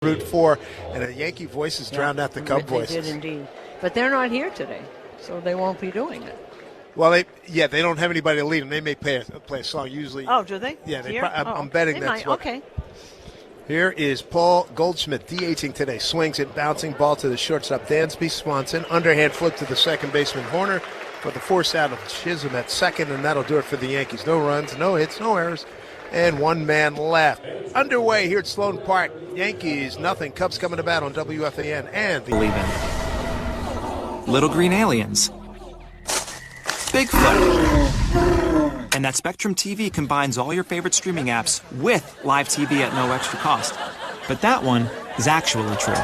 root for, and the Yankee voices drowned out the Cub voices. They did indeed. But they're not here today, so they won't be doing it. Well, they don't have anybody to lead them. They may play a song usually. Oh, do they? Yeah, I'm betting that's what. Okay. Here is Paul Goldschmidt DHing today. Swings it, bouncing ball to the shortstop Dansby Swanson. Underhand flip to the second baseman Horner for the force out of Chisholm at second, and that'll do it for the Yankees. No runs, no hits, no errors, and one man left. Underway here at Sloan Park. Yankees, nothing. Cubs coming to bat on WFAN and the Little green aliens. Bigfoot. And that Spectrum TV combines all your favorite streaming apps with live TV at no extra cost. But that one is actually true.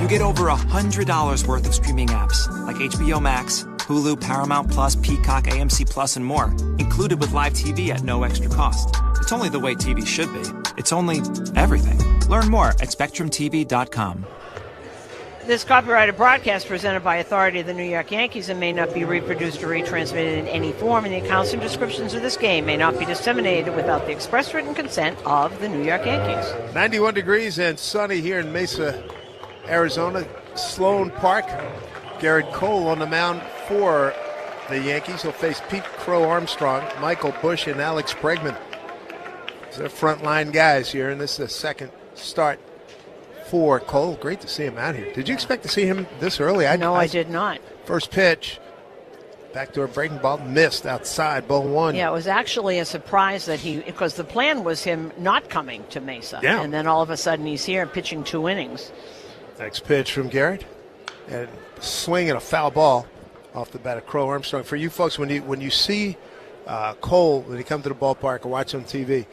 You get over $100 worth of streaming apps like HBO Max, Hulu, Paramount Plus, Peacock, AMC Plus, and more, included with live TV at no extra cost. It's only the way TV should be. It's only everything. Learn more at SpectrumTV.com. This copyrighted broadcast presented by authority of the New York Yankees and may not be reproduced or retransmitted in any form, and the accounts and descriptions of this game may not be disseminated without the express written consent of the New York Yankees. 91 degrees and sunny here in Mesa, Arizona. Sloan Park. Garrett Cole on the mound for the Yankees. He'll face Pete Crow Armstrong, Michael Busch, and Alex Bregman. They're frontline guys here, and this is the second start for Cole. Great to see him out here. Did you expect to see him this early? I did not. First pitch, backdoor breaking ball, missed outside, ball one. Yeah, it was actually a surprise that because the plan was him not coming to Mesa. Yeah. And then all of a sudden he's here pitching 2 innings. Next pitch from Garrett. And swing and a foul ball off the bat of Crow Armstrong. For you folks, when you see Cole, when he comes to the ballpark or watch on TV,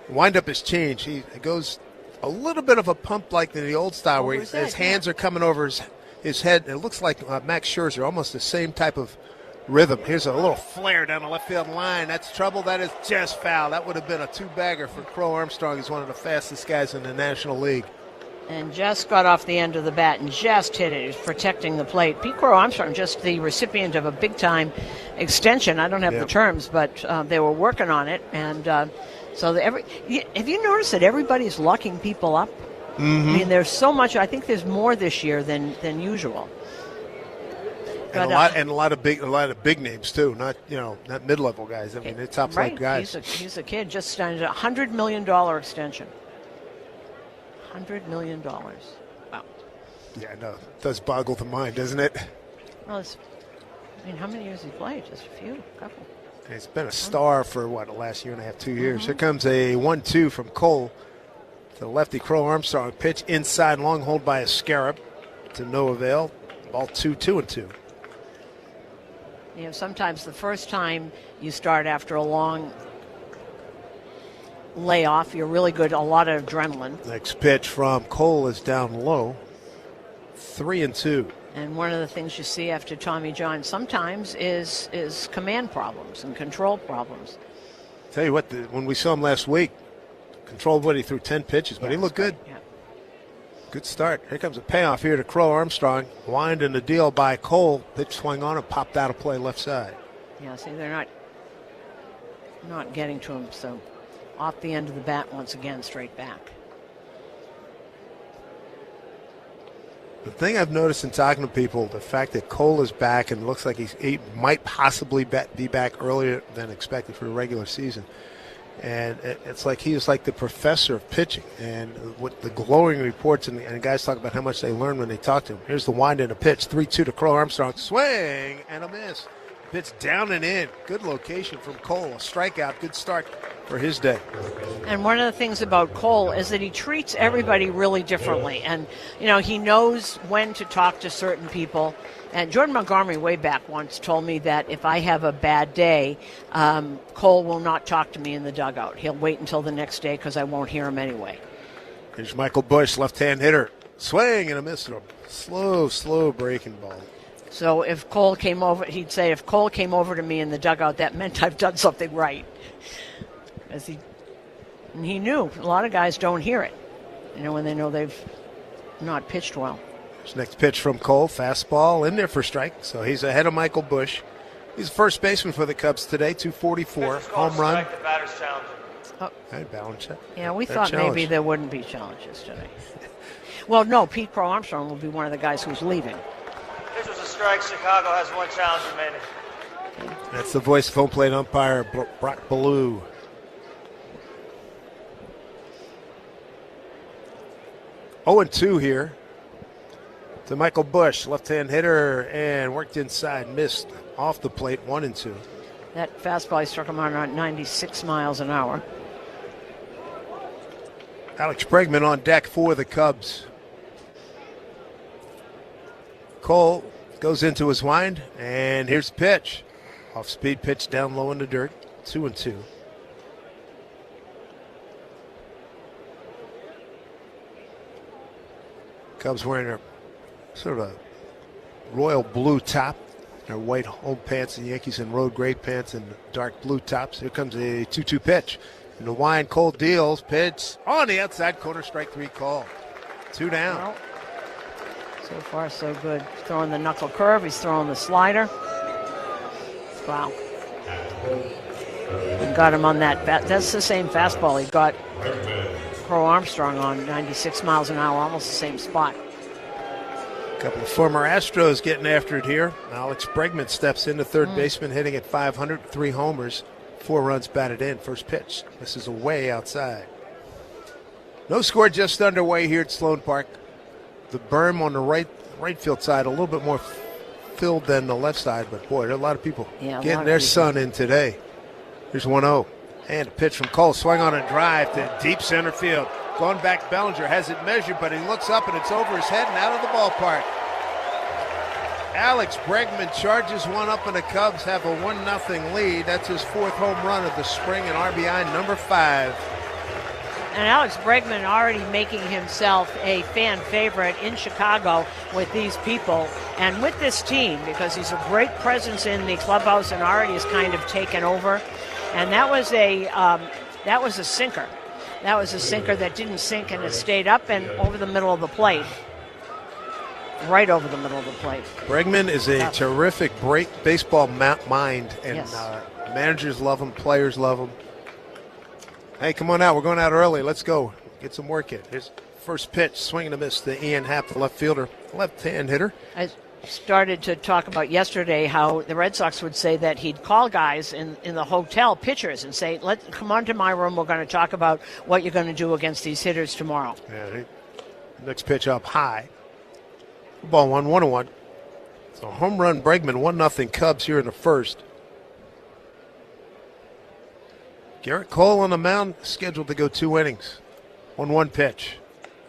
wind-up has changed. He goes a little bit of a pump like in the old style where his hands are coming over his head. It looks like Max Scherzer, almost the same type of rhythm. Here's a little flare down the left field line. That's trouble. That is just foul. That would have been a 2-bagger for Crow Armstrong. He's one of the fastest guys in the National League. And just got off the end of the bat and just hit it. He's protecting the plate. Pete Crow Armstrong, just the recipient of a big-time extension. I don't have the terms, but they were working on it. And so have you noticed that everybody's locking people up? Mm-hmm. I mean, there's so much. I think there's more this year than usual. And a lot of big names too. Not mid-level guys. I mean, they're top flight guys. He's a kid just signed a $100 million extension. $100 million. Wow. Yeah, no, it does boggle the mind, doesn't it? Well, how many years has he played? Just a couple. He's been a star for, the last year and a half, 2 years. Mm-hmm. Here comes a 1-2 from Cole. The lefty Crow Armstrong pitch inside, long hold by a Scarab to no avail. Ball 2-2-2. Sometimes the first time you start after a long layoff, you're really good, a lot of adrenaline. Next pitch from Cole is down low. 3-2. And one of the things you see after Tommy John sometimes is command problems and control problems. Tell you what, when we saw him last week, controlled he threw 10 pitches, but he looked good. Yeah. Good start. Here comes a payoff here to Crow Armstrong. Wind in the deal by Cole. Pitch swung on and popped out of play left side. Yeah, see, they're not getting to him, so off the end of the bat once again, straight back. The thing I've noticed in talking to people, the fact that Cole is back and looks like he might possibly be back earlier than expected for the regular season. And it's like he is like the professor of pitching. And with the glowing reports and guys talk about how much they learn when they talk to him. Here's the wind and a pitch, 3-2 to Crow Armstrong. Swing and a miss. Pitch down and in. Good location from Cole. A strikeout. Good start for his day. And one of the things about Cole is that he treats everybody really differently. And, he knows when to talk to certain people. And Jordan Montgomery way back once told me that if I have a bad day, Cole will not talk to me in the dugout. He'll wait until the next day because I won't hear him anyway. Here's Michael Busch, left-hand hitter. Swing and a miss. Slow breaking ball. So if Cole came over, he'd say, if Cole came over to me in the dugout, that meant I've done something right. And he knew. A lot of guys don't hear it, when they know they've not pitched well. This next pitch from Cole, fastball in there for strike. So he's ahead of Michael Busch. He's the first baseman for the Cubs today, 244, home run. Hey, balance check. Yeah, we They're thought challenged. maybe there wouldn't be challenges today. Well, no, Pete Crow Armstrong will be one of the guys who's leaving. This was a strike. Chicago has one challenge remaining. That's the voice of home plate umpire Brock Ballou. Oh, and 2 here to Michael Bush, left-hand hitter, and worked inside, missed off the plate, 1-2. That fastball struck him on around 96 miles an hour. Alex Bregman on deck for the Cubs. Cole goes into his wind, and here's the pitch. Off-speed pitch down low in the dirt, 2-2. Cubs wearing their sort of a royal blue top, their white home pants, and Yankees in road gray pants and dark blue tops. Here comes a 2-2 pitch. And the wind, Cole deals, pitch on the outside corner, strike 3 call. 2 down. Well, so far, so good. He's throwing the knuckle curve. He's throwing the slider. Wow. And got him on that. That's the same fastball he got Crow Armstrong on, 96 miles an hour, almost the same spot. A couple of former Astros getting after it here. Alex Bregman steps into third baseman, hitting at .500, 3 homers, 4 runs batted in. First pitch. This is away outside. No score just underway here at Sloan Park. The berm on the right field side a little bit more filled than the left side, but boy, there are a lot of people getting their sun in today. Here's 1-0. And a pitch from Cole, swung on a drive to deep center field. Going back, Bellinger has it measured, but he looks up and it's over his head and out of the ballpark. Alex Bregman charges one up, and the Cubs have a 1-0 lead. That's his 4th home run of the spring and RBI number 5. And Alex Bregman already making himself a fan favorite in Chicago with these people and with this team, because he's a great presence in the clubhouse and already has kind of taken over. And that was a sinker. That was a sinker that didn't sink, and it stayed up and over the middle of the plate. Right over the middle of the plate. Bregman is a terrific baseball mind, and Yes. managers love him, players love him. Hey, come on out. We're going out early. Let's go. Get some work in. Here's first pitch, swing and a miss to Ian Happ, the left fielder, left-hand hitter. I started to talk about yesterday how the Red Sox would say that he'd call guys in the hotel, pitchers, and say, come on to my room. We're going to talk about what you're going to do against these hitters tomorrow. Yeah, next pitch up high. Ball 1-1. So home run Bregman, 1-0 Cubs here in the first. Garrett Cole on the mound, scheduled to go 2 innings. 1-1 pitch.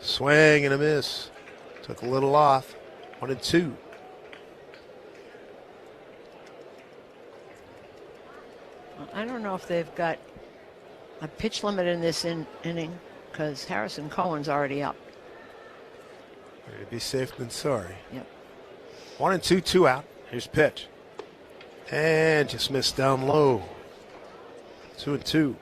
Swing and a miss. Took a little off. 1-2. I don't know if they've got a pitch limit in this inning, because Harrison Cohen's already up. Better be safe than sorry. Yep. 1-2, 2 out. Here's pitch. And just missed down low. 2-2.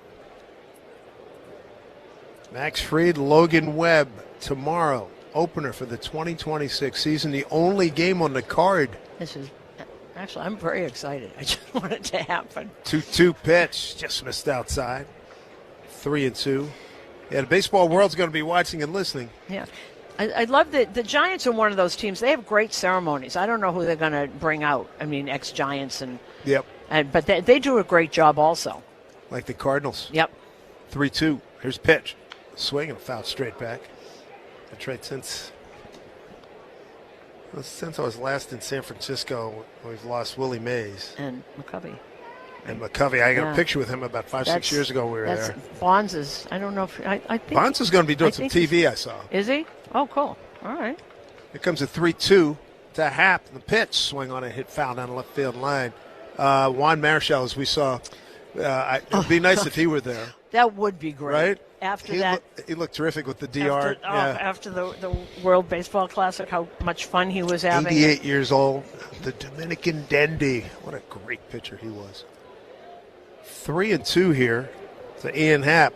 Max Fried, Logan Webb tomorrow. Opener for the 2026 season. The only game on the card. This is actually, I'm very excited. I just want it to happen. 2-2 pitch. Just missed outside. 3-2. Yeah, the baseball world's going to be watching and listening. Yeah. I love that the Giants are one of those teams. They have great ceremonies. I don't know who they're going to bring out. I mean, ex-Giants Yep. but they do a great job also. Like the Cardinals. Yep. 3-2. Here's pitch. Swing and a foul straight back. That's right. Since I was last in San Francisco, we've lost Willie Mays. And McCovey. And McCovey, I got a picture with him about 5-6 years ago when we were there. Bonds is, I don't know if, I think. Bonds is going to be doing some TV, I saw. Is he? Oh, cool. All right. Here comes a 3-2 to Happ. The pitch, swing on it, hit foul down the left field line. Juan Marichal, as we saw, it would be nice if he were there. That would be great. Right? After he looked terrific with the DR. After the World Baseball Classic, how much fun he was having. 88 years old. The Dominican dandy. What a great pitcher he was. 3-2 here to Ian Happ.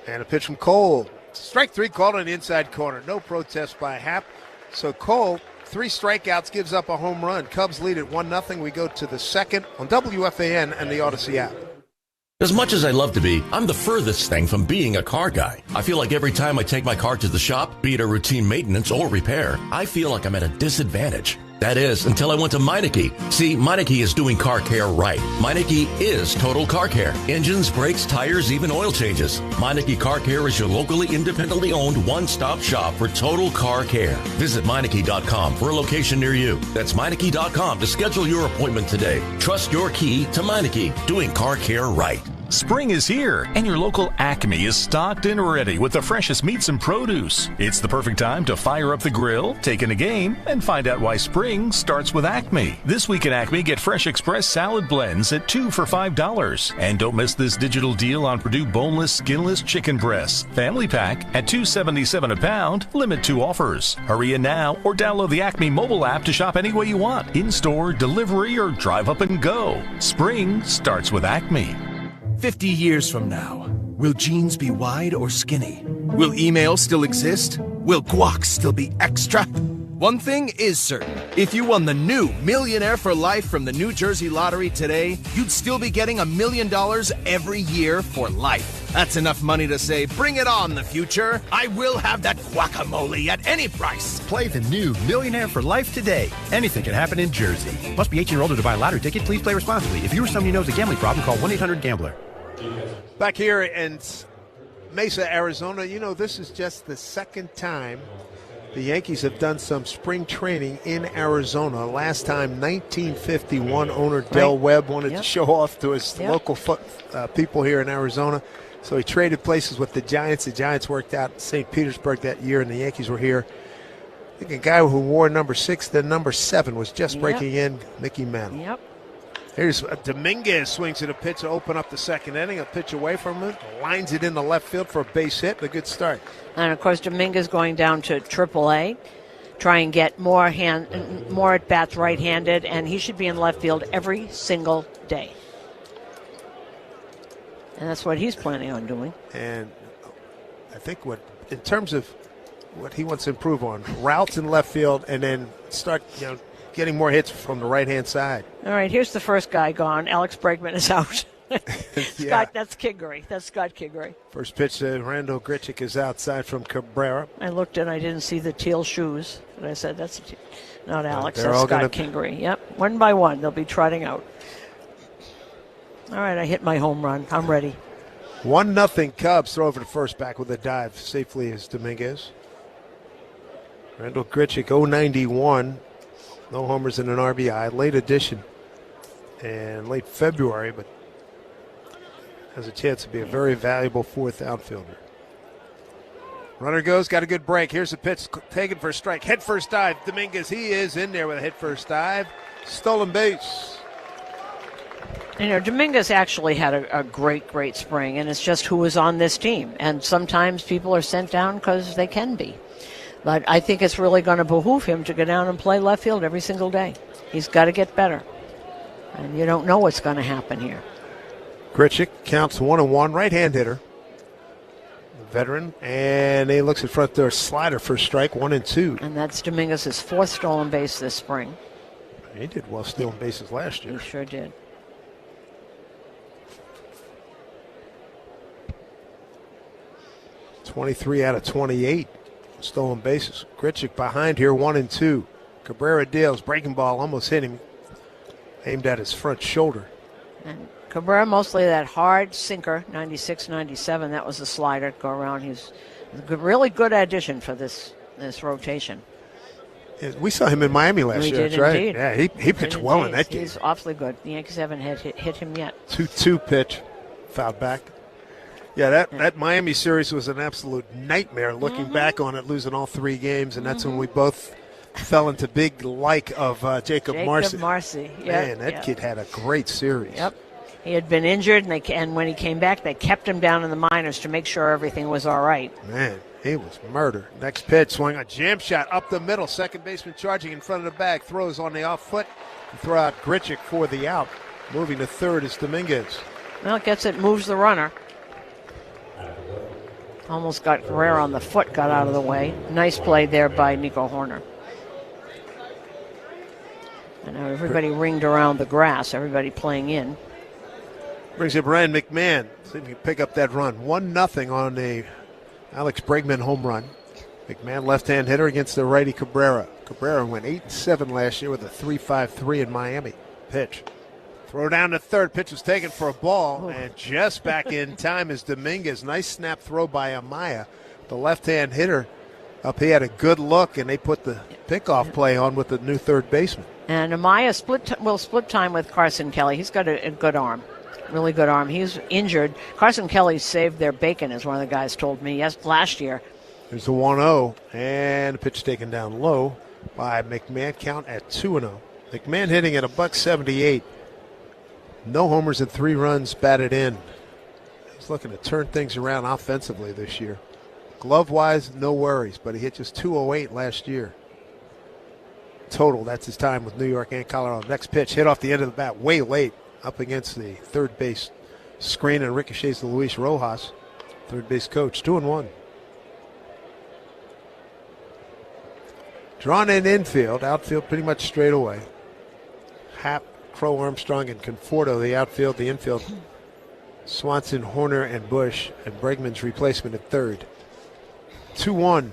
And a pitch from Cole. Strike 3 called on the inside corner. No protest by Happ. So Cole, 3 strikeouts, gives up a home run. Cubs lead at 1-0. We go to the second on WFAN and the Odyssey app. As much as I love to be, I'm the furthest thing from being a car guy. I feel like every time I take my car to the shop, be it a routine maintenance or repair, I feel like I'm at a disadvantage. That is, until I went to Meineke. See, Meineke is doing car care right. Meineke is total car care. Engines, brakes, tires, even oil changes. Meineke Car Care is your locally independently owned one-stop shop for total car care. Visit Meineke.com for a location near you. That's Meineke.com to schedule your appointment today. Trust your key to Meineke, doing car care right. Spring is here, and your local Acme is stocked and ready with the freshest meats and produce. It's the perfect time to fire up the grill, take in a game, and find out why spring starts with Acme. This week at Acme, get Fresh Express salad blends at 2 for $5. And don't miss this digital deal on Purdue boneless, skinless chicken breasts. Family pack at $2.77 a pound, limit 2 offers. Hurry in now or download the Acme mobile app to shop any way you want. In-store, delivery, or drive up and go. Spring starts with Acme. 50 years from now, will jeans be wide or skinny? Will email still exist? Will guac still be extra? One thing is certain. If you won the new Millionaire for Life from the New Jersey Lottery today, you'd still be getting $1 million every year for life. That's enough money to say, bring it on, the future. I will have that guacamole at any price. Play the new Millionaire for Life today. Anything can happen in Jersey. Must be 18 or older to buy a lottery ticket. Please play responsibly. If you or somebody knows a gambling problem, call 1-800-GAMBLER. Back here in Mesa, Arizona, you know, this is just the second time the Yankees have done some spring training in Arizona. Last time, 1951, owner Del Webb wanted to show off to his local people here in Arizona. So he traded places with the Giants. The Giants worked out in St. Petersburg that year, and the Yankees were here. I think a guy who wore number 6, then number 7 was just breaking in, Mickey Mantle. Yep. Here's Dominguez swings at a pitch to open up the second inning. A pitch away from him, lines it in the left field for a base hit. A good start. And of course, Dominguez going down to AAA, try and get more at bats right-handed, and he should be in left field every single day. And that's what he's planning on doing. And I think in terms of what he wants to improve on, routes in left field, and then start getting more hits from the right-hand side. All right, here's the first guy gone. Alex Bregman is out. That's Kingery. That's Scott Kingery. First pitch to Randall Grichuk is outside from Cabrera. I looked and I didn't see the teal shoes. And I said, that's not Alex. They're that's all Scott Kingery. Yep, one by one. They'll be trotting out. All right, I hit my home run. I'm ready. 1-0 Cubs. Throw over to first, back with a dive. Safely is Dominguez. Randall Grichuk, 091. No homers and an RBI. Late addition and late February, but has a chance to be a very valuable fourth outfielder. Runner goes, got a good break. Here's a pitch taken for a strike. Head first dive. Dominguez, he is in there with a head first dive. Stolen base. Dominguez actually had a great spring, and it's just who is on this team. And sometimes people are sent down because they can be. But I think it's really going to behoove him to go down and play left field every single day. He's got to get better. And you don't know what's going to happen here. Grichuk counts 1-1, right-hand hitter. Veteran, and he looks at front door. Slider for strike, 1-2. And that's Dominguez's 4th stolen base this spring. He did well stealing bases last year. He sure did. .23 out of 28 stolen bases. Grichuk behind here, 1-2. Cabrera deals, breaking ball, almost hit him. Aimed at his front shoulder. And Cabrera mostly that hard sinker, 96, 97. That was a slider go around. He's a really good addition for this rotation. We saw him in Miami last year, did right? Indeed. Yeah, he pitched well in that game. He's awfully good. The Yankees haven't hit him yet. 2-2 pitch, fouled back. Yeah, that Miami series was an absolute nightmare. Looking back on it, losing all 3 games, and that's when we both fell into big like of Jacob Marcy. Yep. Man, that kid had a great series. Yep. He had been injured, and when he came back, they kept him down in the minors to make sure everything was all right. Man, he was murder. Next pitch, swing a jam shot up the middle. Second baseman charging in front of the bag. Throws on the off foot. Throw out Grichuk for the out. Moving to third is Dominguez. Well, moves the runner. Almost got Guerrero on the foot, got out of the way. Nice play there by Nico Horner. And everybody ringed around the grass, everybody playing in. Brings up Ryan McMahon. See if he can pick up that run. 1-0 on a Alex Bregman home run. McMahon, left-hand hitter against the righty Cabrera. Cabrera went 8-7 last year with a 3.53 in Miami. Pitch. Throw down to third. Pitch was taken for a ball, and just back in time is Dominguez. Nice snap throw by Amaya, the left-hand hitter. Up, he had a good look, and they put the pickoff play on with the new third baseman. And Amaya will split time with Carson Kelly. He's got a good arm. Really good arm. He's injured. Carson Kelly saved their bacon, as one of the guys told me last year. There's the 1-0, and the pitch taken down low by McMahon. Count at 2-0. McMahon hitting at $178. No homers and 3 runs batted in. He's looking to turn things around offensively this year. Glove-wise, no worries, but he hit just .208 last year. Total, that's his time with New York and Colorado. Next pitch, hit off the end of the bat way late, up against the third base screen, and ricochets to Luis Rojas, third base coach. 2-1. Drawn in infield, outfield pretty much straight away. Happ, Crow, Armstrong, and Conforto, the outfield, the infield. Swanson, Horner, and Bush, and Bregman's replacement at third. 2-1.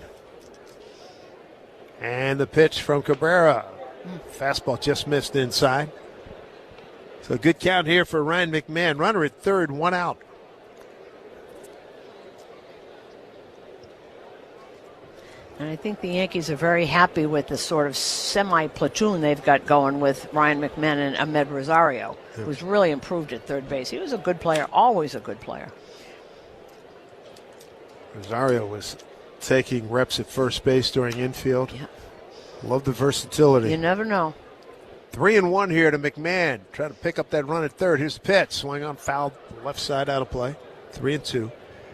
And the pitch from Cabrera. Fastball just missed inside. So a good count here for Ryan McMahon. Runner at third, 1 out. And I think the Yankees are very happy with the sort of semi-platoon they've got going with Ryan McMahon and Ahmed Rosario, who's really improved at third base. He was a good player, always a good player. Rosario was taking reps at first base during infield. Yeah. Love the versatility. You never know. 3-1 here to McMahon. Try to pick up that run at third. Here's the pitch. Swing on foul, left side out of play. 3-2.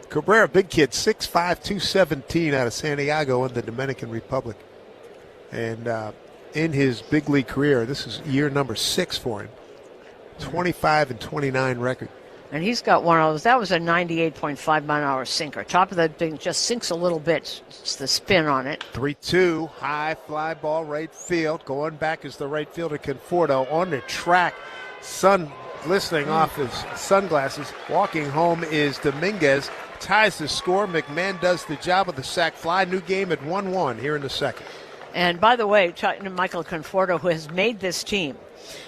Cabrera, big kid, 6'5", 217 out of Santiago in the Dominican Republic. And in his big league career, this is year number 6 for him. 25-29 record. And he's got one of those. That was a 98.5 mile-an-hour sinker. Top of that thing just sinks a little bit. It's the spin on it. 3-2, high fly ball, right field. Going back is the right fielder, Conforto. On the track, sun glistening off his sunglasses. Walking home is Dominguez. Ties the score. McMahon does the job of the sac fly. New game at 1-1 here in the second. And by the way, talking to Michael Conforto, who has made this team,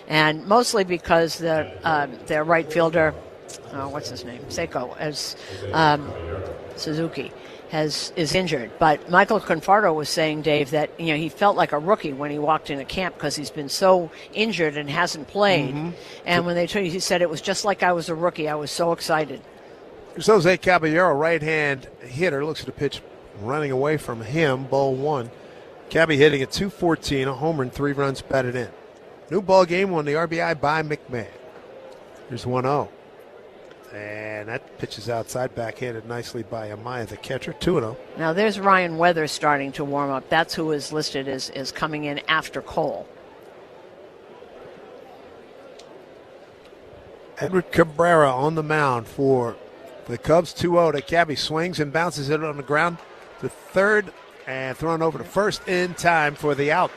and mostly because their right fielder, what's his name, Seiko, as Suzuki, is injured. But Michael Conforto was saying, Dave, that he felt like a rookie when he walked into camp because he's been so injured and hasn't played. Mm-hmm. And when they told you, he said it was just like I was a rookie. I was so excited. There's Jose Caballero, right-hand hitter. Looks at the pitch running away from him. Ball 1. Cabby hitting at .214, a homer and 3 runs batted in. New ball game on the RBI by McMahon. Here's 1-0. And that pitch is outside, backhanded nicely by Amaya, the catcher. 2-0. Now there's Ryan Weathers starting to warm up. That's who is listed as coming in after Cole. Edward Cabrera on the mound for the Cubs. 2-0 to Cabby. Swings and bounces it on the ground to third and thrown over to first in time for the out.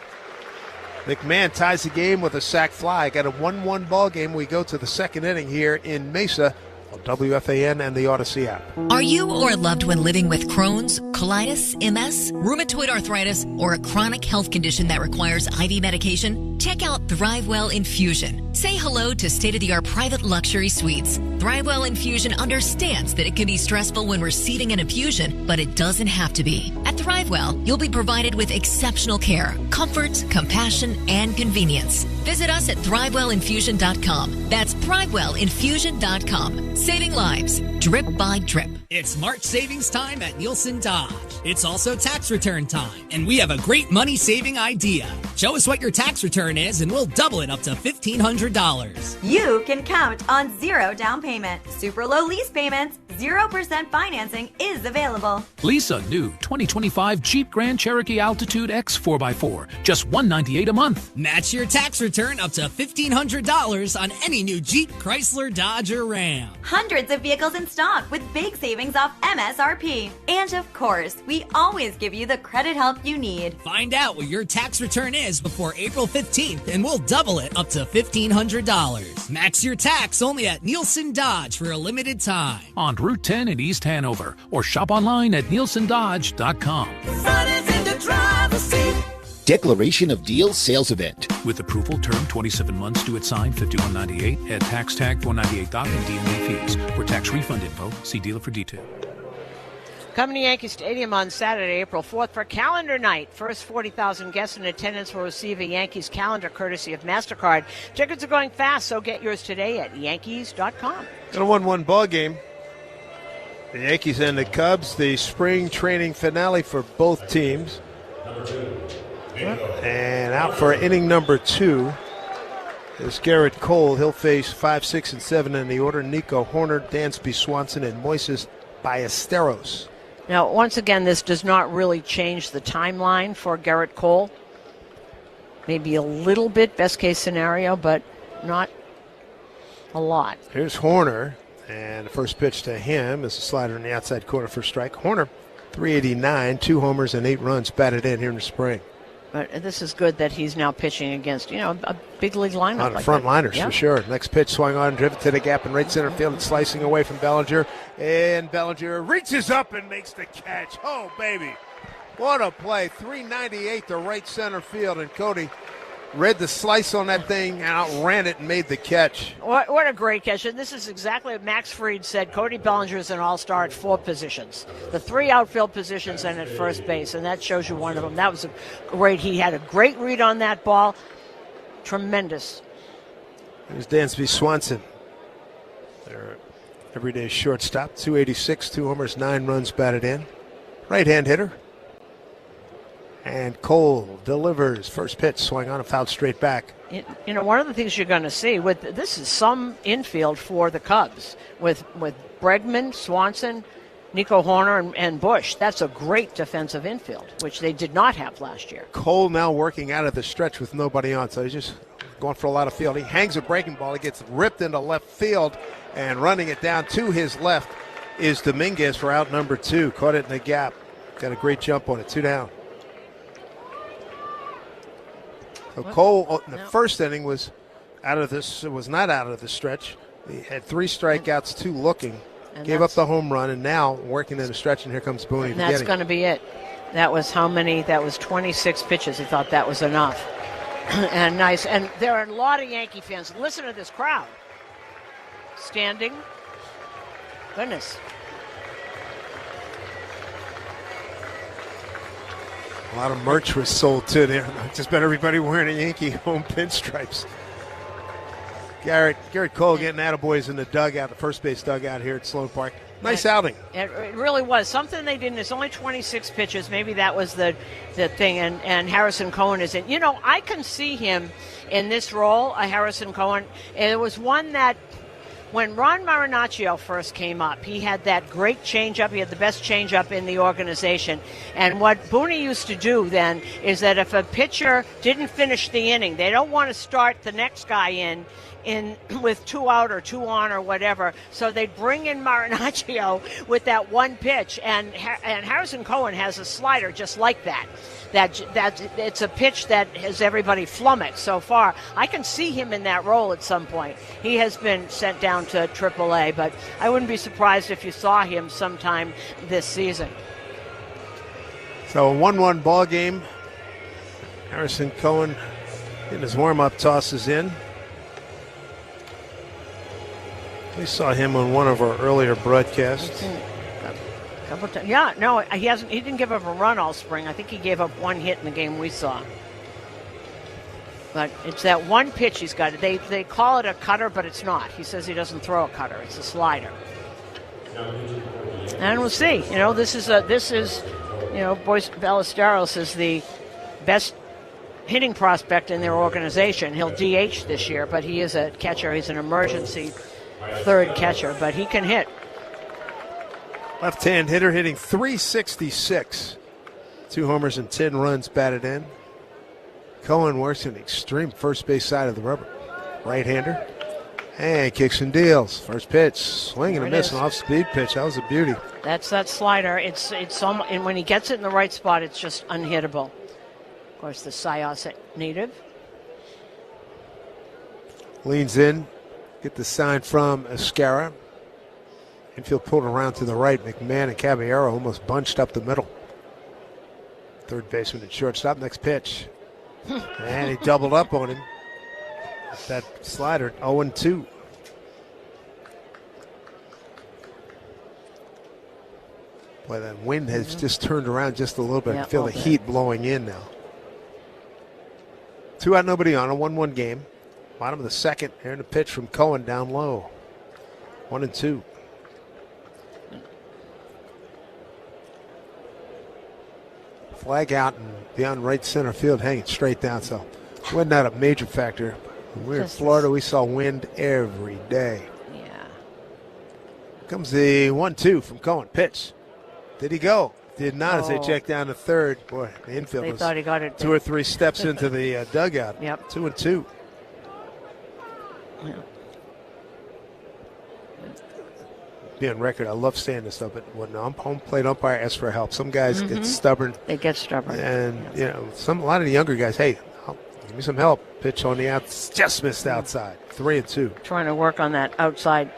McMahon ties the game with a sac fly. Got a 1-1 ball game. We go to the second inning here in Mesa on WFAN and the Odyssey app. Are you or a loved one living with Crohn's, colitis, MS, rheumatoid arthritis, or a chronic health condition that requires IV medication? Check out ThriveWell Infusion. Say hello to state-of-the-art private luxury suites. ThriveWell Infusion understands that it can be stressful when receiving an infusion, but it doesn't have to be. At ThriveWell, you'll be provided with exceptional care, comfort, compassion, and convenience. Visit us at ThriveWellInfusion.com. That's ThriveWellInfusion.com. Saving lives, drip by drip. It's March savings time at Nielsen Dodge. It's also tax return time, and we have a great money-saving idea. Show us what your tax return is, and we'll double it up to $1,500. You can count on 0 down payment, super low lease payments, 0% financing is available. Lease a new 2025 Jeep Grand Cherokee Altitude X 4x4, just $198 a month. Match your tax return up to $1,500 on any new Jeep, Chrysler, Dodge, or Ram. Hundreds of vehicles in stock with big savings off MSRP. And of course, course, we always give you the credit help you need. Find out what your tax return is before April 15th, and we'll double it up to $1,500. Max your tax only at Nielsen Dodge for a limited time. On Route 10 in East Hanover, or shop online at nielsendodge.com. Declaration of Deal sales event. With approval, term 27 months, due at sign $51.98. Add tax tag $498 and DMV fees. For tax refund info, see dealer for detail. Coming to Yankee Stadium on Saturday, April 4th for calendar night. First 40,000 guests in attendance will receive a Yankees calendar courtesy of MasterCard. Tickets are going fast, so get yours today at Yankees.com. In a 1-1 ball game, the Yankees and the Cubs, the spring training finale for both teams. And out for inning number 2 is Garrett Cole. He'll face 5, 6, and 7 in the order. Nico Horner, Dansby Swanson, and Moises Ballesteros. Now, once again, this does not really change the timeline for Garrett Cole. Maybe a little bit, best case scenario, but not a lot. Here's Horner, and the first pitch to him is a slider in the outside corner for strike. Horner, 389, 2 homers and 8 runs batted in here in the spring. But this is good that he's now pitching against, a big league lineup. On like frontliners, yeah. for sure. Next pitch swung on, driven to the gap in right center field and slicing away from Bellinger. And Bellinger reaches up and makes the catch. Oh, baby. What a play. 398 to right center field. And Cody read the slice on that thing, outran it, and made the catch. What a great catch. And this is exactly what Max Fried said. Cody Bellinger is an all-star at 4 positions. The 3 outfield positions and at first base, and that shows you one of them. That was he had a great read on that ball. Tremendous. There's Dansby Swanson. Their everyday shortstop, 286, 2 homers, 9 runs batted in. Right-hand hitter. And Cole delivers. First pitch, swung on and fouled straight back. One of the things you're going to see with this is some infield for the Cubs with Bregman, Swanson, Nico Horner, and Bush. That's a great defensive infield, which they did not have last year. Cole now working out of the stretch with nobody on, so he's just going for a lot of field. He hangs a breaking ball. He gets ripped into left field, and running it down to his left is Dominguez for out number 2. Caught it in the gap. Got a great jump on it. 2 down. So Cole in the first inning was not out of the stretch. He had 3 strikeouts, 2 looking, gave up the home run, and now working in the stretch, and here comes Booney. And that's going to be it. That was how many? That was 26 pitches. He thought that was enough. And nice. And there are a lot of Yankee fans. Listen to this crowd. Standing. Goodness. A lot of merch was sold too there. Just about everybody wearing a Yankee home pinstripes. Garrett Cole getting attaboys in the dugout, the first base dugout here at Sloan Park. Nice outing. It really was. Something they didn't. It's only 26 pitches. Maybe that was the thing. And Harrison Cohen is in. I can see him in this role, Harrison Cohen. It was one that when Ron Marinaccio first came up, he had that great changeup. He had the best changeup in the organization. And what Booney used to do then is that if a pitcher didn't finish the inning, they don't want to start the next guy in with 2 out or 2 on or whatever. So they bring in Marinaccio with that one pitch. And Harrison Cohen has a slider just like that. That it's a pitch that has everybody flummoxed so far. I can see him in that role at some point. He has been sent down to AAA, but I wouldn't be surprised if you saw him sometime this season. So a 1-1 ball game. Harrison Cohen in his warm-up tosses in. We saw him on one of our earlier broadcasts. Yeah, no, he hasn't. He didn't give up a run all spring. I think he gave up 1 hit in the game we saw. But it's that one pitch he's got. They call it a cutter, but it's not. He says he doesn't throw a cutter. It's a slider. And we'll see. Boyce Ballesteros is the best hitting prospect in their organization. He'll DH this year, but he is a catcher. He's an emergency third catcher, but he can hit. Left-hand hitter hitting .366. 2 homers and 10 runs batted in. Cohen works in the extreme first base side of the rubber. Right-hander. And kicks and deals. First pitch, swing and a miss, an off-speed pitch. That was a beauty. That's that slider. It's and when he gets it in the right spot, it's just unhittable. Of course, the Syosset native leans in, get the sign from Escara. Infield pulled around to the right. McMahon and Caballero almost bunched up the middle. Third baseman and shortstop. Next pitch, and he doubled up on him. That slider, 0-2. Boy, that wind has just turned around just a little bit. I feel the heat blowing in now. 2 out, nobody on, a 1-1 game. Bottom of the second, here's a pitch from Cohen down low. 1-2. Flag out and beyond right center field, hanging straight down, so wind not a major factor. When we were in Florida, we saw wind every day. Yeah. Comes the 1-2 from Cohen. Pitch. Did he go? Did not as they check down to third. Boy, the infield was thought he got it 2 or 3 steps into the dugout. Yep. 2-2. Yeah. Be on record, I love saying this stuff, but when I'm home plate umpire asks for help, some guys get stubborn. They get stubborn. And, you know, a lot of the younger guys, hey, give me some help. Pitch on the outs, just missed outside. 3-2. Trying to work on that outside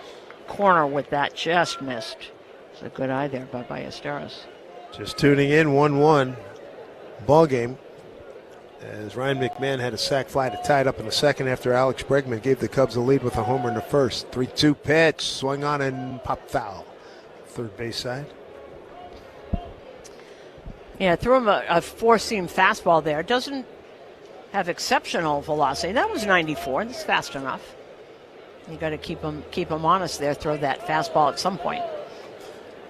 corner with that, just missed. It's a good eye there by Ballesteros. Just tuning in, 1-1 ball game. As Ryan McMahon had a sac fly to tie it up in the second after Alex Bregman gave the Cubs a lead with a homer in the first. 3-2 pitch, swung on and popped foul. Third base side. Yeah, threw him a four-seam fastball there. Doesn't have exceptional velocity. That was 94. That's fast enough. You got to keep him honest there. Throw that fastball at some point.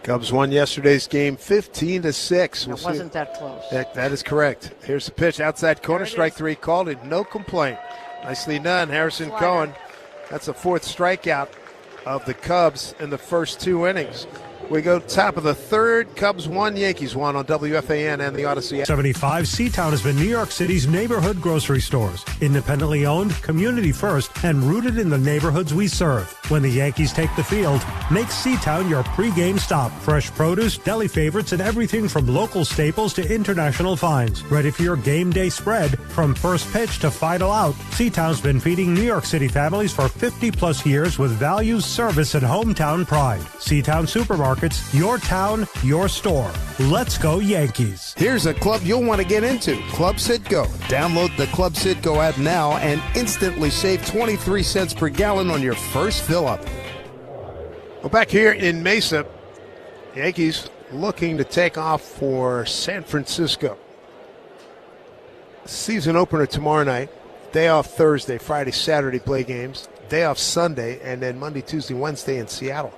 Cubs won yesterday's game 15-6. It wasn't that close. That is correct. Here's the pitch outside corner, strike 3 called it. No complaint. Nicely done, Harrison Cohen. That's the 4th strikeout of the Cubs in the first 2 innings. We go top of the third. Cubs 1, Yankees 1 on WFAN and the Odyssey. 75 Seatown has been New York City's neighborhood grocery stores. Independently owned, community first, and rooted in the neighborhoods we serve. When the Yankees take the field, make Seatown your pregame stop. Fresh produce, deli favorites, and everything from local staples to international finds. Ready for your game day spread. From first pitch to final out, Seatown's been feeding New York City families for 50-plus years with values, service, and hometown pride. Seatown Supermarket. Your town, your store. Let's go Yankees. Here's a club you'll want to get into, Club Citgo. Download the Club Citgo app now and instantly save 23 cents per gallon on your first fill-up. Well, back here in Mesa, Yankees looking to take off for San Francisco. Season opener tomorrow night. Day off Thursday, Friday, Saturday play games. Day off Sunday, and then Monday, Tuesday, Wednesday in Seattle.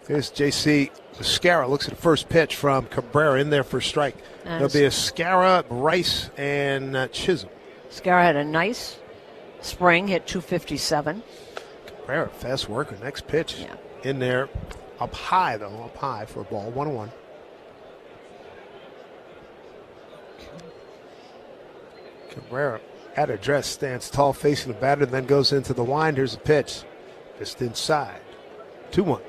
Here's J.C. Escara. Looks at the first pitch from Cabrera in there for strike. There'll be Escara, Rice, and Chisholm. Escara had a nice spring, hit 257. Cabrera, fast worker. Next pitch in there. Up high, though. Up high for a ball. 1-1. Cabrera at address, stands tall facing the batter, then goes into the wind. Here's a pitch. Just inside. 2-1.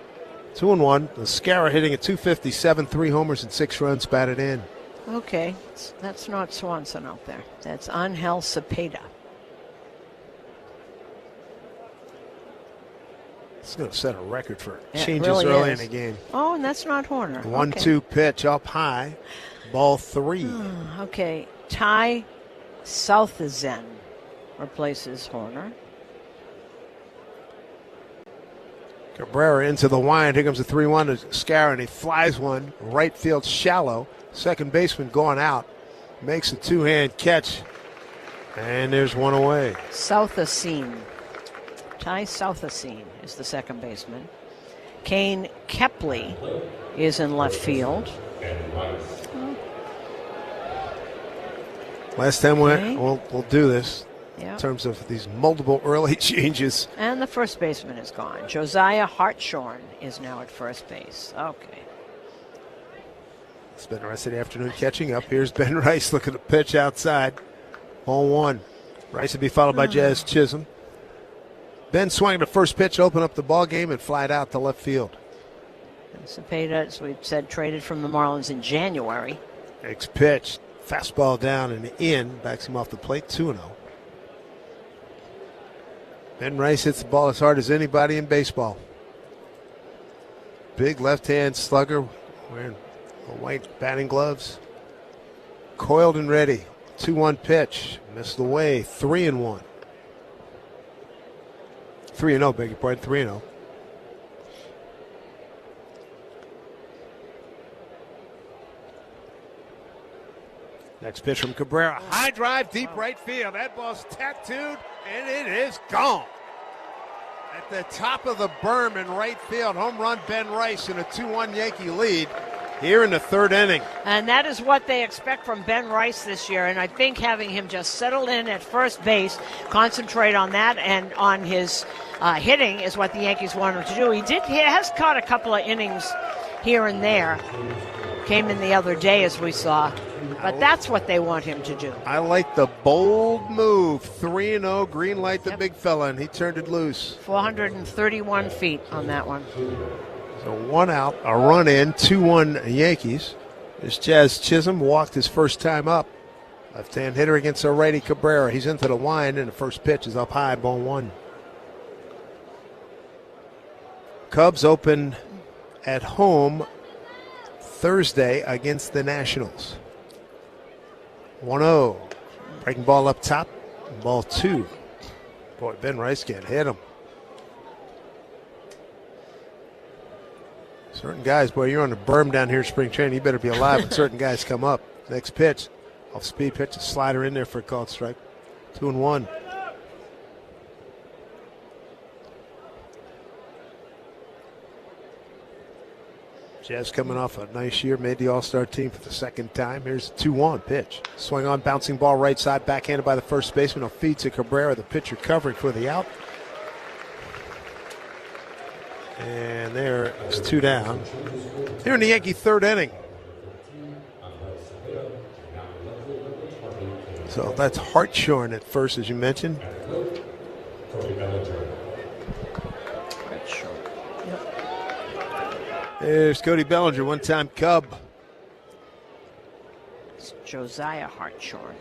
2-1. Escara hitting at 257, 3 homers and 6 runs batted in. Okay, that's not Swanson out there. That's Angel Cepeda. It's going to set a record for It changes really early is. in the game. Oh, and that's not Horner. 1-2 pitch up high. Ball 3. Okay, Ty Southazen replaces Horner. Cabrera into the wind. Here comes a 3-1 to Escara, and he flies one. Right field shallow. Second baseman going out. Makes a 2-hand catch. And there's one away. Southazen. Ty Southazen is the second baseman. Kane Kepley is in left field. Last time we'll do this. Yeah. In terms of these multiple early changes. And the first baseman is gone. Josiah Hartshorn is now at first base. Okay. Spend the rest of the afternoon catching up. Here's Ben Rice looking to pitch outside. Ball 1. Rice will be followed by Jazz Chisholm. Ben swung the first pitch, open up the ball game, and fly it out to left field. And Cepeda, as we said, traded from the Marlins in January. Next pitch, fastball down and in, backs him off the plate, 2-0. Ben Rice hits the ball as hard as anybody in baseball. Big left-hand slugger, wearing white batting gloves. Coiled and ready. 2-1 pitch. Missed away. 3-1. 3-0, beg your pardon. 3-0. Next pitch from Cabrera. High drive, deep right field. That ball's tattooed, and it is gone. At the top of the berm in right field. Home run, Ben Rice, in a 2-1 Yankee lead here in the third inning. And that is what they expect from Ben Rice this year. And I think having him just settle in at first base, concentrate on that and on his hitting is what the Yankees want him to do. He has caught a couple of innings here and there. Came in the other day, as we saw. But that's what they want him to do. I like the bold move. 3-0, green light the big fella, and he turned it loose. 431 feet on that one. So 1 out, a run in, 2-1 Yankees. As Jazz Chisholm walked his first time up. Left-hand hitter against a righty Cabrera. He's into the wind, and the first pitch is up high, ball 1. Cubs open at home Thursday against the Nationals. 1-0. Breaking ball up top. Ball 2. Boy, Ben Rice can't hit him. Certain guys, boy, you're on the berm down here in spring training. You better be alive when certain guys come up. Next pitch. Off speed pitch. A slider in there for a called strike. 2-1. Jazz coming off a nice year, made the All-Star team for the second time. Here's a 2-1 pitch. Swing on, bouncing ball right side, backhanded by the first baseman. A feed to Cabrera, the pitcher covering for the out. And there is 2 down. Here in the Yankee third inning. So that's Hartshorn at first, as you mentioned. There's Cody Bellinger, one-time Cub. It's Josiah Hartshorn.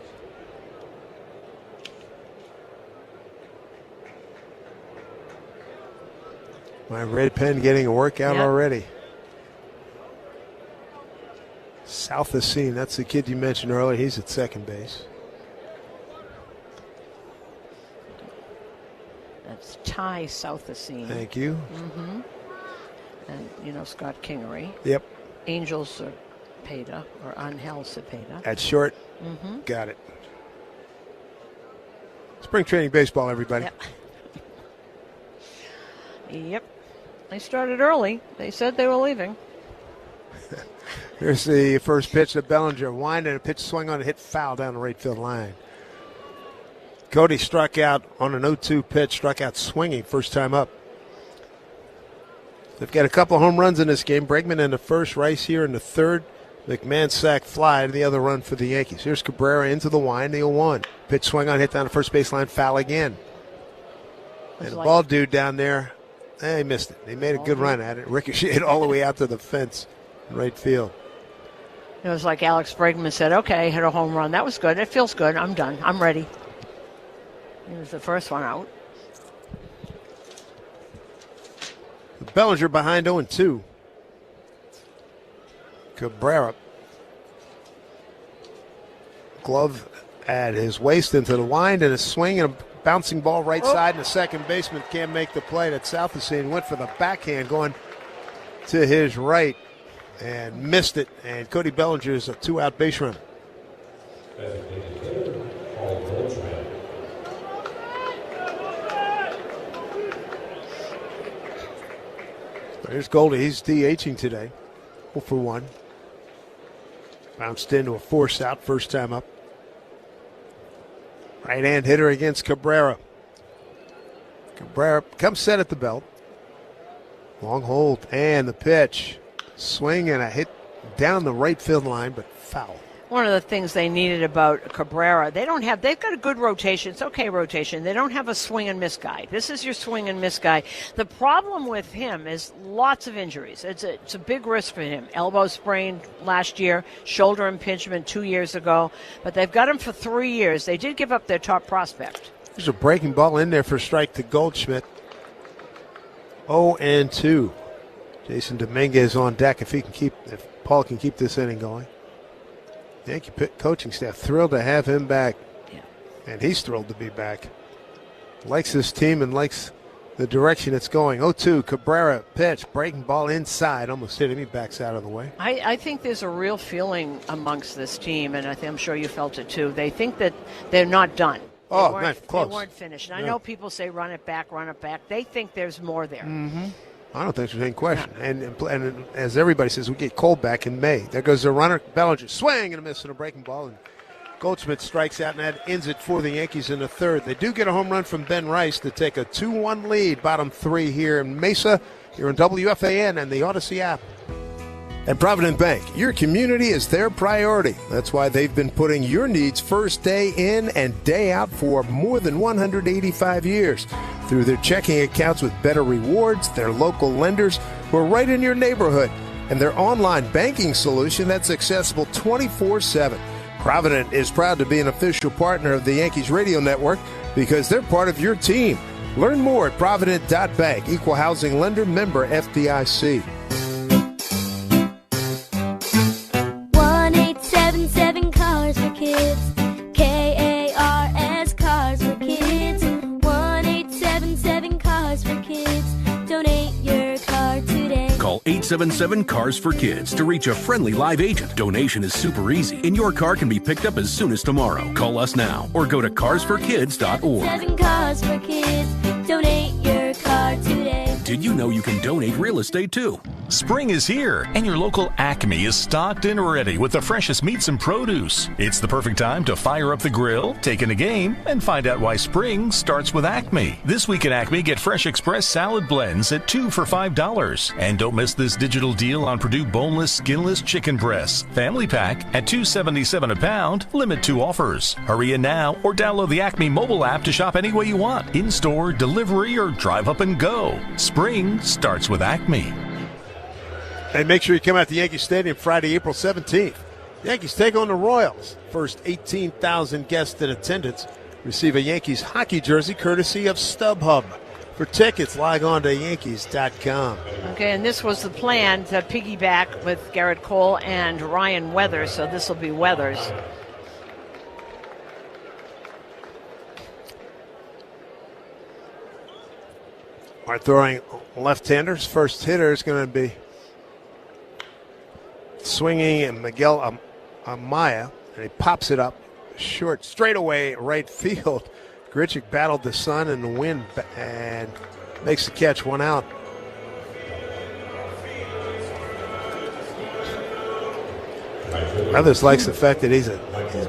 My red pen getting a workout already. South of Scene, that's the kid you mentioned earlier. He's at second base. That's Ty Southacene. Thank you. Mm-hmm. And, you know, Scott Kingery. Yep. Angel Cepeda, or Angel Cepeda. At short. Mm-hmm. Got it. Spring training baseball, everybody. Yep. They started early. They said they were leaving. Here's the first pitch to Bellinger. Wind and a pitch swung on and hit foul down the right field line. Cody struck out on an 0-2 pitch, struck out swinging first time up. They've got a couple home runs in this game. Bregman in the first, Rice here in the third. McMahon sack fly to the other run for the Yankees. Here's Cabrera into the wind, the 0-1. Pitch swung on, hit down the first baseline, foul again. And the ball dude down there, he missed it. They made a good run at it. Ricocheted all the way out to the fence in right field. It was like Alex Bregman said, okay, hit a home run. That was good. It feels good. I'm done. I'm ready. He was the first one out. Bellinger behind 0-2. Cabrera. Glove at his waist into the wind and a swing and a bouncing ball right side, and the second baseman can't make the play. That South of Scene went for the backhand going to his right and missed it. And Cody Bellinger is a 2-out base runner. Here's Goldie. He's DHing today. 0 for 1. Bounced into a force out first time up. Right-hand hitter against Cabrera. Cabrera comes set at the belt. Long hold and the pitch. Swing and a hit down the right field line, but foul. one of the things they needed about Cabrera. They've got a good rotation. It's okay rotation. They don't have a swing and miss guy. This is your swing and miss guy. The problem with him is lots of injuries. It's a big risk for him. Elbow sprain last year, shoulder impingement 2 years ago, but they've got him for 3 years. They did give up their top prospect. There's a breaking ball in there for a strike to Goldschmidt. 0-2. Jason Dominguez on deck if Paul can keep this inning going. Yankee coaching staff thrilled to have him back. Yeah. And he's thrilled to be back. Likes this team and likes the direction it's going. 0-2, Cabrera pitch, breaking ball inside, almost hit him. He backs out of the way. I think there's a real feeling amongst this team, and I'm sure you felt it too. They think that they're not done. Not close. They weren't finished. And I know people say run it back. They think there's more there. Mm-hmm. I don't think there's any question. Yeah. And as everybody says, we get Cole back in May. There goes the runner. Bellinger swing and a miss and a breaking ball. And Goldschmidt strikes out, and that ends it for the Yankees in the third. They do get a home run from Ben Rice to take a 2-1 lead. Bottom three here in Mesa. You're in WFAN and the Odyssey app. At Provident Bank, your community is their priority. That's why they've been putting your needs first day in and day out for more than 185 years. Through their checking accounts with better rewards, their local lenders who are right in your neighborhood, and their online banking solution that's accessible 24/7. Provident is proud to be an official partner of the Yankees radio network because they're part of your team. Learn more at provident.bank, equal housing lender, member FDIC. 1-877 Cars for Kids. KARS Cars for Kids. 1-877 Cars for Kids. Donate your car today. Call 877 Cars for Kids to reach a friendly live agent. Donation is super easy, and your car can be picked up as soon as tomorrow. Call us now or go to carsforkids.org. 7 Cars for Kids. Donate your car today. Did you know you can donate real estate too? Spring is here, and your local Acme is stocked and ready with the freshest meats and produce. It's the perfect time to fire up the grill, take in a game, and find out why spring starts with Acme. This week at Acme, get Fresh Express salad blends at 2 for $5. And don't miss this digital deal on Purdue boneless, skinless chicken breasts. Family pack at $2.77 a pound. Limit 2 offers. Hurry in now or download the Acme mobile app to shop any way you want. In-store, delivery, or drive up and go. Spring starts with Acme. And make sure you come out to Yankee Stadium Friday, April 17th. Yankees take on the Royals. First 18,000 guests in attendance receive a Yankees hockey jersey courtesy of StubHub. For tickets, log on to Yankees.com. Okay, and this was the plan to piggyback with Garrett Cole and Ryan Weathers, so this will be Weathers. Are throwing left-handers. First hitter is going to be swinging and Miguel Amaya, and he pops it up short, straight away, right field. Grichuk battled the sun and the wind and makes the catch, 1 out. Others likes the fact that he's a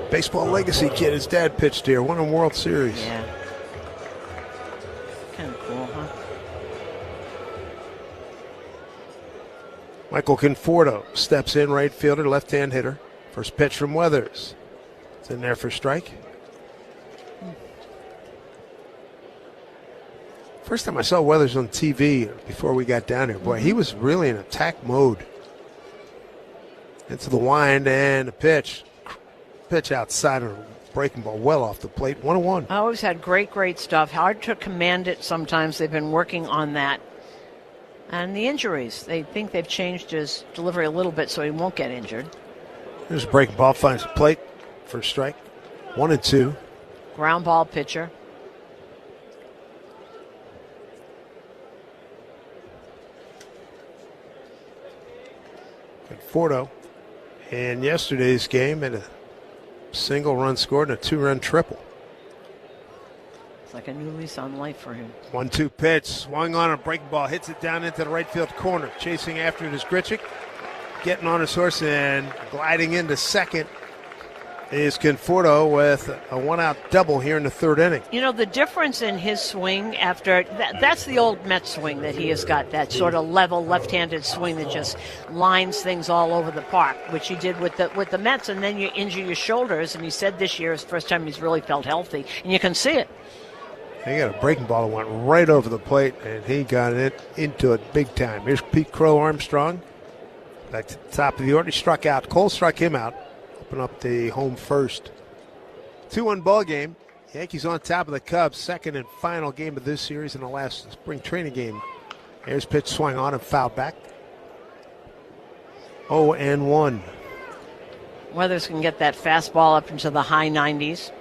baseball legacy kid. His dad pitched here, won a World Series. Yeah. Kind of cool, huh? Michael Conforto steps in, right fielder, left-hand hitter. First pitch from Weathers. It's in there for strike. First time I saw Weathers on TV before we got down here, boy, he was really in attack mode. Into the wind and a pitch. Pitch outside of a breaking ball well off the plate. 1-1. Always had great stuff. Hard to command it sometimes. They've been working on that. And the injuries. They think they've changed his delivery a little bit so he won't get injured. There's a breaking ball, finds the plate. First strike. 1-2. Ground ball pitcher. Conforto in yesterday's game had a single run scored and a 2-run triple. It's like a new lease on life for him. 1-2 pitch, swung on a breaking ball, hits it down into the right field corner. Chasing after it is Grichuk, getting on his horse and gliding into second is Conforto with a one-out double here in the third inning. You know, the difference in his swing after that's the old Mets swing that he has got, that sort of level left-handed swing that just lines things all over the park, which he did with the Mets, and then you injure your shoulders, and he said this year is the first time he's really felt healthy, and you can see it. He got a breaking ball that went right over the plate, and he got it into it big time. Here's Pete Crow Armstrong. Back to the top of the order. He struck out. Cole struck him out. Open up the home first. 2-1 ball game. Yankees on top of the Cubs. Second and final game of this series in the last spring training game. Here's pitch swung on and fouled back. 0-1. Weathers can get that fastball up into the high 90s.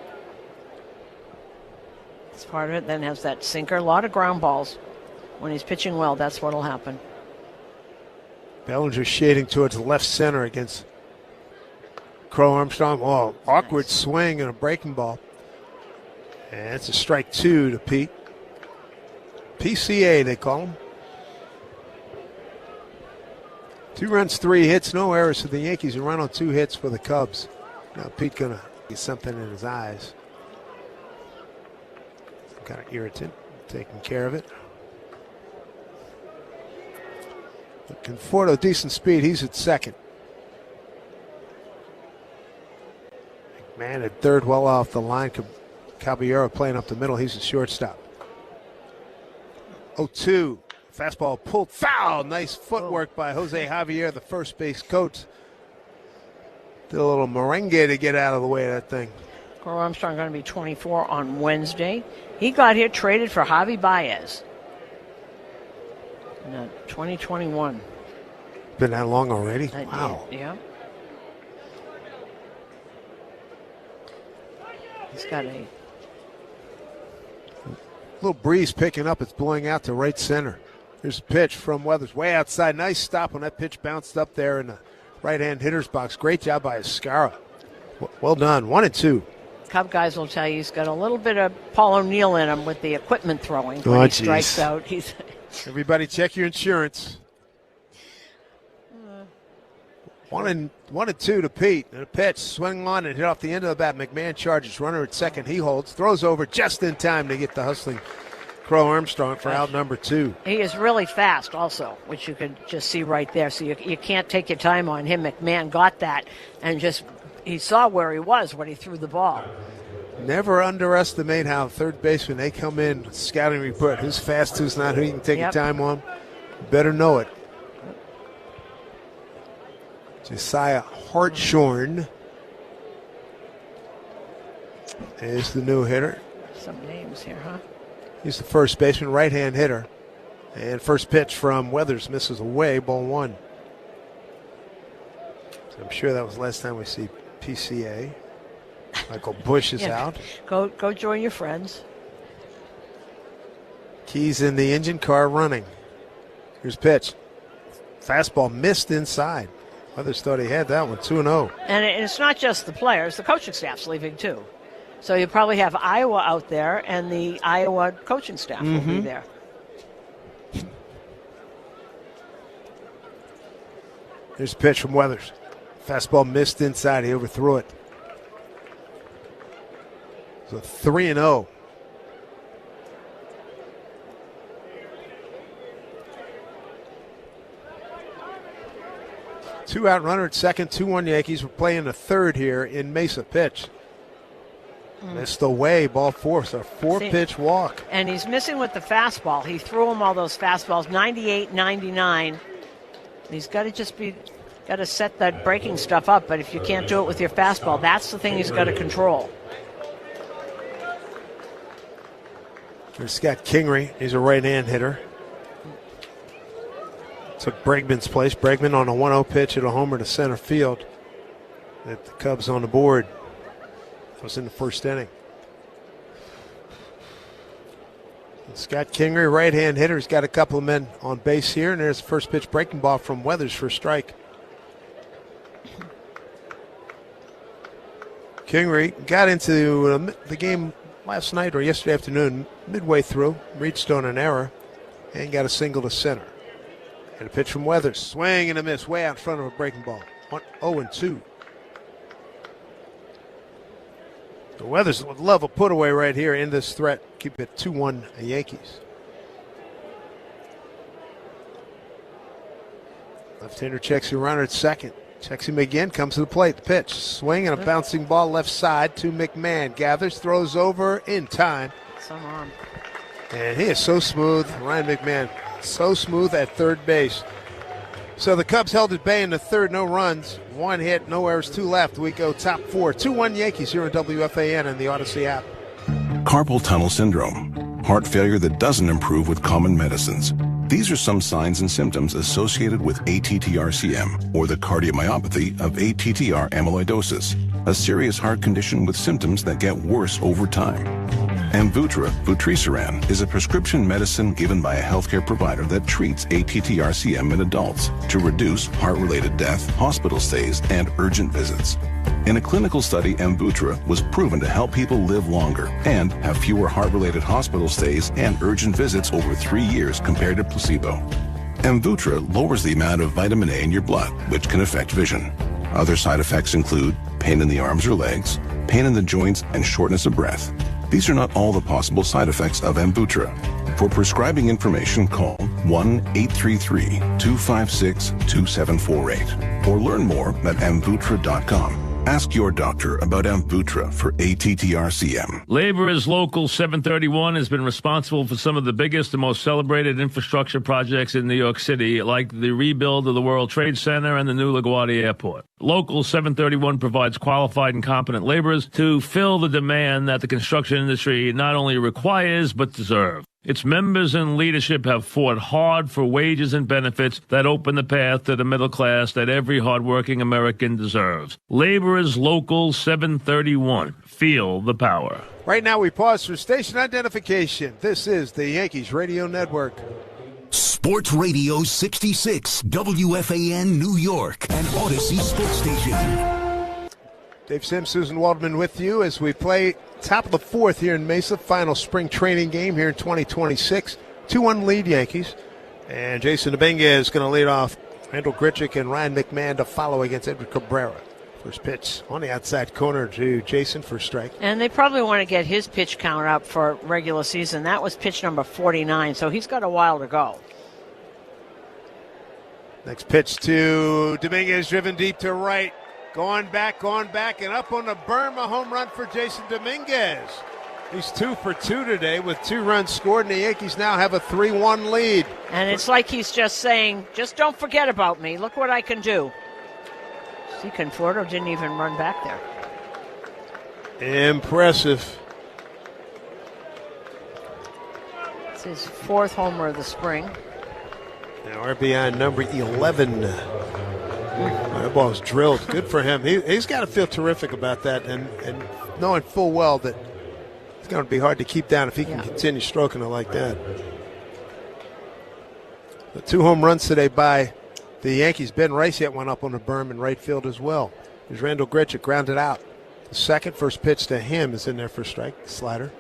That's part of it. Then has that sinker. A lot of ground balls. When he's pitching well, that's what'll happen. Bellinger shading towards left center against Crow Armstrong. Oh, awkward swing and a breaking ball. And it's a strike 2 to Pete. PCA, they call him. 2 runs, 3 hits, no errors for the Yankees. A run on 2 hits for the Cubs. Now Pete gonna get something in his eyes. Some kind of irritant, taking care of it. Conforto, decent speed. He's at second. McMahon at third, well off the line. Caballero playing up the middle. He's a shortstop. 0-2. Fastball pulled foul. Nice footwork by Jose Javier, the first base coach. Did a little merengue to get out of the way of that thing. Crow Armstrong going to be 24 on Wednesday. He got here traded for Javi Baez. In 2021. Been that long already? Wow. Yeah. He's got a little breeze picking up. It's blowing out to right center. Here's a pitch from Weathers way outside. Nice stop when that pitch bounced up there in the right-hand hitter's box. Great job by Escara. Well done. 1-2. Cub guys will tell you he's got a little bit of Paul O'Neill in him with the equipment throwing when he strikes out. Everybody check your insurance. 1-2 to Pete. And a pitch swung on and hit off the end of the bat. McMahon charges. Runner at second. He holds. Throws over just in time to get the hustling Crow Armstrong for out number 2. He is really fast also, which you could just see right there. So you can't take your time on him. McMahon got that and just he saw where he was when he threw the ball. Never underestimate how third baseman, they come in, scouting report, who's fast, who's not, who you can take your time on. Better know it. Josiah Hartshorn is the new hitter. Some names here, huh? He's the first baseman, right-hand hitter. And first pitch from Weathers misses away, ball 1. So I'm sure that was the last time we see PCA. Michael Bush is out. Go join your friends. Keys in the engine, car running. Here's pitch. Fastball missed inside. Weathers thought he had that one, 2-0. And it's not just the players, the coaching staff's leaving too. So you probably have Iowa out there, and the Iowa coaching staff will be there. Here's a pitch from Weathers. Fastball missed inside. He overthrew it. So 3-0. Two-out runner at second, 2-1 Yankees. We're playing the third here in Mesa. Pitch. Missed away, ball 4. So 4-pitch walk. And he's missing with the fastball. He threw him all those fastballs, 98, 99. He's got to set that breaking stuff up. But if you can't do it with your fastball, that's the thing he's got to control. There's Scott Kingery. He's a right-hand hitter. Took Bregman's place. Bregman on a 1-0 pitch at a homer to center field. At the Cubs on the board. That was in the first inning. And Scott Kingery, right-hand hitter. He's got a couple of men on base here. And there's the first pitch breaking ball from Weathers for a strike. Kingery got into the game last night or yesterday afternoon, midway through, reached on an error, and got a single to center. And a pitch from Weathers. Swing and a miss way out in front of a breaking ball. 0-2. The Weathers would love a put away right here in this threat. Keep it 2-1 Yankees. Left-hander checks the runner at second. Checks him again, comes to the plate. The pitch, swing and a bouncing ball left side to McMahon. Gathers, throws over in time. Some arm. And he is so smooth, Ryan McMahon, so smooth at third base. So the Cubs held at bay in the third, no runs, 1 hit, no errors, 2 left. We go top 4, 2-1 Yankees here on WFAN and the Odyssey app. Carpal tunnel syndrome, heart failure that doesn't improve with common medicines. These are some signs and symptoms associated with ATTR-CM, or the cardiomyopathy of ATTR amyloidosis, a serious heart condition with symptoms that get worse over time. Amvuttra, vutrisiran, is a prescription medicine given by a healthcare provider that treats ATTR-CM in adults to reduce heart-related death, hospital stays, and urgent visits. In a clinical study, Amvuttra was proven to help people live longer and have fewer heart-related hospital stays and urgent visits over 3 years compared to placebo. Amvuttra lowers the amount of vitamin A in your blood, which can affect vision. Other side effects include pain in the arms or legs, pain in the joints, and shortness of breath. These are not all the possible side effects of Amvuttra. For prescribing information, call 1-833-256-2748 or learn more at amvuttra.com. Ask your doctor about Amvuttra for ATTR-CM. Laborers Local 731 has been responsible for some of the biggest and most celebrated infrastructure projects in New York City, like the rebuild of the World Trade Center and the new LaGuardia Airport. Local 731 provides qualified and competent laborers to fill the demand that the construction industry not only requires but deserves. Its members and leadership have fought hard for wages and benefits that open the path to the middle class that every hardworking American deserves. Laborers Local 731. Feel the power. Right now we pause for station identification. This is the Yankees Radio Network. Sports Radio 66, WFAN New York, and Odyssey Sports Station. Dave Sims, Susan Waldman with you as we play top of the fourth here in Mesa. Final spring training game here in 2026. 2-1 lead Yankees. And Jason Dominguez is going to lead off. Randall Grichuk and Ryan McMahon to follow against Edward Cabrera. First pitch on the outside corner to Jason for a strike. And they probably want to get his pitch count up for regular season. That was pitch number 49, so he's got a while to go. Next pitch to Dominguez, driven deep to right. Going back, and up on the berm, a home run for Jason Dominguez. He's 2 for 2 today with 2 runs scored, and the Yankees now have a 3-1 lead. And it's like he's just saying, just don't forget about me. Look what I can do. See, Conforto didn't even run back there. Impressive. It's his 4th homer of the spring. Now RBI number 11. That ball's drilled. Good for him. He's got to feel terrific about that and knowing full well that it's going to be hard to keep down if he can continue stroking it like that. The 2 home runs today by the Yankees. Ben Rice yet went up on the berm in right field as well. There's Randall Grichuk grounded out. The second first pitch to him is in there for a strike. Slider.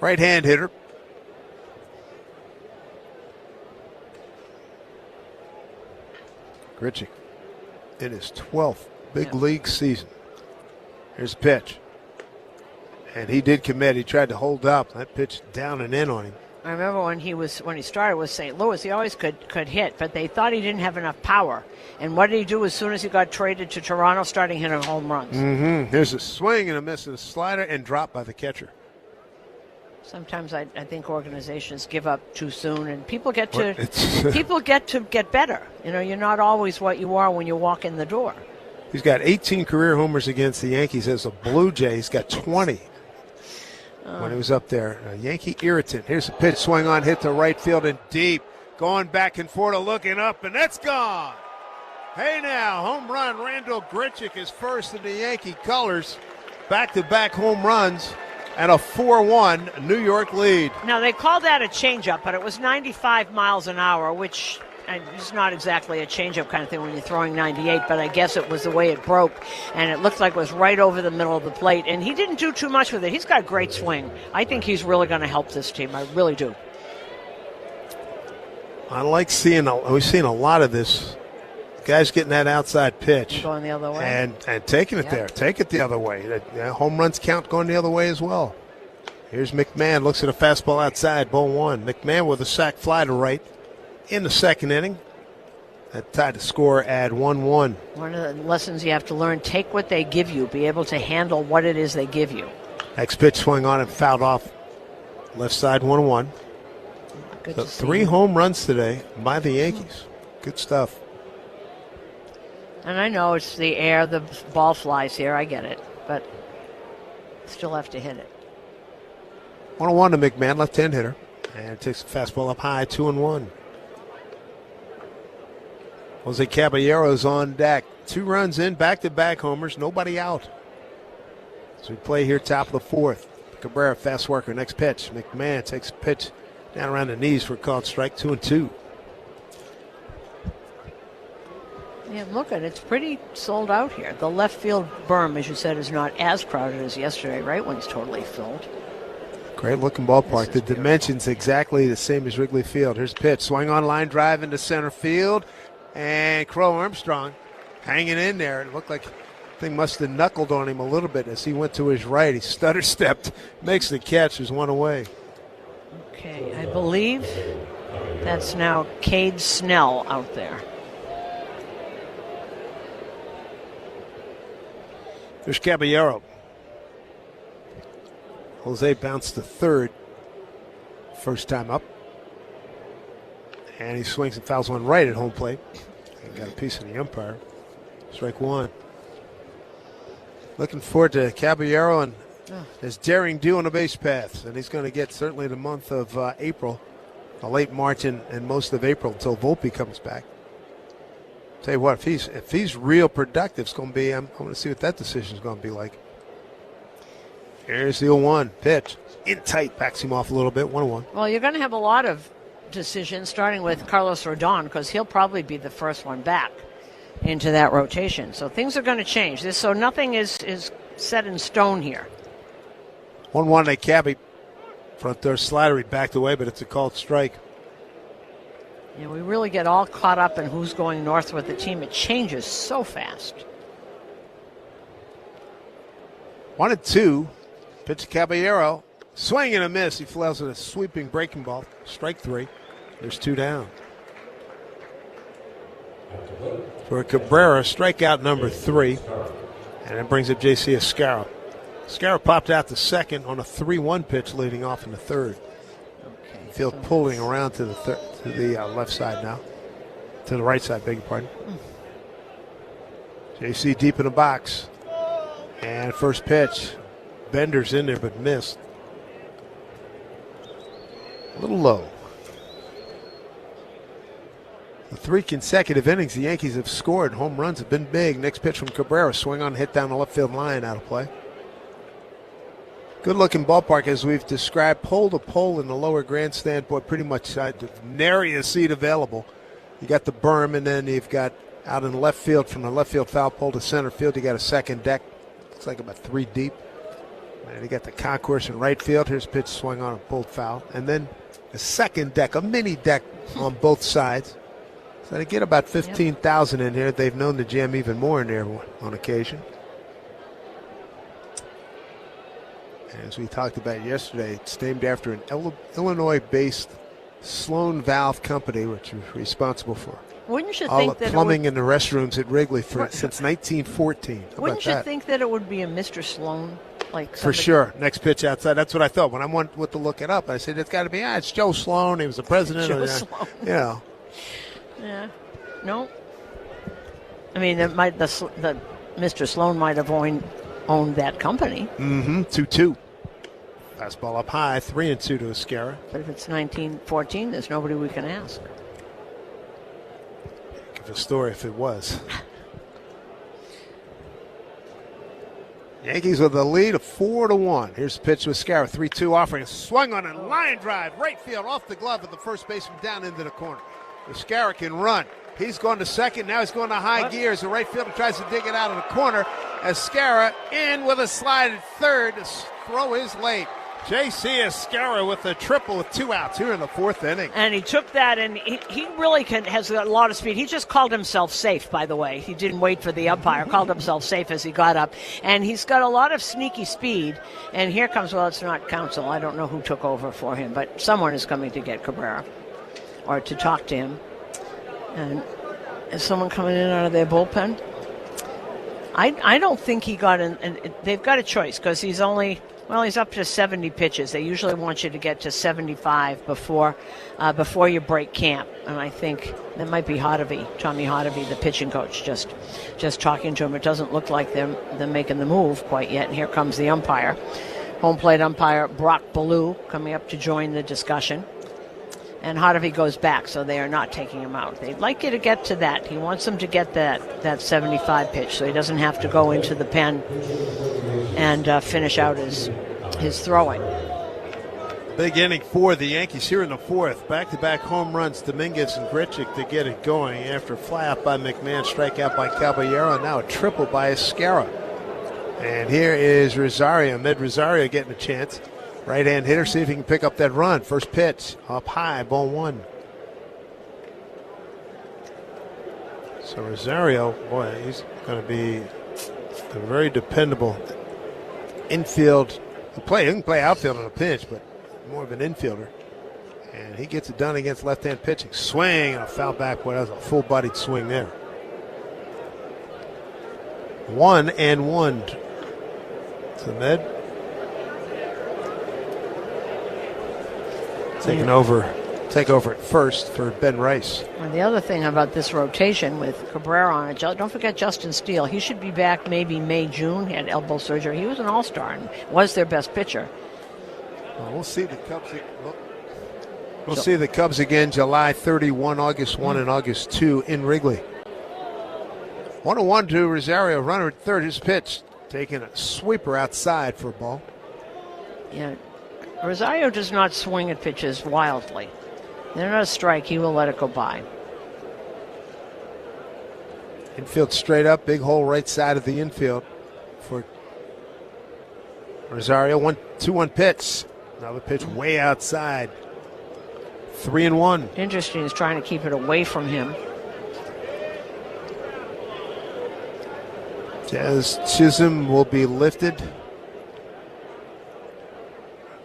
Right-hand hitter. Grichuk in his 12th big league season. Here's a pitch. And he did commit. He tried to hold up. That pitch down and in on him. I remember when he started with St. Louis, he always could hit, but they thought he didn't have enough power. And what did he do as soon as he got traded to Toronto, starting hitting home runs? Here's a swing and a miss and a slider and dropped by the catcher. Sometimes I think organizations give up too soon, and people get to get better. You know, you're not always what you are when you walk in the door. He's got 18 career homers against the Yankees as a Blue Jay. He's got 20 when he was up there. A Yankee irritant. Here's a pitch, swing on, hit to right field and deep. Going back and forth, looking up, and that's gone. Hey now, home run. Randall Grichuk is first in the Yankee colors. Back-to-back home runs. And a 4-1 New York lead. Now, they called that a changeup, but it was 95 miles an hour, which is not exactly a changeup kind of thing when you're throwing 98, but I guess it was the way it broke, and it looked like it was right over the middle of the plate, and he didn't do too much with it. He's got a great swing. I think he's really going to help this team. I really do. I like seeing we've seen a lot of this Guys getting that outside pitch. Going the other way. And taking it there. Take it the other way. Home runs count going the other way as well. Here's McMahon. Looks at a fastball outside. Ball one. McMahon with a sac fly to right in the second inning. That tied the score at 1-1. One of the lessons you have to learn, take what they give you. Be able to handle what it is they give you. Next pitch swung on and fouled off. Left side 1-1. Good So to see. 3 home runs today by the Yankees. Good stuff. And I know it's the air, the ball flies here. I get it. But still have to hit it. 1-1 to McMahon, left-hand hitter. And takes the fastball up high, 2-1. Jose Caballero's on deck. 2 runs in, back-to-back homers, nobody out. So we play here top of the 4th. Cabrera, fast worker, next pitch. McMahon takes a pitch down around the knees for a called strike, 2-2. Yeah, look at it. It's pretty sold out here. The left field berm, as you said, is not as crowded as yesterday. Right one's totally filled. Great looking ballpark. The dimensions exactly the same as Wrigley Field. Here's pitch. Swing on line drive into center field. And Crow Armstrong hanging in there. It looked like the thing must have knuckled on him a little bit as he went to his right. He stutter stepped, makes the catch. There's one away. Okay, I believe that's now Cade Snell out there. There's Caballero. Jose bounced to third. First time up. And he swings and fouls one right at home plate. And got a piece of the umpire. Strike one. Looking forward to Caballero and his daring do on the base paths. And he's going to get certainly the month of April, late March and most of April until Volpe comes back. Tell you what, if he's real productive, it's going to be, I'm going to see what that decision is going to be like. Here's the 0-1 pitch. In tight, backs him off a little bit, 1-1. Well, you're going to have a lot of decisions, starting with Carlos Rodon, because he'll probably be the first one back into that rotation. So things are going to change. So nothing is set in stone here. 1-1 to Cabby. Front door slider, he backed away, but it's a called strike. Yeah, we really get all caught up in who's going north with the team. It changes so fast. 1-2. Pitch to Caballero. Swing and a miss. He flails at a sweeping breaking ball. Strike 3. There's 2 down. For Cabrera, strikeout number 3. And it brings up J.C. Escarra. Escarra popped out the second on a 3-1 pitch leading off in the third. Okay, field pulling around to the left side now. To the right side, beg your pardon. J.C. deep in the box. And first pitch. Bender's in there but missed. A little low. The 3 consecutive innings the Yankees have scored. Home runs have been big. Next pitch from Cabrera. Swing on, hit down the left field line, out of play. Good looking ballpark as we've described. Pole to pole in the lower grandstand. Boy, pretty much the nariest seat available. You got the berm, and then you've got out in the left field, from the left field foul pole to center field, you got a second deck. Looks like about 3 deep. And you got the concourse in right field. Here's a pitch swung on and pulled foul. And then a second deck, a mini deck on both sides. So they get about 15,000 in here. They've known to jam even more in there on occasion. As we talked about yesterday, it's named after an Illinois-based Sloan Valve company, which is responsible for Wouldn't you all think the that plumbing in the restrooms at Wrigley since 1914. How Wouldn't about you that? think that it would be a Mr. Sloan? Like For sure. Next pitch outside. That's what I thought. When I went to look it up, I said, it's got to be, it's Joe Sloan. He was the president Joe of Sloan. You know. Yeah. No. I mean, the Mr. Sloan might have owned that company. 2-2. Fastball up high, 3-2 to Escarra. But if it's 1914, there's nobody we can ask. Give a story if it was. Yankees with a lead of 4-1. Here's the pitch to Escarra, 3-2 offering. Swung on a line drive, right field, off the glove of the first baseman down into the corner. Escarra can run. He's going to second. Now he's going to high gears. The right fielder tries to dig it out of the corner. Escarra in with a slide at third. The throw is late. J.C. Escara with a triple with 2 outs here in the 4th inning. And he took that, and he really has a lot of speed. He just called himself safe, by the way. He didn't wait for the umpire, called himself safe as he got up. And he's got a lot of sneaky speed. And here comes, well, it's not Counsell. I don't know who took over for him, but someone is coming to get Cabrera or to talk to him. And is someone coming in out of their bullpen? I don't think he got in. And they've got a choice because he's only... Well, he's up to 70 pitches. They usually want you to get to 75 before you break camp. And I think that might be Tommy Hottovy, the pitching coach, just talking to him. It doesn't look like they're making the move quite yet. And here comes the umpire. Home plate umpire Brock Ballou coming up to join the discussion. And Hottovy goes back, so they are not taking him out. They'd like you to get to that. He wants them to get that 75 pitch so he doesn't have to go into the pen and finish out his throwing. Big inning for the Yankees here in the 4th. Back-to-back home runs, Dominguez and Grichuk to get it going after a fly-out by McMahon, strikeout by Caballero, and now a triple by Escara. And here is Rosario, Rosario getting a chance. Right-hand hitter, see if he can pick up that run. First pitch, up high, ball 1. So Rosario, boy, he's going to be a very dependable infield. He can play outfield on a pinch, but more of an infielder. And he gets it done against left-hand pitching. Swing and a foul back. Boy, that was a full-bodied swing there. 1-1 to Med. Take over at first for Ben Rice. And the other thing about this rotation with Cabrera on it, don't forget Justin Steele. He should be back maybe May, June. He had elbow surgery. He was an all-star and was their best pitcher. Well, we'll see the Cubs. We'll see the Cubs again July 31, August 1, and August 2 in Wrigley. 1-1 to Rosario. Runner at third. His pitch. Taking a sweeper outside for a ball. Yeah. Rosario does not swing at pitches wildly. They're not a strike. He will let it go by. Infield straight up. Big hole right side of the infield for Rosario. 1-2-1 pitch. Another pitch way outside. 3-1. Interesting. He's trying to keep it away from him. Jazz Chisholm will be lifted.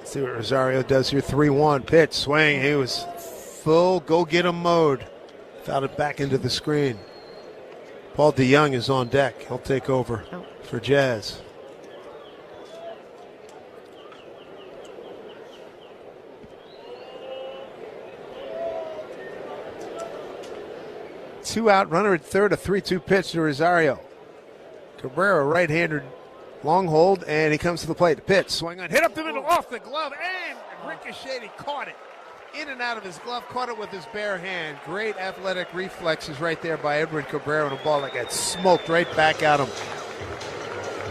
See what Rosario does here. 3-1 pitch, swing. He was full go get him mode. Fouled it back into the screen. Paul DeYoung is on deck. He'll take over for Jazz. Two out, runner at third, a 3-2 pitch to Rosario. Cabrera, right-hander, long hold, and he comes to the plate. The pitch, swing on, hit up the middle, off the glove, and ricocheted. He caught it. In and out of his glove, caught it with his bare hand. Great athletic reflexes right there by Edwin Cabrera on a ball that got smoked right back at him.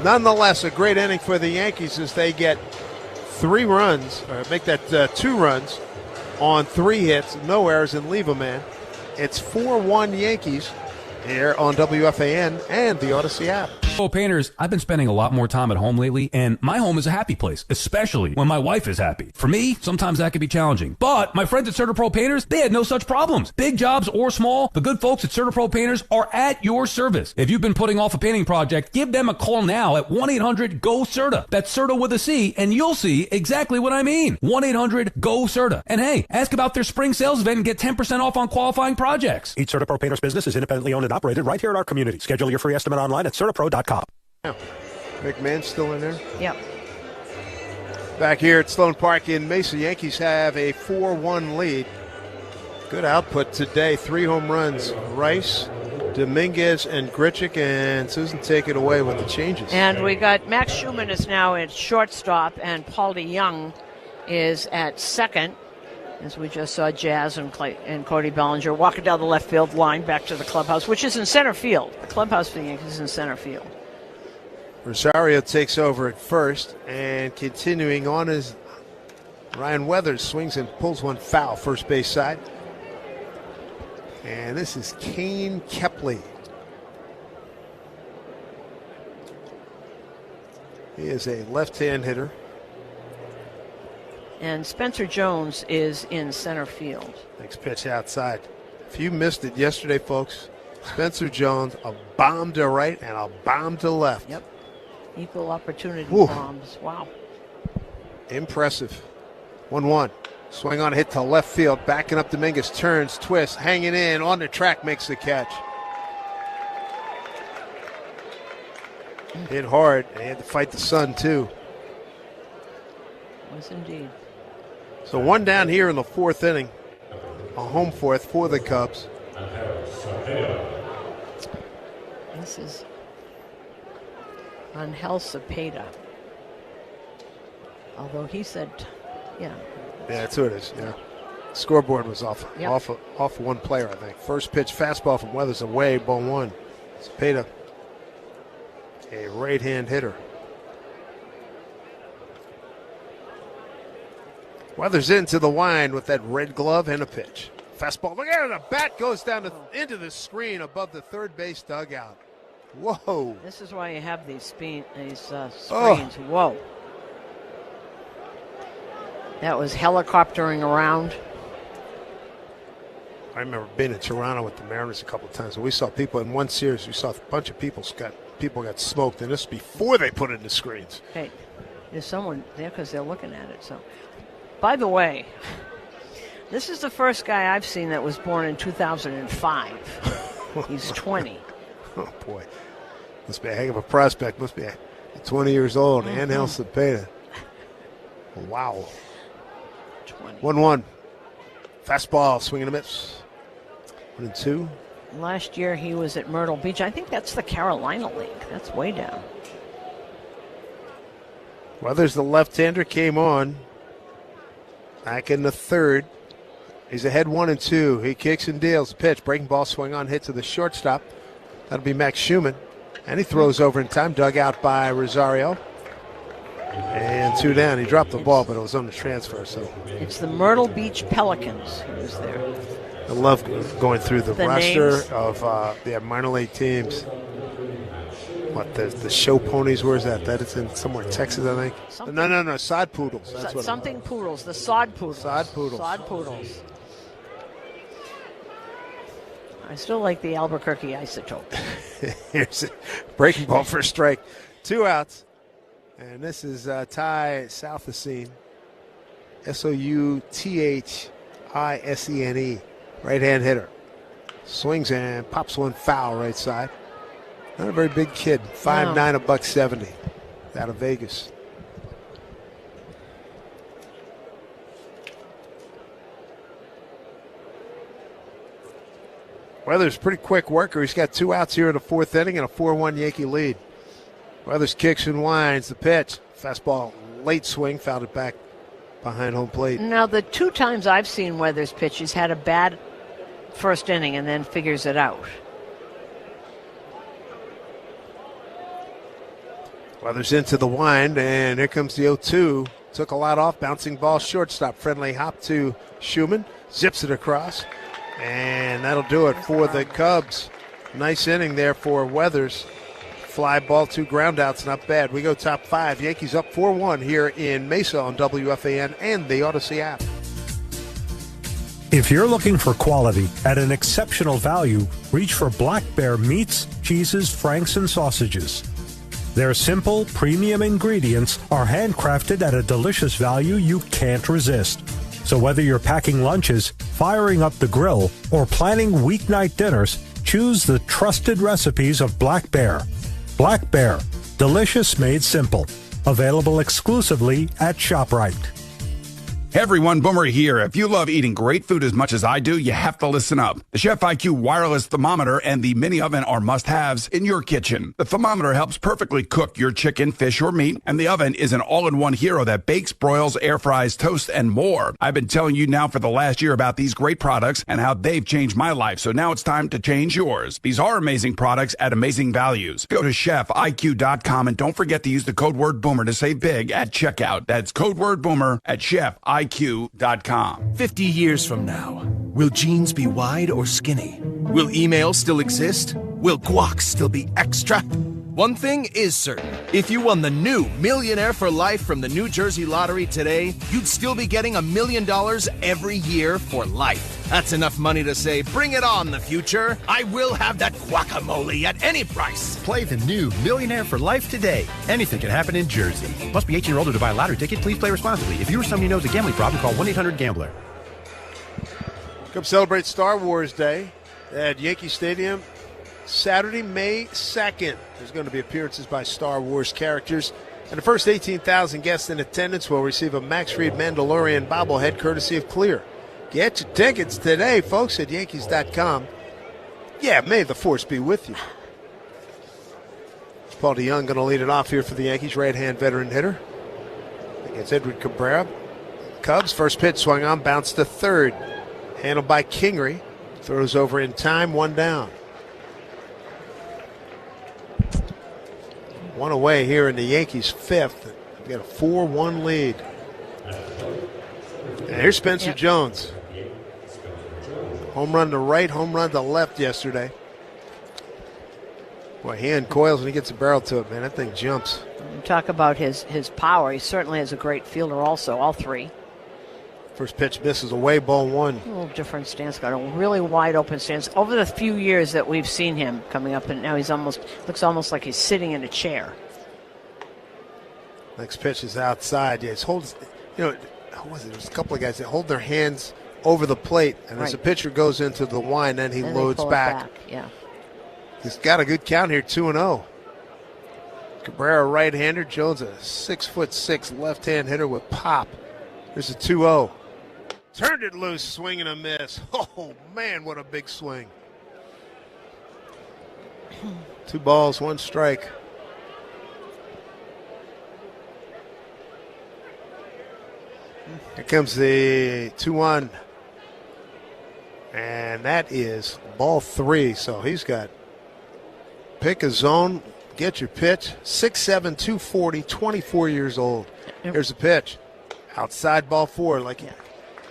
Nonetheless, a great inning for the Yankees as they get 3 runs, or make that 2 runs on 3 hits, no errors, and leave a man. It's 4-1 Yankees here on WFAN and the Odyssey app. Well, painters, I've been spending a lot more time at home lately, and my home is a happy place, especially when my wife is happy. For me, sometimes that can be challenging. But my friends at CertaPro Painters, they had no such problems. Big jobs or small, the good folks at CertaPro Painters are at your service. If you've been putting off a painting project, give them a call now at 1-800-GO-CERTA. That's CERTA with a C, and you'll see exactly what I mean. 1-800-GO-CERTA. And hey, ask about their spring sales event and get 10% off on qualifying projects. Each CertaPro Painters business is independently owned and operated right here in our community. Schedule your free estimate online at CertaPro.com. McMahon still in there? Yep. Back here at Sloan Park in Mesa, Yankees have a 4-1 lead. Good output today. 3 home runs. Rice, Dominguez, and Grichuk, and Susan take it away with the changes. And we got Max Schumann is now at shortstop, and Paul DeYoung is at second. As we just saw Jazz and Cody Bellinger walking down the left field line back to the clubhouse, which is in center field. The clubhouse for the Yankees is in center field. Rosario takes over at first, and continuing on is Ryan Weathers swings and pulls one foul first base side. And this is Kane Kepley. He is a left-hand hitter. And Spencer Jones is in center field. Next pitch outside. If you missed it yesterday, folks, Spencer Jones, a bomb to right and a bomb to left. Yep. Equal opportunity bombs. Wow. Impressive. 1-1. Swing on, hit to left field. Backing up Dominguez. Turns, twists, hanging in, on the track, makes the catch. Hit hard. They had to fight the sun, too. Was indeed. So one down here in the fourth inning. A home fourth for the Cubs. This is Angel Cepeda. Although he said, yeah. Yeah, that's who it is, yeah. Scoreboard was off Yep. off one player, I think. First pitch fastball from Weathers away, ball one. Cepeda, a right-hand hitter. Weathers into the wind with that red glove and a pitch. Fastball, look at it, the bat goes down into the screen above the third base dugout. Whoa. This is why you have these screens. Oh. Whoa. That was helicoptering around. I remember being in Toronto with the Mariners a couple of times, and we saw people in one series. We saw a bunch of people got smoked, and this is before they put in the screens. Hey, there's someone there because they're looking at it. So, by the way, this is the first guy I've seen that was born in 2005. He's 20. Oh boy, must be a heck of a prospect. Must be 20 years old. Mm-hmm. Angel Cepeda. Wow. 20. 1-1. Fastball, swing and a miss. 1-2. Last year he was at Myrtle Beach. I think that's the Carolina League. That's way down. Weathers, the left-hander, came on back in the third. He's ahead 1-2. He kicks and deals. Pitch, breaking ball, swing on, hit to the shortstop. That'll be Max Schumann. And he throws over in time, dug out by Rosario. And two down. He dropped the ball, but it was on the transfer. So it's the Myrtle Beach Pelicans who's there. I love going through the roster names. of the minor league teams. What, the show ponies, where is that? That is in somewhere in Texas, I think. Something. No, sod poodles. That's what something poodles, the sod poodles. Sod poodles. Sod poodles. I still like the Albuquerque isotope. Here's a breaking ball for a strike. 2 outs. And this is Ty Southesene. Southisene. Right-hand hitter. Swings and pops one foul right side. Not a very big kid. 5'9", $170. Out of Vegas. Weathers, pretty quick worker. He's got 2 outs here in the fourth inning and a 4-1 Yankee lead. Weathers kicks and winds. The pitch. Fastball, late swing, fouled it back behind home plate. Now, the 2 times I've seen Weathers pitch, he's had a bad first inning and then figures it out. Weathers into the wind, and here comes the 0-2. Took a lot off, bouncing ball, shortstop. Friendly hop to Schumann. Zips it across. And that'll do it for the Cubs. Nice inning there for Weathers. Fly ball, 2 groundouts, not bad. We go top 5. Yankees up 4-1 here in Mesa on WFAN and the Odyssey app. If you're looking for quality at an exceptional value, reach for Black Bear meats, cheeses, franks, and sausages. Their simple, premium ingredients are handcrafted at a delicious value you can't resist. So whether you're packing lunches, firing up the grill, or planning weeknight dinners, choose the trusted recipes of Black Bear. Black Bear, delicious made simple. Available exclusively at ShopRite. Hey everyone, Boomer here. If you love eating great food as much as I do, you have to listen up. The Chef IQ wireless thermometer and the mini oven are must-haves in your kitchen. The thermometer helps perfectly cook your chicken, fish, or meat, and the oven is an all-in-one hero that bakes, broils, air fries, toasts, and more. I've been telling you now for the last year about these great products and how they've changed my life, so now it's time to change yours. These are amazing products at amazing values. Go to chefiq.com and don't forget to use the code word BOOMER to save big at checkout. That's code word BOOMER at chefiq.com. 50 years from now, will jeans be wide or skinny? Will email still exist? Will guac still be extra? One thing is certain. If you won the new Millionaire for Life from the New Jersey Lottery today, you'd still be getting $1 million every year for life. That's enough money to say, bring it on, the future. I will have that guacamole at any price. Play the new Millionaire for Life today. Anything can happen in Jersey. Must be 18 or older to buy a lottery ticket. Please play responsibly. If you or someone you know has a gambling problem, call 1-800-GAMBLER. Come celebrate Star Wars Day at Yankee Stadium Saturday, May 2nd. There's going to be appearances by Star Wars characters. And the first 18,000 guests in attendance will receive a Max Reed Mandalorian bobblehead courtesy of Clear. Get your tickets today, folks, at Yankees.com. Yeah, may the force be with you. Paul DeYoung going to lead it off here for the Yankees, right-hand veteran hitter against Edward Cabrera. Cubs, first pitch swung on, bounced to third. Handled by Kingery. Throws over in time, one down. One away here in the Yankees' fifth. They've got a 4-1 lead. And here's Spencer Jones. Home run to right, home run to left yesterday. Boy, he uncoils when he gets a barrel to it, man. That thing jumps. You talk about his power. He certainly is a great fielder also, all three. First pitch misses away, ball one. A little different stance, got a really wide open stance. Over the few years that we've seen him coming up, and now he's looks almost like he's sitting in a chair. Next pitch is outside. Yeah, who was it? There's a couple of guys that hold their hands over the plate, and as the pitcher goes into the wind, then he loads back. Yeah. He's got a good count here, 2-0. Cabrera, right-hander. Jones, a 6'6" left-hand hitter with pop. There's a 2-0. Turned it loose, swing and a miss. Oh, man, what a big swing. 2 balls, 1 strike. Here comes the 2-1. And that is ball 3. So he's got pick a zone, get your pitch. 6'7", 240, 24 years old. Here's a pitch. Outside ball 4.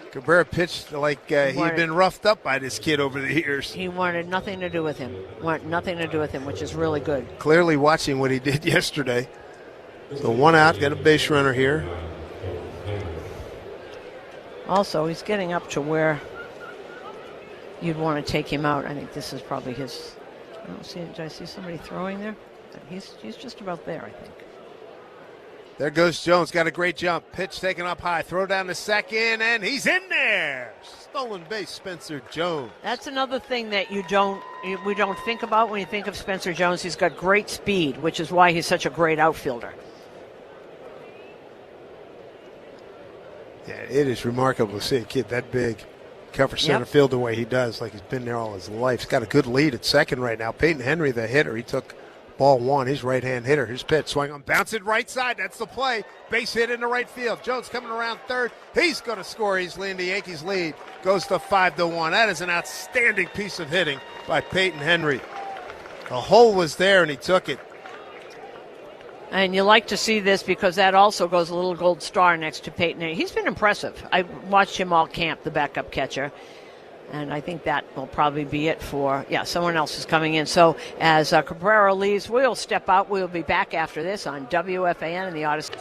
Cabrera pitched like he'd been roughed up by this kid over the years. He wanted nothing to do with him. Which is really good. Clearly watching what he did yesterday. So 1 out, got a base runner here. Also, he's getting up to where you'd want to take him out. I think this is probably his. Did I see somebody throwing there? He's just about there, I think. There goes Jones. Got a great jump. Pitch taken up high. Throw down to second, and he's in there. Stolen base, Spencer Jones. That's another thing that we don't think about when you think of Spencer Jones. He's got great speed, which is why he's such a great outfielder. Yeah, it is remarkable to see a kid that big cover center field the way he does, like he's been there all his life. He's got a good lead at second right now. Peyton Henry, the hitter, he took ball 1. He's right-hand hitter. His pitch, swing on, bounce it right side. That's the play. Base hit into right field. Jones coming around third. He's going to score easily, and the Yankees lead goes to 5-1. That is an outstanding piece of hitting by Peyton Henry. The hole was there, and he took it. And you like to see this because that also goes a little gold star next to Peyton. He's been impressive. I watched him all camp, the backup catcher. And I think that will probably be it for, someone else is coming in. So as Cabrera leaves, we'll step out. We'll be back after this on WFAN and the Odyssey.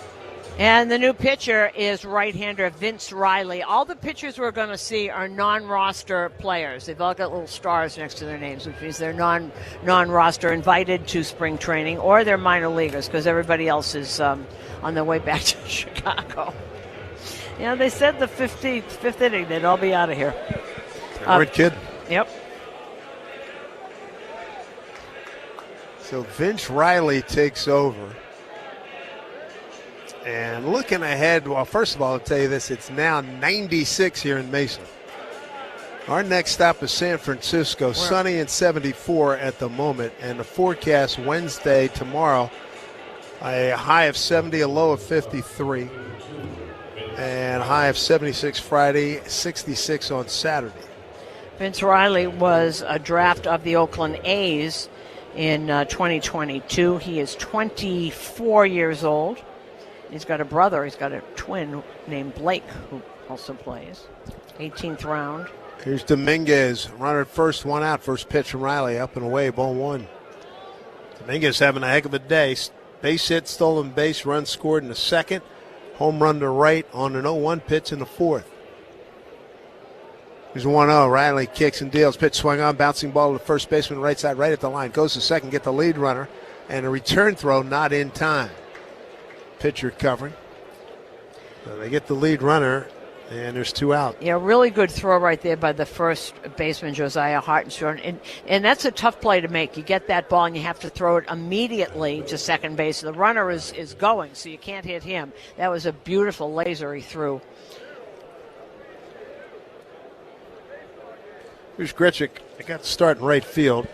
And the new pitcher is right-hander Vince Riley. All the pitchers we're going to see are non-roster players. They've all got little stars next to their names, which means they're non-roster, invited to spring training, or they're minor leaguers because everybody else is on their way back to Chicago. They said the fifth inning, they'd all be out of here. Great kid. Yep. So Vince Riley takes over. And looking ahead, well, first of all, I'll tell you this, it's now 96 here in Mason. Our next stop is San Francisco, sunny and 74 at the moment. And the forecast Wednesday, tomorrow, a high of 70, a low of 53. And a high of 76 Friday, 66 on Saturday. Vince Riley was a draft of the Oakland A's in 2022. He is 24 years old. He's got a brother. He's got a twin named Blake who also plays. 18th round. Here's Dominguez. Runner at first, 1 out. First pitch from Riley. Up and away, ball 1. Dominguez having a heck of a day. Base hit, stolen base, run scored in the second. Home run to right on an 0-1 pitch in the fourth. Here's 1-0. Riley kicks and deals. Pitch swung on, bouncing ball to the first baseman, right side, right at the line. Goes to second, get the lead runner, and a return throw not in time. Pitcher covering. So they get the lead runner, and there's 2 out. Yeah, really good throw right there by the first baseman, Josiah Hartenstern. And that's a tough play to make. You get that ball, and you have to throw it immediately to second base. The runner is going, so you can't hit him. That was a beautiful laser he threw. Here's Grichuk. They got to start in right field.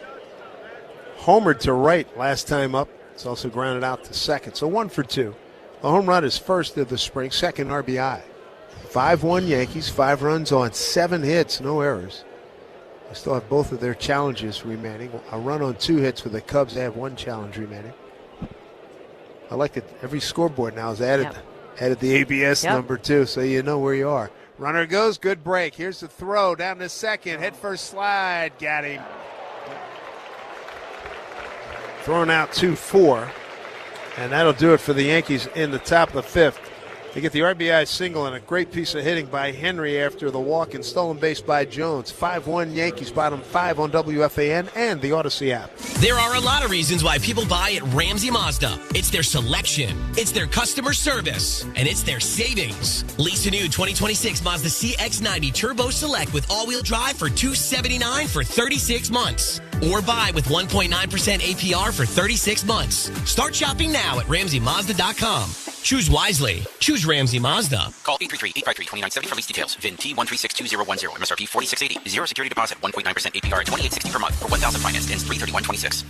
Homered to right last time up. It's also grounded out to second. So 1 for 2. The home run is first of the spring, second RBI. 5-1 Yankees, 5 runs on 7 hits, no errors. They still have both of their challenges remaining. A run on 2 hits for the Cubs. They have 1 challenge remaining. I like that every scoreboard now is added the ABS number too, so you know where you are. Runner goes, good break. Here's the throw down to second. Head first slide, got him. Thrown out 2-4, and that'll do it for the Yankees in the top of the 5th. They get the RBI single and a great piece of hitting by Henry after the walk and stolen base by Jones. 5-1 Yankees, bottom 5 on WFAN and the Odyssey app. There are a lot of reasons why people buy at Ramsey Mazda. It's their selection, it's their customer service, and it's their savings. Lease a new 2026 Mazda CX-90 Turbo Select with all-wheel drive for $279 for 36 months. Or buy with 1.9% APR for 36 months. Start shopping now at RamseyMazda.com. Choose wisely. Choose Ramsey Mazda. Call 833-853-2970 for lease details. VIN T1362010. MSRP $46.80. Zero security deposit. 1.9% APR. $28.60 per month. For 1,000 finance. Ends 3/31/26.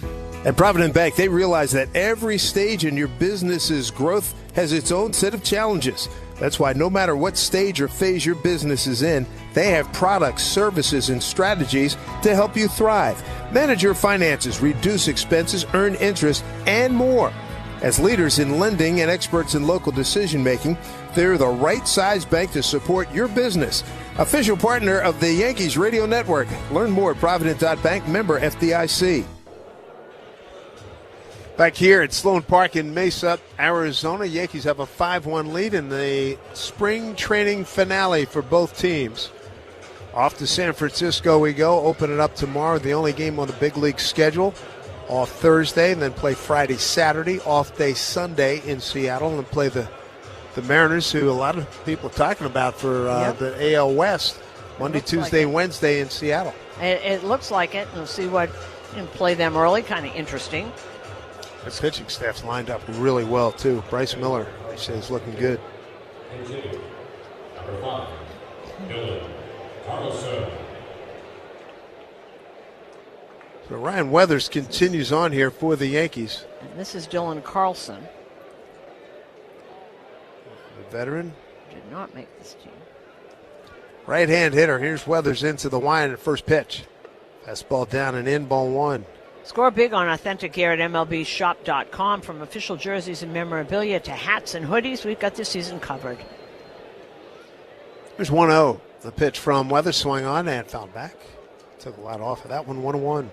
At Provident Bank, they realize that every stage in your business's growth has its own set of challenges. That's why no matter what stage or phase your business is in, they have products, services, and strategies to help you thrive. Manage your finances, reduce expenses, earn interest, and more. As leaders in lending and experts in local decision-making, they're the right size bank to support your business. Official partner of the Yankees Radio Network. Learn more at Provident.bank, member FDIC. Back here at Sloan Park in Mesa, Arizona, Yankees have a 5-1 lead in the spring training finale for both teams. Off to San Francisco we go, open it up tomorrow, the only game on the big league schedule. Off Thursday, and then play Friday, Saturday, off day Sunday in Seattle, and play the Mariners, who a lot of people are talking about for the AL West, Monday, Tuesday, and Wednesday in Seattle. It looks like it. We'll see what, play them early, kind of interesting. The pitching staff's lined up really well, too. Bryce Miller, they say, is looking good. So Ryan Weathers continues on here for the Yankees. And this is Dylan Carlson. The veteran. Did not make this team. Right-hand hitter. Here's Weathers into the line at first pitch. Fastball down and in, ball 1. Score big on authentic gear at MLBshop.com. From official jerseys and memorabilia to hats and hoodies, we've got this season covered. Here's 1-0. The pitch from Weathers, swung on and fouled back. Took a lot off of that one, 1-1.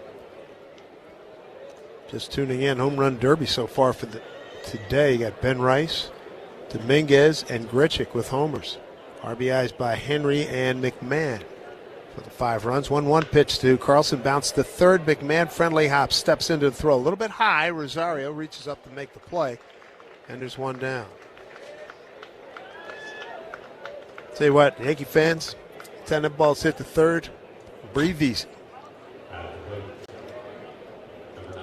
Just tuning in, home run derby so far for today. You got Ben Rice, Dominguez, and Grichuk with homers. RBIs by Henry and McMahon for the 5 runs. 1-1 pitch to Carlson, bounced to third. McMahon, friendly hop, steps into the throw. A little bit high. Rosario reaches up to make the play, and there's 1 down. Tell you what, Yankee fans, time that ball's hit the third, breathe easy.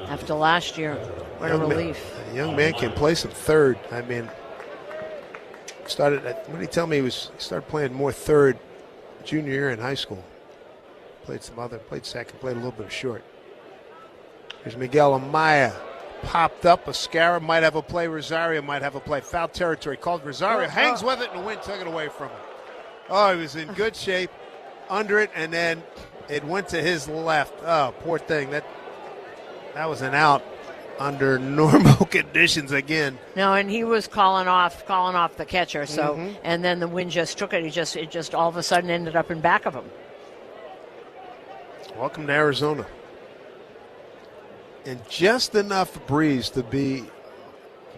After last year, what a relief. A young man can play some third. I mean, what did he tell me? He started playing more third junior year in high school. Played second, played a little bit of short. Here's Miguel Amaya. Popped up. Oscara might have a play. Rosario might have a play. Foul territory called. Rosario hangs with it, and the wind took it away from him. Oh, he was in good shape under it, and then it went to his left. Oh, poor thing. That was an out under normal conditions again. No, and he was calling off the catcher. So, and then the wind just took it. It just all of a sudden ended up in back of him. Welcome to Arizona. and just enough breeze to be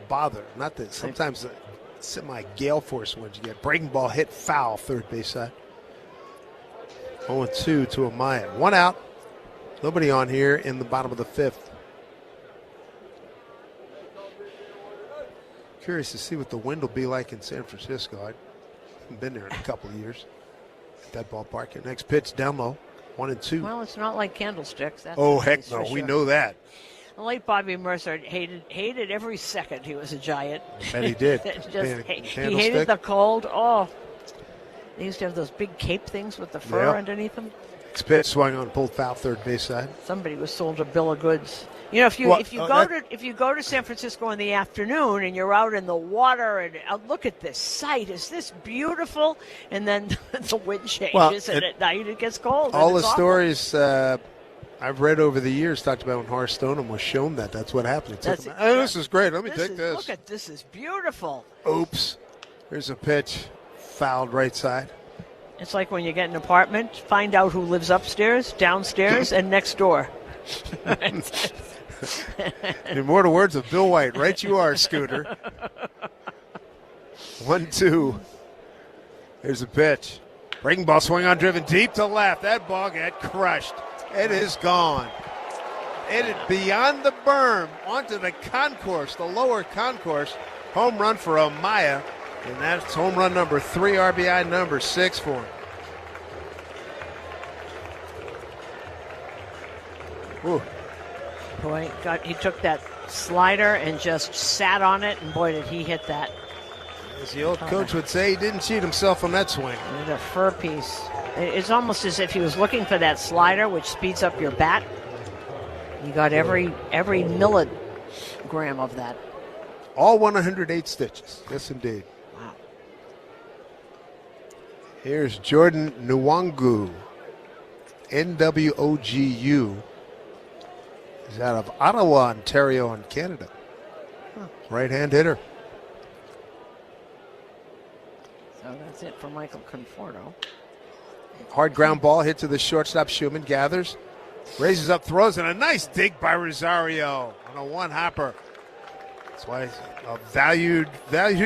bothered. Not that sometimes the semi-gale force winds you get. Breaking ball hit foul, third base side. 0-2 to Amaya. 1 out. Nobody on here in the bottom of the 5th. Curious to see what the wind will be like in San Francisco. I haven't been there in a couple of years. At that ballpark. Your next pitch down low. 1-2. Well, it's not like candlesticks. That's heck no. We know that. The late Bobby Mercer hated every second he was a Giant. And he did. He hated the cold. Oh, they used to have those big cape things with the fur underneath them. Next pitch swung on, pulled foul, third base side. Somebody was sold a bill of goods. You know, if you go to San Francisco in the afternoon and you're out in the water and look at this sight, is this beautiful? And then the wind changes, and at night it gets cold. All the stories I've read over the years talked about when Horace Stoneham was shown that. That's what happened. This is great. Let me take this. Look at this. Is beautiful. Oops. Here's a pitch. Fouled right side. It's like when you get an apartment, find out who lives upstairs, downstairs, and next door. In more the words of Bill White, right you are, Scooter. 1-2. Here's a pitch. Breaking ball swing on, driven deep to left. That ball got crushed. It is gone. It is beyond the berm onto the concourse, the lower concourse. Home run for Amaya, and that's home run number 3, RBI number 6 for him. Ooh. Boy, he took that slider and just sat on it, and boy, did he hit that. As the old coach would say, he didn't cheat himself on that swing. And a fur piece. It's almost as if he was looking for that slider, which speeds up your bat. You got every milligram of that. All 108 stitches. Yes, indeed. Wow. Here's Jordan Nwangu, NWOGU. He's out of Ottawa, Ontario, in Canada. Right-hand hitter. So that's it for Michael Conforto. Hard ground ball hit to the shortstop. Schumann gathers, raises up, throws, and a nice dig by Rosario on a one-hopper. That's why a valued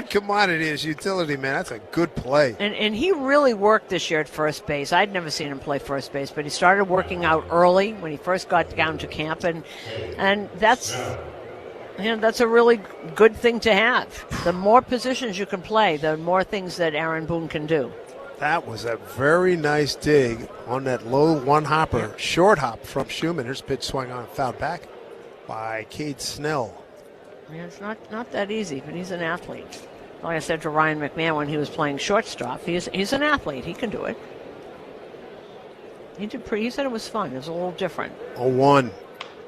commodity is utility, man. That's a good play. And he really worked this year at first base. I'd never seen him play first base, but he started working out early when he first got down to camp, and that's a really good thing to have. The more positions you can play, the more things that Aaron Boone can do. That was a very nice dig on that low one-hopper, short hop from Schumann. Here's pitch swung on, fouled back by Cade Snell. Yeah, it's not that easy, but he's an athlete. Like I said to Ryan McMahon when he was playing shortstop, he's an athlete. He can do it. He said it was fun. It was a little different. 0-1.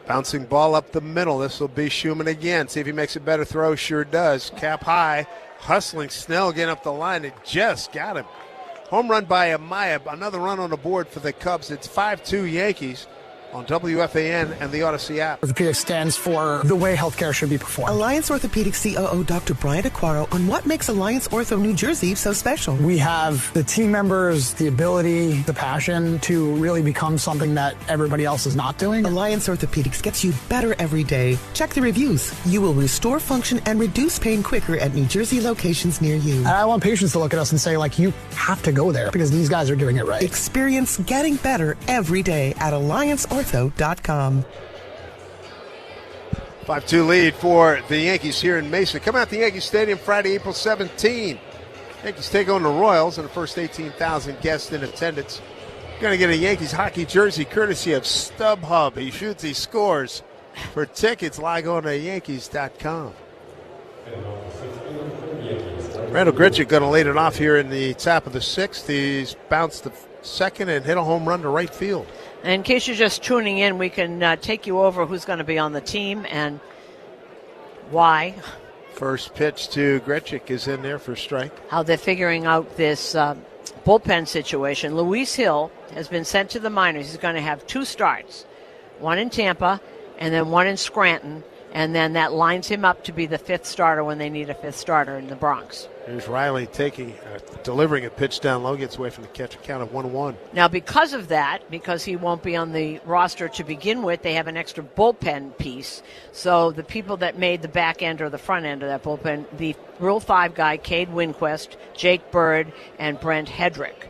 Bouncing ball up the middle. This will be Schumann again. See if he makes a better throw. Sure does. Cap high. Hustling Snell getting up the line. It just got him. Home run by Amaya. Another run on the board for the Cubs. It's 5-2 Yankees on WFAN and the Odyssey app. Orthopedics stands for the way healthcare should be performed. Alliance Orthopedics COO Dr. Brian Aquaro on what makes Alliance Ortho New Jersey so special. We have the team members, the ability, the passion to really become something that everybody else is not doing. Alliance Orthopedics gets you better every day. Check the reviews. You will restore function and reduce pain quicker at New Jersey locations near you. And I want patients to look at us and say, like, you have to go there because these guys are doing it right. Experience getting better every day at AllianceOrtho.com. 5-2 lead for the Yankees here in Mesa. Come out to Yankee Stadium Friday, April 17. Yankees take on the Royals and the first 18,000 guests in attendance. You're going to get a Yankees hockey jersey courtesy of StubHub. He shoots, he scores. For tickets, log on to Yankees.com. Randall Grichuk going to lead it off here in the top of the 6th. He's bounced the second and hit a home run to right field. And in case you're just tuning in, we can take you over who's going to be on the team and why. First pitch to Grichuk is in there for strike. How they're figuring out this bullpen situation. Luis Hill has been sent to the minors. He's going to have 2 starts, one in Tampa and then one in Scranton. and then that lines him up to be the fifth starter when they need a fifth starter in the Bronx. Here's Riley delivering a pitch down low, gets away from the catcher, count of 1-1. Now, because of that, because he won't be on the roster to begin with, they have an extra bullpen piece. So the people that made the back end or the front end of that bullpen, the Rule 5 guy, Cade Winquist, Jake Bird, and Brent Hedrick.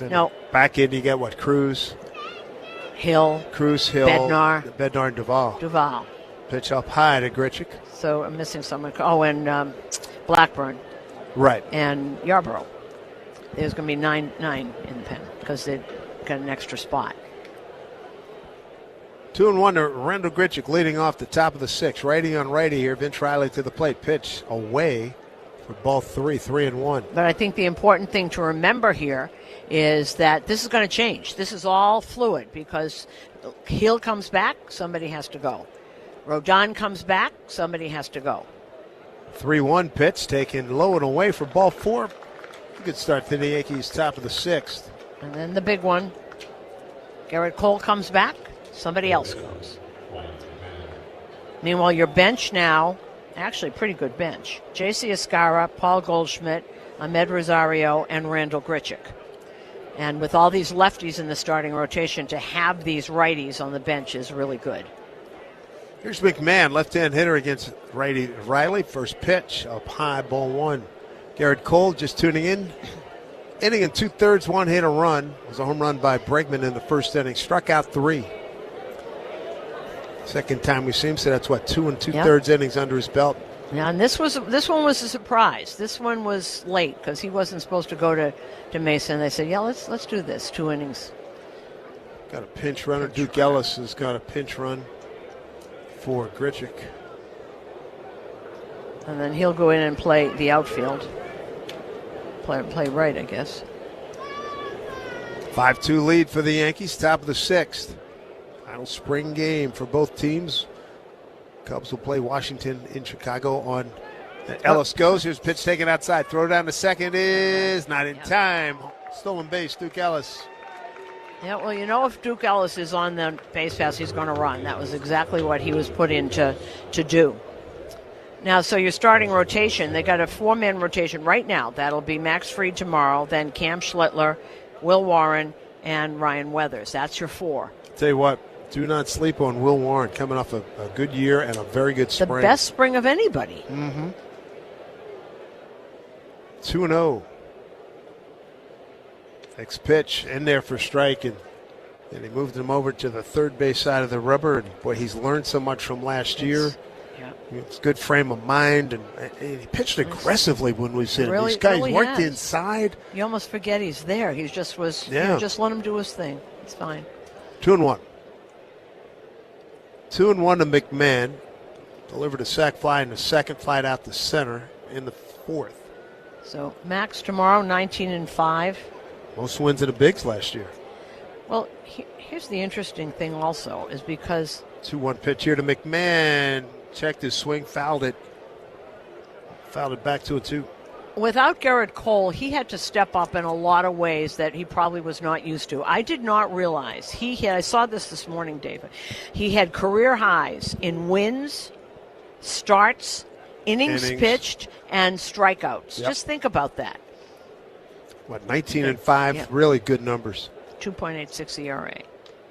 Now, back end, you get what? Cruz, Hill, Bednar, and Duvall. Pitch up high to Grichuk. So I'm missing someone. Oh, and Blackburn. Right. And Yarborough. There's going to be 9 in the pen because they've got an extra spot. 2-1 to Randall Grichuk leading off the top of the 6th. Righty on righty here. Vince Riley to the plate. Pitch away for ball 3-1. But I think the important thing to remember here is that this is going to change. This is all fluid because Hill comes back, somebody has to go. Rodon comes back, somebody has to go. 3-1 pitch taken low and away for ball 4. Good start to the Yankees, top of the 6th. And then the big one. Garrett Cole comes back, somebody else goes. Meanwhile, your bench now, actually pretty good bench. J.C. Escara, Paul Goldschmidt, Ahmed Rosario, and Randall Grichuk. And with all these lefties in the starting rotation, to have these righties on the bench is really good. Here's McMahon, left-hand hitter against righty Riley. First pitch up high, ball 1. Garrett Cole just tuning in. Inning and 2/3, 1 hit, a run. It was a home run by Bregman in the first inning. Struck out 3. Second time we've seen him, so that's 2 2/3 innings under his belt. Yeah, and this one was a surprise. This one was late because he wasn't supposed to go to Mason. They said, yeah, let's do this. 2 innings. Got a pinch runner. Duke Ellis has got a pinch run for Grichuk. And then he'll go in and play the outfield. Play right, I guess. 5-2 lead for the Yankees, top of the 6th. Final spring game for both teams. Cubs will play Washington in Chicago on Ellis goes. Here's pitch taken outside. Throw down to second is not in time. Stolen base, Duke Ellis. Yeah, well, if Duke Ellis is on the base pass, he's going to run. That was exactly what he was put in to do. Now, so your starting rotation, they got a 4-man rotation right now. That'll be Max Fried tomorrow, then Cam Schlittler, Will Warren, and Ryan Weathers. That's your 4. Tell you what, do not sleep on Will Warren, coming off a good year and a very good spring. The best spring of anybody. Mm-hmm. 2-0. Next pitch in there for strike, and he moved him over to the third base side of the rubber. And boy, he's learned so much from last year. Yeah. It's good frame of mind, and he pitched aggressively when we said really, these guys really worked has. inside. You almost forget he's there. He just was. Just let him do his thing. It's fine. 2-1. 2-1 to McMahon. Delivered a sac fly and a second fly out the center in the 4th. So Max tomorrow, 19-5. Most wins in the bigs last year. Well, here's the interesting thing also is because 2-1 pitch here to McMahon. Checked his swing, fouled it. Fouled it back 2-2. Without Garrett Cole, he had to step up in a lot of ways that he probably was not used to. I did not realize I saw this morning, David. He had career highs in wins, starts, innings pitched, and strikeouts. Yep. Just think about that. 19-5, Yep. really good numbers. 2.86 ERA.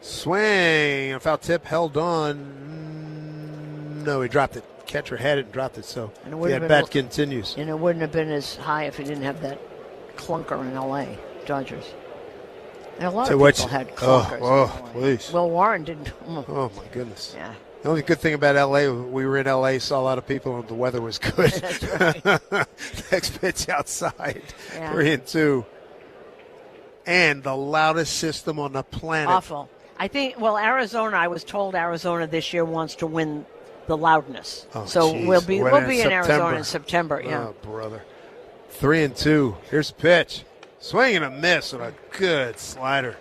Swing, a foul tip, held on. No, he dropped it. Catcher had it and dropped it, so the at-bat continues. And it wouldn't have been as high if he didn't have that clunker in L.A., Dodgers. And a lot of people had clunkers. Oh, please. Will Warren didn't. Oh, my goodness. Yeah. The only good thing about L.A., we were in L.A., saw a lot of people, and the weather was good. That's right. Next pitch outside, Yeah. 3-2. And the loudest system on the planet. Awful. I think, Arizona, I was told Arizona this year wants to win the loudness. Oh, so geez. we'll be in Arizona September. in September. Yeah. Oh, brother. 3-2. Here's the pitch. Swing and a miss on a good slider.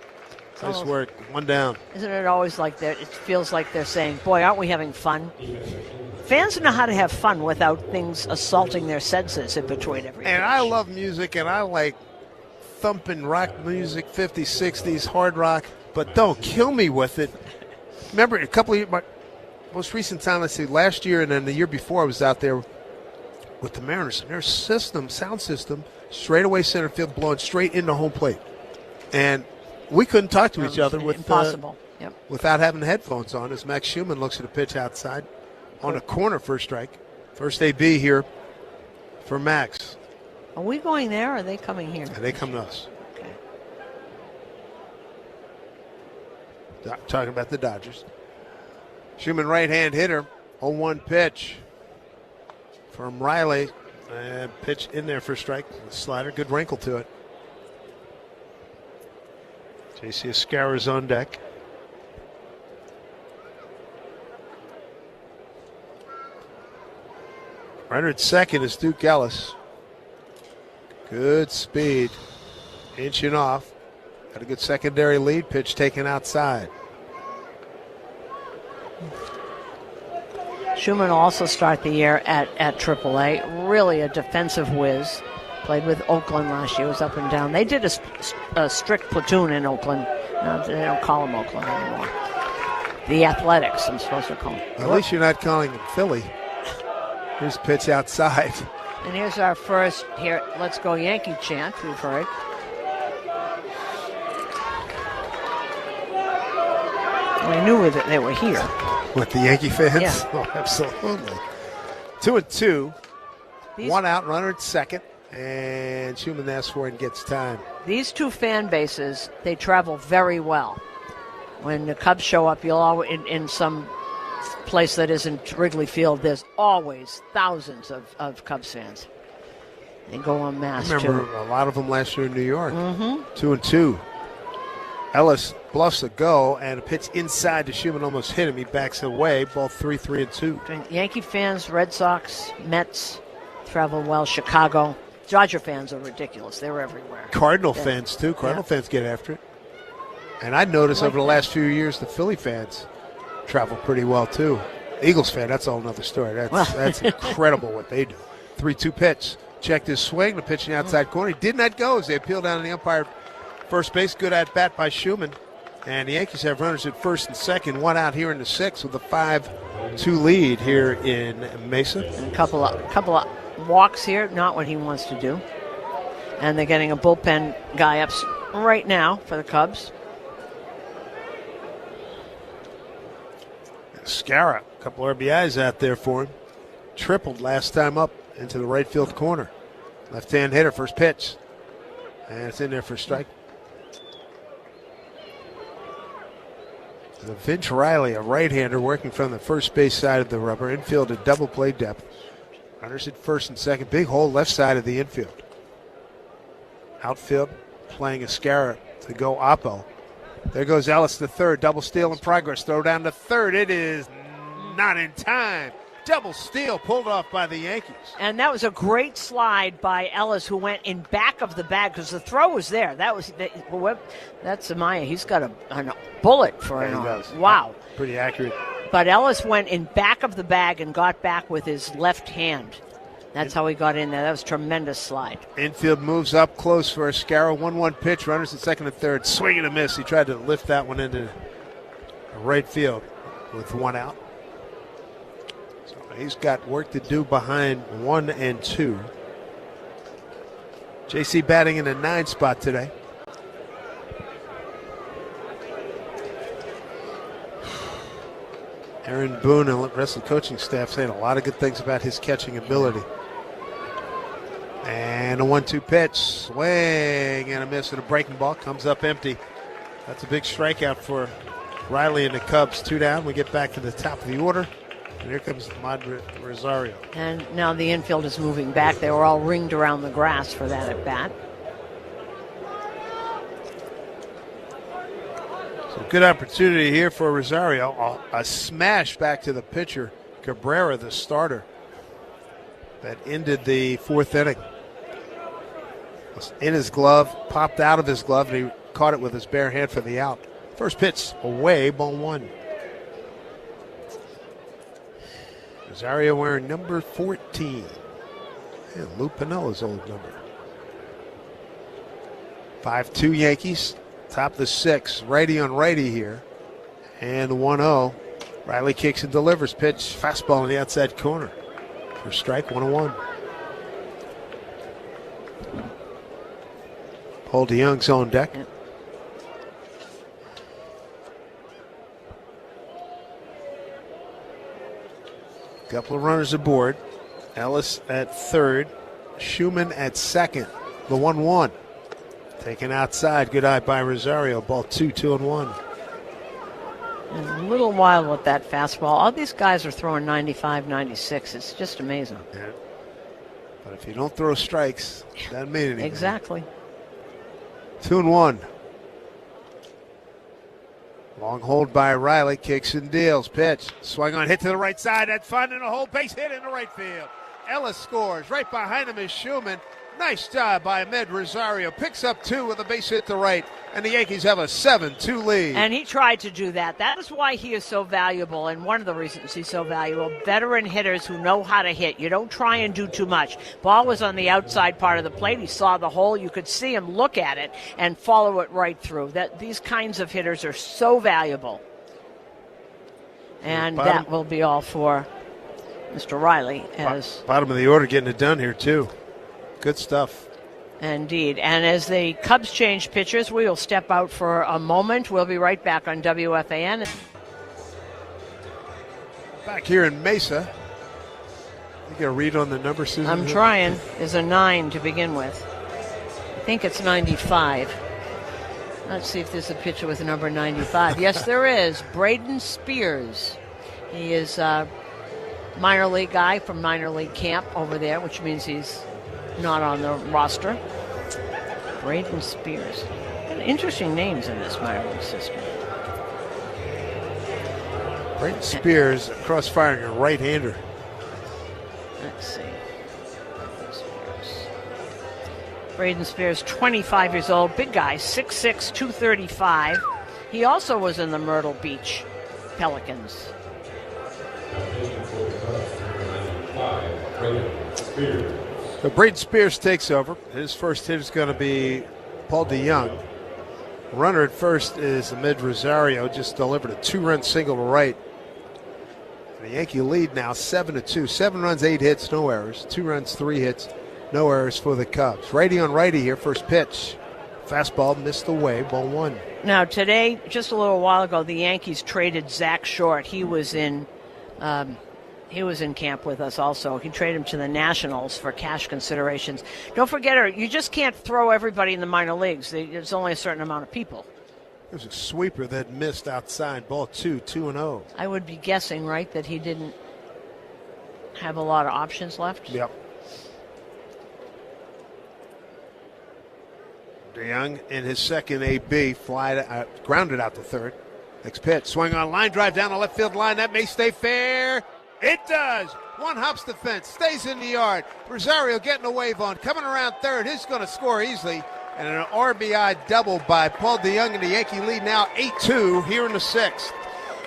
Nice work. 1 down. Isn't it always like that? It feels like they're saying, boy, aren't we having fun? Fans know how to have fun without things assaulting their senses in between every And pitch. I love music, and I like thumping rock music, 50s, 60s, hard rock, but don't kill me with it. Remember, a couple of years, most recent time, let's see, last year and then the year before, I was out there with the Mariners, and their sound system, straightaway center field, blowing straight into home plate. And we couldn't talk to each other impossible. Without having headphones on, as Max Schumann looks at a pitch outside on a corner for a strike. First AB here for Max. Are we going there, or are they coming here? And they come to us. Okay. Talking about the Dodgers. Schumann, right-hand hitter, 0-1 pitch from Riley. And pitch in there for a strike. Slider, good wrinkle to it. J.C. Escara's on deck. Runner at second is Duke Ellis. Good speed. Inching off. Got a good secondary lead. Pitch taken outside. Schumann will also start the year at AAA. Really a defensive whiz. Played with Oakland last year. Was up and down. They did a strict platoon in Oakland. No, they don't call them Oakland anymore. The Athletics, I'm supposed to call them. At least you're not calling them Philly. Here's pitch outside. And here's our first here. Let's go Yankee chant we've heard. We knew that they were here. What, the Yankee fans? Yeah. Oh, absolutely. 2-2. One out, runner at second. And Schumann asks for it and gets time. These two fan bases, they travel very well. When the Cubs show up, you'll always in some place that isn't Wrigley Field, there's always thousands of Cubs fans. They go en masse. I remember a lot of them last year in New York. Mm-hmm. 2-2. Ellis bluffs a go, and a pitch inside to Schumann almost hit him. He backs away. Ball 3-3-2. Yankee fans, Red Sox, Mets travel well. Chicago. Dodger fans are ridiculous. They're everywhere. Cardinal fans, too. Cardinal fans get after it. And I noticed over the last few years, the Philly fans travel pretty well, too. Eagles fan, that's a whole other story. That's incredible what they do. 3-2 pitch. Checked his swing. The pitch in the outside corner. He did not go as they appealed down to the umpire. First base, good at bat by Schumann. And the Yankees have runners at first and second. One out here in the sixth with a 5-2 lead here in Mesa. And a couple of walks here, not what he wants to do. And they're getting a bullpen guy up right now for the Cubs. Scara, a couple RBIs out there for him. Tripled last time up into the right field corner. Left-hand hitter, first pitch. And it's in there for a strike. Vince Riley, a right-hander working from the first base side of the rubber. Infield at double play depth. Runners at first and second. Big hole left side of the infield. Outfield playing Escara to go Oppo. There goes Ellis to third. Double steal in progress. Throw down to third. It is not in time. Double steal pulled off by the Yankees. And that was a great slide by Ellis, who went in back of the bag because the throw was there. That's Amaya. He's got a bullet for an arm. Wow. Pretty accurate. But Ellis went in back of the bag and got back with his left hand. That's how he got in there. That was a tremendous slide. Infield moves up close for Escara. 1-1 pitch. Runners at second and third. Swing and a miss. He tried to lift that one into right field with one out. So he's got work to do behind 1 and 2. JC batting in the 9 spot today. Aaron Boone and the rest of the coaching staff saying a lot of good things about his catching ability. And a 1-2 pitch. Swing and a miss and a breaking ball. Comes up empty. That's a big strikeout for Riley and the Cubs. 2 down. We get back to the top of the order. And here comes Madrid Rosario. And now the infield is moving back. They were all ringed around the grass for that at bat. So good opportunity here for Rosario. A smash back to the pitcher, Cabrera, the starter, that ended the 4th inning. Was in his glove, popped out of his glove, and he caught it with his bare hand for the out. First pitch away, ball 1. Rosario wearing number 14. And Lou Pinella's old number. 5-2 Yankees. Top of the 6th. Righty on righty here. And 1-0. Riley kicks and delivers. Pitch, fastball in the outside corner. For strike, 1-1. Paul DeYoung's on deck. Yep. Couple of runners aboard. Ellis at third. Schumann at second. The 1-1. Taken outside. Good eye by Rosario. Ball 2-1. And a little wild with that fastball. All these guys are throwing 95, 96. It's just amazing. Yeah. But if you don't throw strikes, it doesn't mean anything. Exactly. 2-1. Long hold by Riley. Kicks and deals. Pitch. Swung on, hit to the right side. That's finding a hole. Base hit into right field. Ellis scores. Right behind him is Schumann. Nice job by Ahmed Rosario. Picks up 2 with a base hit to right. And the Yankees have a 7-2 lead. And he tried to do that. That is why he is so valuable, and one of the reasons he's so valuable. Veteran hitters who know how to hit. You don't try and do too much. Ball was on the outside part of the plate. He saw the hole. You could see him look at it and follow it right through. These kinds of hitters are so valuable. And that will be all for Mr. Riley. As bottom of the order getting it done here, too. Good stuff. Indeed. And as the Cubs change pitchers, we will step out for a moment. We'll be right back on WFAN. Back here in Mesa. You get a read on the number, Susan? I'm trying. There's a 9 to begin with. I think it's 95. Let's see if there's a pitcher with number 95. Yes, there is. Braden Spears. He is a minor league guy from minor league camp over there, which means he's not on the roster. Braden Spears. Interesting names in this minor league system. Braden Spears, cross-firing a right-hander. Let's see. Braden Spears, 25 years old, big guy, 6'6", 235. He also was in the Myrtle Beach Pelicans. So Braden Spears takes over. His first hit is going to be Paul DeYoung. Runner at first is Ahmed Rosario. Just delivered a 2-run single to right. The Yankee lead now 7-2. 7 runs, 8 hits, no errors. 2 runs, 3 hits, no errors for the Cubs. Righty on righty here. First pitch. Fastball missed away. Ball 1. Now today, just a little while ago, the Yankees traded Zach Short. He was in camp with us also. He traded him to the Nationals for cash considerations. Don't forget, you just can't throw everybody in the minor leagues. There's only a certain amount of people. There's a sweeper that missed outside. Ball 2, 2-0. I would be guessing, right, that he didn't have a lot of options left? Yep. DeYoung in his second AB, grounded out to third. Next pitch, swing on line drive down the left field line. That may stay fair. It does. One hops the fence, stays in the yard. Rosario getting a wave on, coming around third. He's going to score easily. And an RBI double by Paul DeYoung, and the Yankee lead now 8-2 here in the 6th.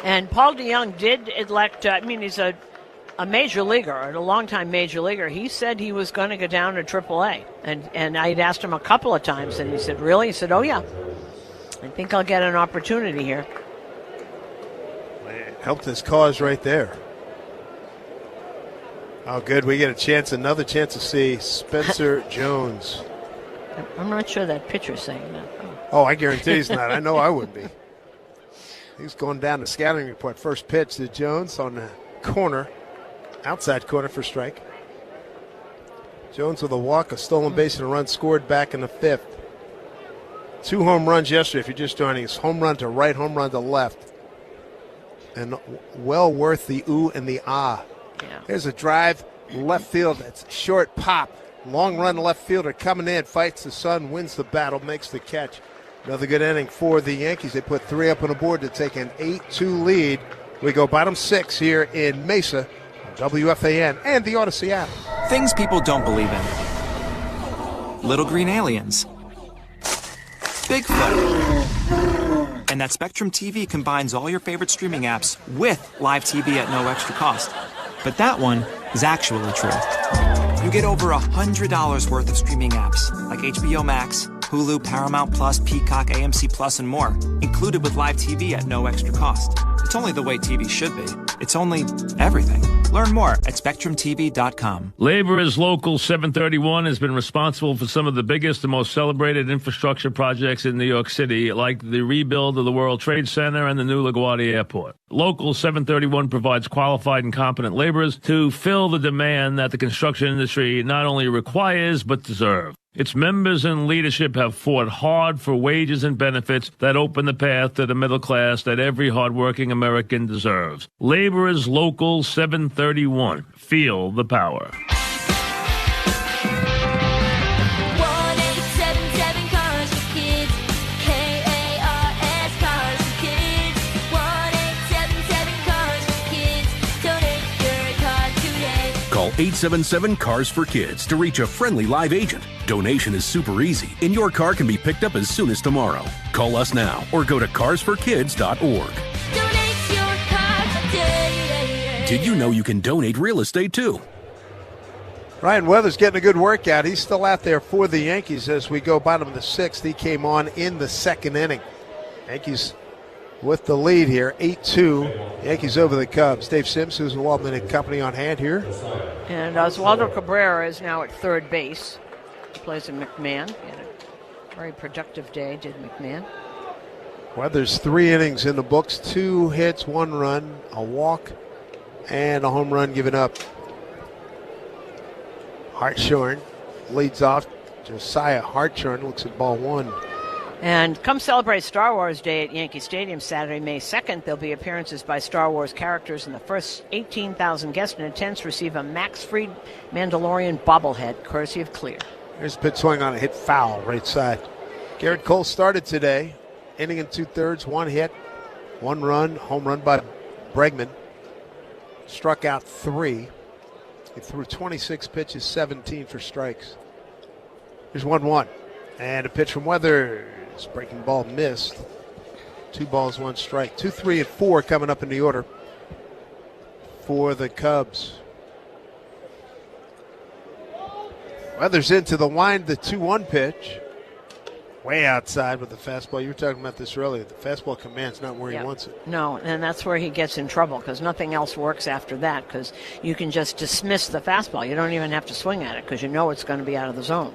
And Paul DeYoung did elect, he's a major leaguer, a longtime major leaguer. He said he was going to go down to AAA. And I'd asked him a couple of times, and he said, really? He said, oh, yeah. I think I'll get an opportunity here. It helped his cause right there. Oh, good. We get another chance to see Spencer Jones. I'm not sure that pitcher's saying that. Oh, I guarantee he's not. I know I wouldn't be. He's going down the scouting report. First pitch to Jones on the corner, outside corner for strike. Jones with a walk, a stolen base, and a run scored back in the 5th. 2 home runs yesterday, if you're just joining us. Home run to right, home run to left. And well worth the ooh and the ah. Yeah. There's a drive, left field. That's a short pop. Long run left fielder coming in, fights the sun, wins the battle, makes the catch. Another good inning for the Yankees. They put 3 up on the board to take an 8-2 lead. We go bottom 6 here in Mesa, WFAN, and the Odyssey app. Things people don't believe in. Little green aliens. Bigfoot. And that Spectrum TV combines all your favorite streaming apps with live TV at no extra cost. But that one is actually true. You get over $100 worth of streaming apps like HBO Max, Hulu, Paramount Plus, Peacock, AMC Plus, and more, included with live TV at no extra cost. It's only the way TV should be. It's only everything. Learn more at SpectrumTV.com. Laborers Local 731 has been responsible for some of the biggest and most celebrated infrastructure projects in New York City, like the rebuild of the World Trade Center and the new LaGuardia Airport. Local 731 provides qualified and competent laborers to fill the demand that the construction industry not only requires but deserves. Its members and leadership have fought hard for wages and benefits that open the path to the middle class that every hardworking American deserves. Laborers Local 731. Feel the power. 1877 Cars for Kids. KARS Cars for Kids. 1877 Cars for Kids. Donate your car today. Call 877-CARS for Kids to reach a friendly live agent. Donation is super easy, and your car can be picked up as soon as tomorrow. Call us now or go to carsforkids.org. Donate your car today. Did you know you can donate real estate too? Ryan Weathers getting a good workout. He's still out there for the Yankees as we go bottom of the sixth. He came on in the second inning. Yankees with the lead here, 8-2. Yankees over the Cubs. Dave Sims, Susan Waldman and company on hand here. And Oswaldo Cabrera is now at third base. He plays in McMahon. He had a very productive day, did McMahon. Weathers 3 innings in the books, 2 hits, 1 run, a walk, and a home run given up. Hartshorn leads off. Josiah Hartshorn looks at ball 1. And come celebrate Star Wars Day at Yankee Stadium Saturday, May 2nd. There'll be appearances by Star Wars characters, and the first 18,000 guests in attendance receive a Max Fried Mandalorian bobblehead, courtesy of Clear. Here's a pitch swing on a hit foul, right side. Garrett Cole started today. Inning and 2/3, 1 hit, 1 run, home run by Bregman. Struck out 3. He threw 26 pitches, 17 for strikes. Here's 1-1. And a pitch from Weathers. Breaking ball missed. 2 balls, 1 strike. 2, 3, and 4 coming up in the order for the Cubs. Weathers into the wind, the 2-1 pitch. Way outside with the fastball. You were talking about this earlier. The fastball command's not where he wants it. No, and that's where he gets in trouble because nothing else works after that because you can just dismiss the fastball. You don't even have to swing at it because you know it's going to be out of the zone.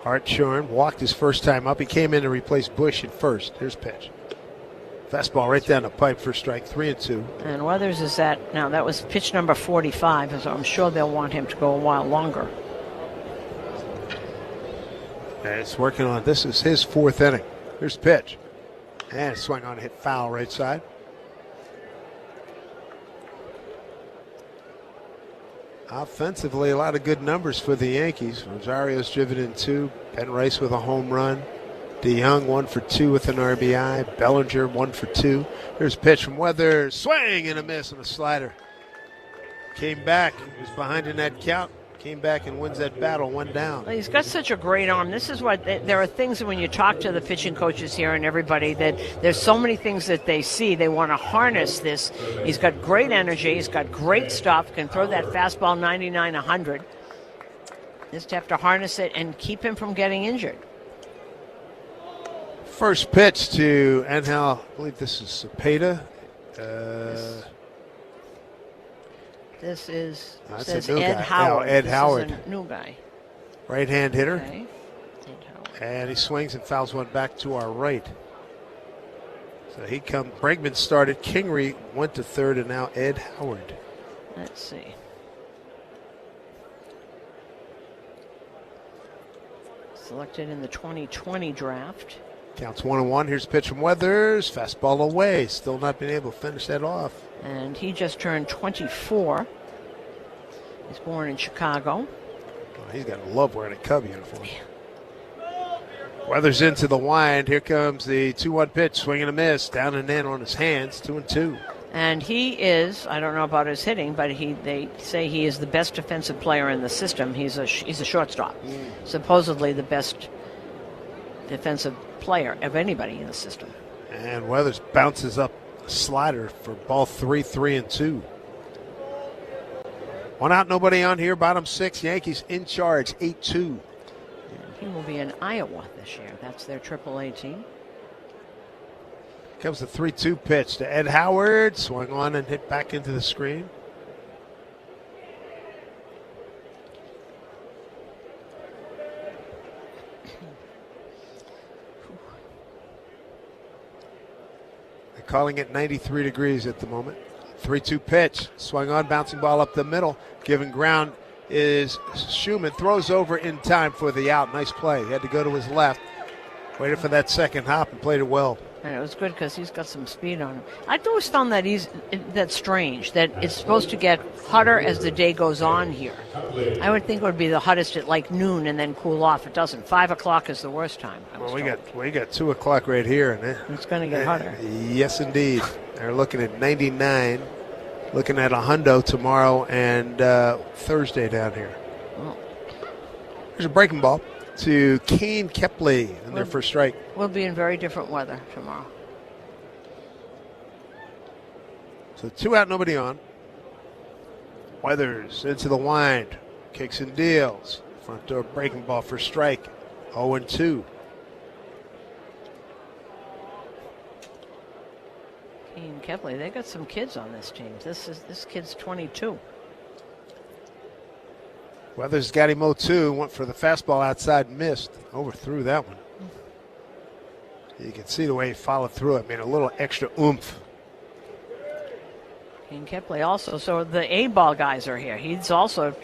Hartshorn walked his first time up. He came in to replace Bush at first. Here's pitch. Fastball right down the pipe for strike 3-2. And Weathers is at, now that was pitch number 45, so I'm sure they'll want him to go a while longer. And it's working on, this is his 4th inning. Here's pitch. And swing on a hit foul right side. Offensively, a lot of good numbers for the Yankees. Rosario's driven in 2. Ben Rice with a home run. DeYoung 1 for 2 with an RBI. Bellinger 1 for 2. Here's a pitch from Weathers. Swing and a miss on a slider. Came back. He was behind in that count. Came back and wins that battle, 1 down. Well, he's got such a great arm. This is what there are things that when you talk to the pitching coaches here and everybody that there's so many things that they see. They want to harness this. He's got great energy. He's got great stuff. Can throw that fastball 99, 100. Just have to harness it and keep him from getting injured. First pitch to Angel. I believe this is Cepeda. This is says Ed guy. Howard. Ed this Howard. Is a new guy. Right-hand hitter. Okay. And he swings and fouls one back to our right. So he comes. Bregman started. Kingery went to third, and now Ed Howard. Let's see. Selected in the 2020 draft. Counts 1-1. Here's a pitch from Weathers. Fastball away. Still not been able to finish that off. And he just turned 24. He's born in Chicago. Oh, he's got to love wearing a Cub uniform. Weathers into the wind. Here comes the 2-1 pitch. Swing and a miss. Down and in on his hands. 2-2. And he is, I don't know about his hitting, but they say he is the best defensive player in the system. He's a shortstop. Supposedly the best defensive player of anybody in the system. And Weathers bounces up a slider for ball 3, 3-2. 1 out, nobody on here. Bottom 6, Yankees in charge, 8-2. And he will be in Iowa this year. That's their AAA team. Comes the 3-2 pitch to Ed Howard. Swung on and hit back into the screen. They're calling it 93 degrees at the moment. 3-2 pitch. Swung on, bouncing ball up the middle. Giving ground is Schumann. Throws over in time for the out. Nice play. He had to go to his left. Waited for that second hop and played it well. And it was good because he's got some speed on him. I've always found that strange, that it's supposed to get hotter as the day goes on here. I would think it would be the hottest at like noon and then cool off. It doesn't. 5 o'clock is the worst time. Well, we got 2 o'clock right here. And it's going to get hotter. Yes, indeed. They're looking at 99. Looking at a hundo tomorrow and Thursday down here. Oh. There's a breaking ball to Kane Kepley in their first strike. We'll be in very different weather tomorrow. So 2 out, nobody on. Weathers into the wind. Kicks and deals. Front door breaking ball for strike. 0-2. Kane Kepley, they got some kids on this team. This kid's 22. Weathers got him 0-2. Went for the fastball outside, missed. Overthrew that one. You can see the way he followed through it. I mean, a little extra oomph. Kane Kepley also, so the A-ball guys are here. He's also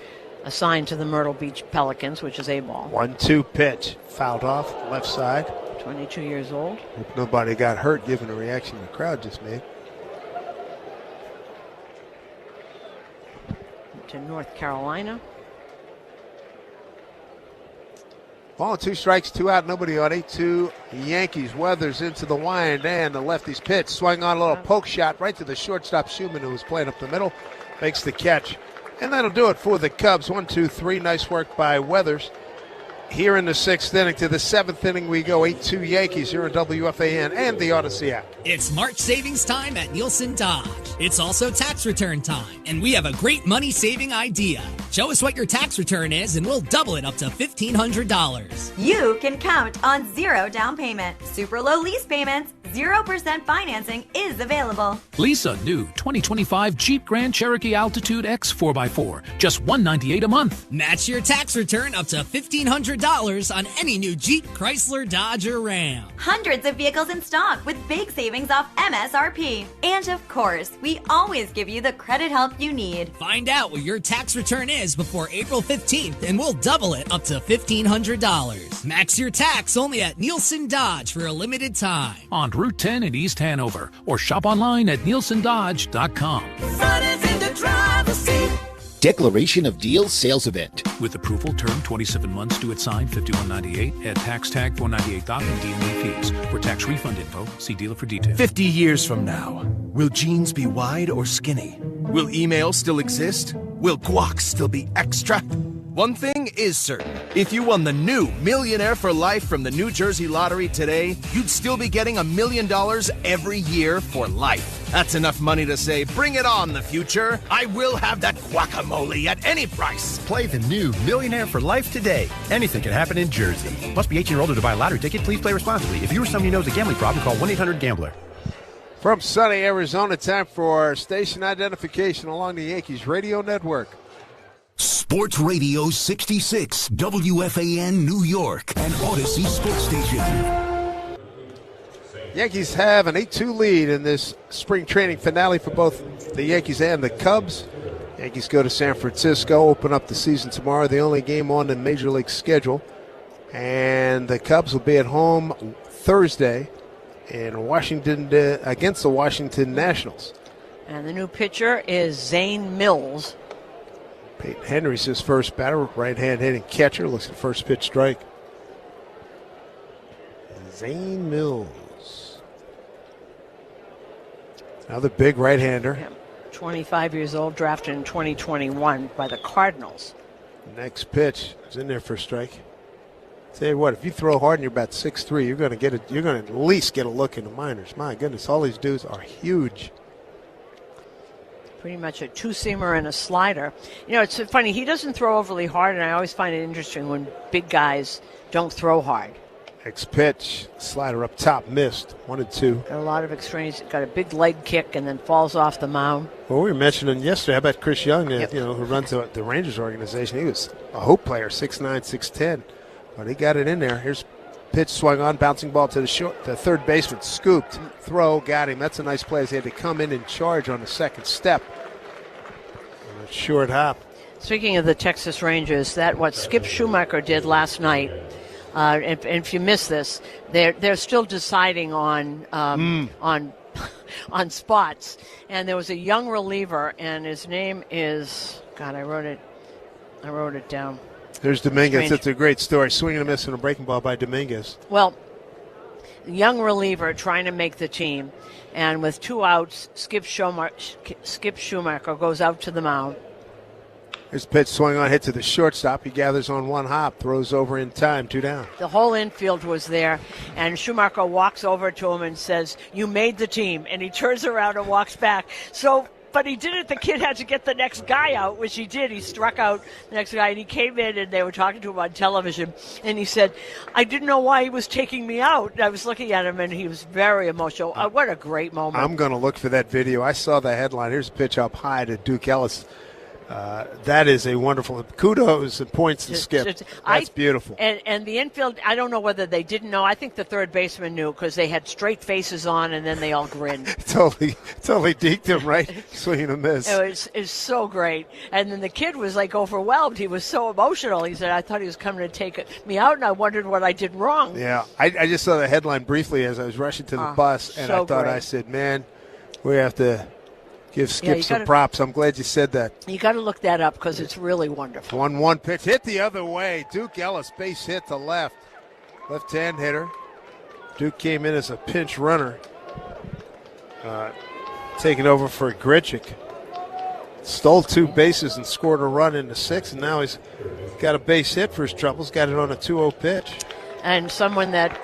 assigned to the Myrtle Beach Pelicans, which is A-ball. 1-2 pitch. Fouled off, left side. 22 years old. Hope nobody got hurt given the reaction the crowd just made. To North Carolina. Ball and 2 strikes, 2 out, nobody on. 8-2 Yankees. Weathers into the wind and the lefty's pitch. Swung on a little poke shot right to the shortstop Schumann, who was playing up the middle. Makes the catch. And that'll do it for the Cubs. 1-2-3. Nice work by Weathers. Here in the 6th inning, to the 7th inning we go. 8-2 Yankees here on WFAN and the Odyssey app. It's March savings time at Nielsen Dodge. It's also tax return time, and we have a great money-saving idea. Show us what your tax return is, and we'll double it up to $1,500. You can count on 0 down payment, super low lease payments, 0% financing is available. Lease a new 2025 Jeep Grand Cherokee Altitude X 4x4, just $198 a month. Match your tax return up to $1,500 on any new Jeep, Chrysler, Dodge, or Ram. Hundreds of vehicles in stock with big savings off MSRP. And of course, we always give you the credit help you need. Find out what your tax return is before April 15th, and we'll double it up to $1,500. Max your tax only at Nielsen Dodge for a limited time. On Route 10 in East Hanover, or shop online at nielsendodge.com. Sun is in the driver's seat. Declaration of Deal sales event. With approval, term 27 months, due at sign $51.98. Add tax tag $498 and DMV fees. For tax refund info, see dealer for details. 50 years from now, will jeans be wide or skinny? Will email still exist? Will guac still be extra? One thing is certain. If you won the new Millionaire for Life from the New Jersey Lottery today, you'd still be getting $1 million every year for life. That's enough money to say, bring it on, the future. I will have that guacamole at any price. Play the new Millionaire for Life today. Anything can happen in Jersey. Must be 18 or older to buy a lottery ticket. Please play responsibly. If you or someone you know has a gambling problem, call 1-800-GAMBLER. From sunny Arizona, time for station identification along the Yankees radio network. Sports Radio 66, WFAN New York, and Odyssey Sports Station. Yankees have an 8-2 lead in this spring training finale for both the Yankees and the Cubs. Yankees go to San Francisco, open up the season tomorrow, the only game on the Major League schedule. And the Cubs will be at home Thursday in Washington against the Washington Nationals. And the new pitcher is Zane Mills. Peyton Henry's his first batter, right-hand hitting catcher. Looks at first pitch strike. Zane Mills. Another big right-hander. 25 years old, drafted in 2021 by the Cardinals. Next pitch is in there for a strike. Tell you what, if you throw hard and you're about 6'3", you're going to get it. You're going to at least get a look in the minors. My goodness, all these dudes are huge. Pretty much a two-seamer and a slider. You know, it's funny, he doesn't throw overly hard, and I always find it interesting when big guys don't throw hard. Next pitch, slider up top, missed. 1-2. Got a lot of experience. Got a big leg kick and then falls off the mound. Well, we were mentioning yesterday, how about Chris Young, who runs the Rangers organization. He was a hope player, 6'9", 6'10", but he got it in there. Here's pitch swung on, bouncing ball to the third baseman, scooped, throw, got him. That's a nice play. He had to come in and charge on the second step. And a short hop. Speaking of the Texas Rangers, what Skip Schumacher did last night. And if you miss this, they're still deciding on spots. And there was a young reliever, and his name is I wrote it down. There's Dominguez. Strange. It's a great story. Swing and a miss and a breaking ball by Dominguez. Well, young reliever trying to make the team, and with 2 outs, Skip Schumacher goes out to the mound. His pitch swung on, hit to the shortstop. He gathers on one hop, throws over in time, 2 down. The whole infield was there, and Schumacher walks over to him and says, "You made the team," and he turns around and walks back. But he did it. The kid had to get the next guy out, which he did. He struck out the next guy, and he came in, and they were talking to him on television, and he said, "I didn't know why he was taking me out." And I was looking at him, and he was very emotional. What a great moment. I'm going to look for that video. I saw the headline. Here's a pitch up high to Duke Ellis. That is a wonderful kudos and points to Skip. That's beautiful. And the infield, I don't know whether they didn't know. I think the third baseman knew because they had straight faces on, and then they all grinned. totally deked him, right? Swing and a miss. It was so great. And then the kid was like overwhelmed. He was so emotional. He said, "I thought he was coming to take me out, and I wondered what I did wrong." Yeah, I just saw the headline briefly as I was rushing to the bus, and I thought, great. I said, man, we have to give Skip some props. I'm glad you said that. You got to look that up because it's really wonderful. 1-1 pitch hit the other way. Duke Ellis base hit to left-hand hitter. Duke came in as a pinch runner, taking over for Grichuk. Stole 2 bases and scored a run in the 6th, and now he's got a base hit for his troubles. Got it on a 2-0 pitch. And someone that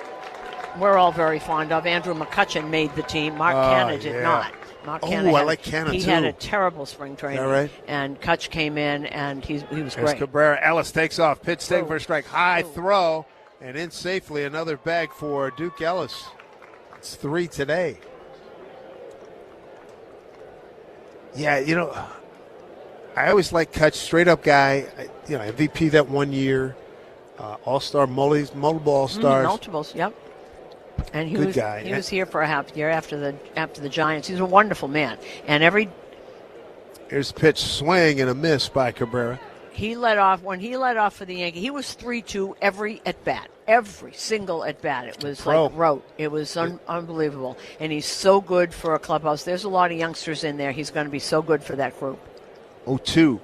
we're all very fond of, Andrew McCutcheon, made the team. Mark Canna did not. I like Canna, He had a terrible spring training. All right. And Kutch came in, and he was There's great. Cabrera. Ellis takes off. Pitch taken for a strike. High throw. And in safely, another bag for Duke Ellis. It's 3 today. Yeah, I always like Kutch. Straight-up guy. MVP that 1 year. All-star, multiple All-Stars. Multiples, yep. And he guy. was here for a half year after the Giants. He's a wonderful man. And here's a pitch, swing and a miss by Cabrera. When he led off for the Yankees, he was 3-2 every at bat. Every single at bat. It was like rote. It was unbelievable. And he's so good for a clubhouse. There's a lot of youngsters in there. He's going to be so good for that group. 0-2.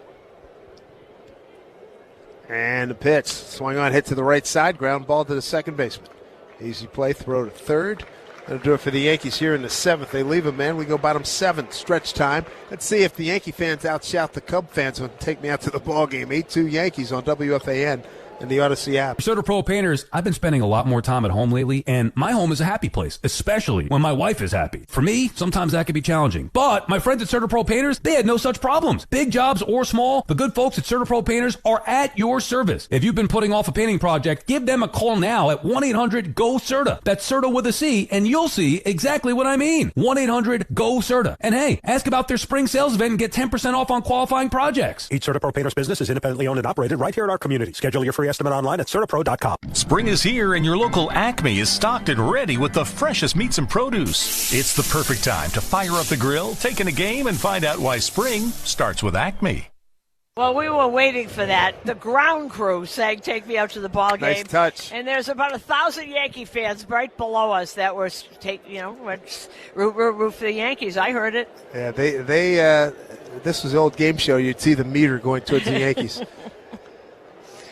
And the pitch, swung on, hit to the right side, ground ball to the second baseman. Easy play, throw to third. That'll do it for the Yankees here in the 7th. They leave him, man. We go bottom 7th, stretch time. Let's see if the Yankee fans outshout the Cub fans and take me out to the ball game. 8-2 Yankees on WFAN and the Odyssey app. Soda Pro Painters, I've been spending a lot more time at home lately, and my home is a happy place, especially when my wife is happy. For me, sometimes that can be challenging. But my friends at Soda Pro Painters, they had no such problems. Big jobs or small, the good folks at Soda Pro Painters are at your service. If you've been putting off a painting project, give them a call now at 1-800-GO-CERTA. That's CERTA with a C, and you'll see exactly what I mean. 1-800-GO-CERTA. And hey, ask about their spring sales event and get 10% off on qualifying projects. Each Soda Pro Painters business is independently owned and operated right here in our community. Schedule your free estimate online at CertaPro.com. Spring is here and your local Acme is stocked and ready with the freshest meats and produce. It's the perfect time to fire up the grill, take in a game, and find out why spring starts with Acme. Well, we were waiting for that. The ground crew saying, "Take me out to the ball game." Nice touch. And there's about 1,000 Yankee fans right below us that were root for the Yankees. I heard it. Yeah, they this was the old game show. You'd see the meter going towards the Yankees.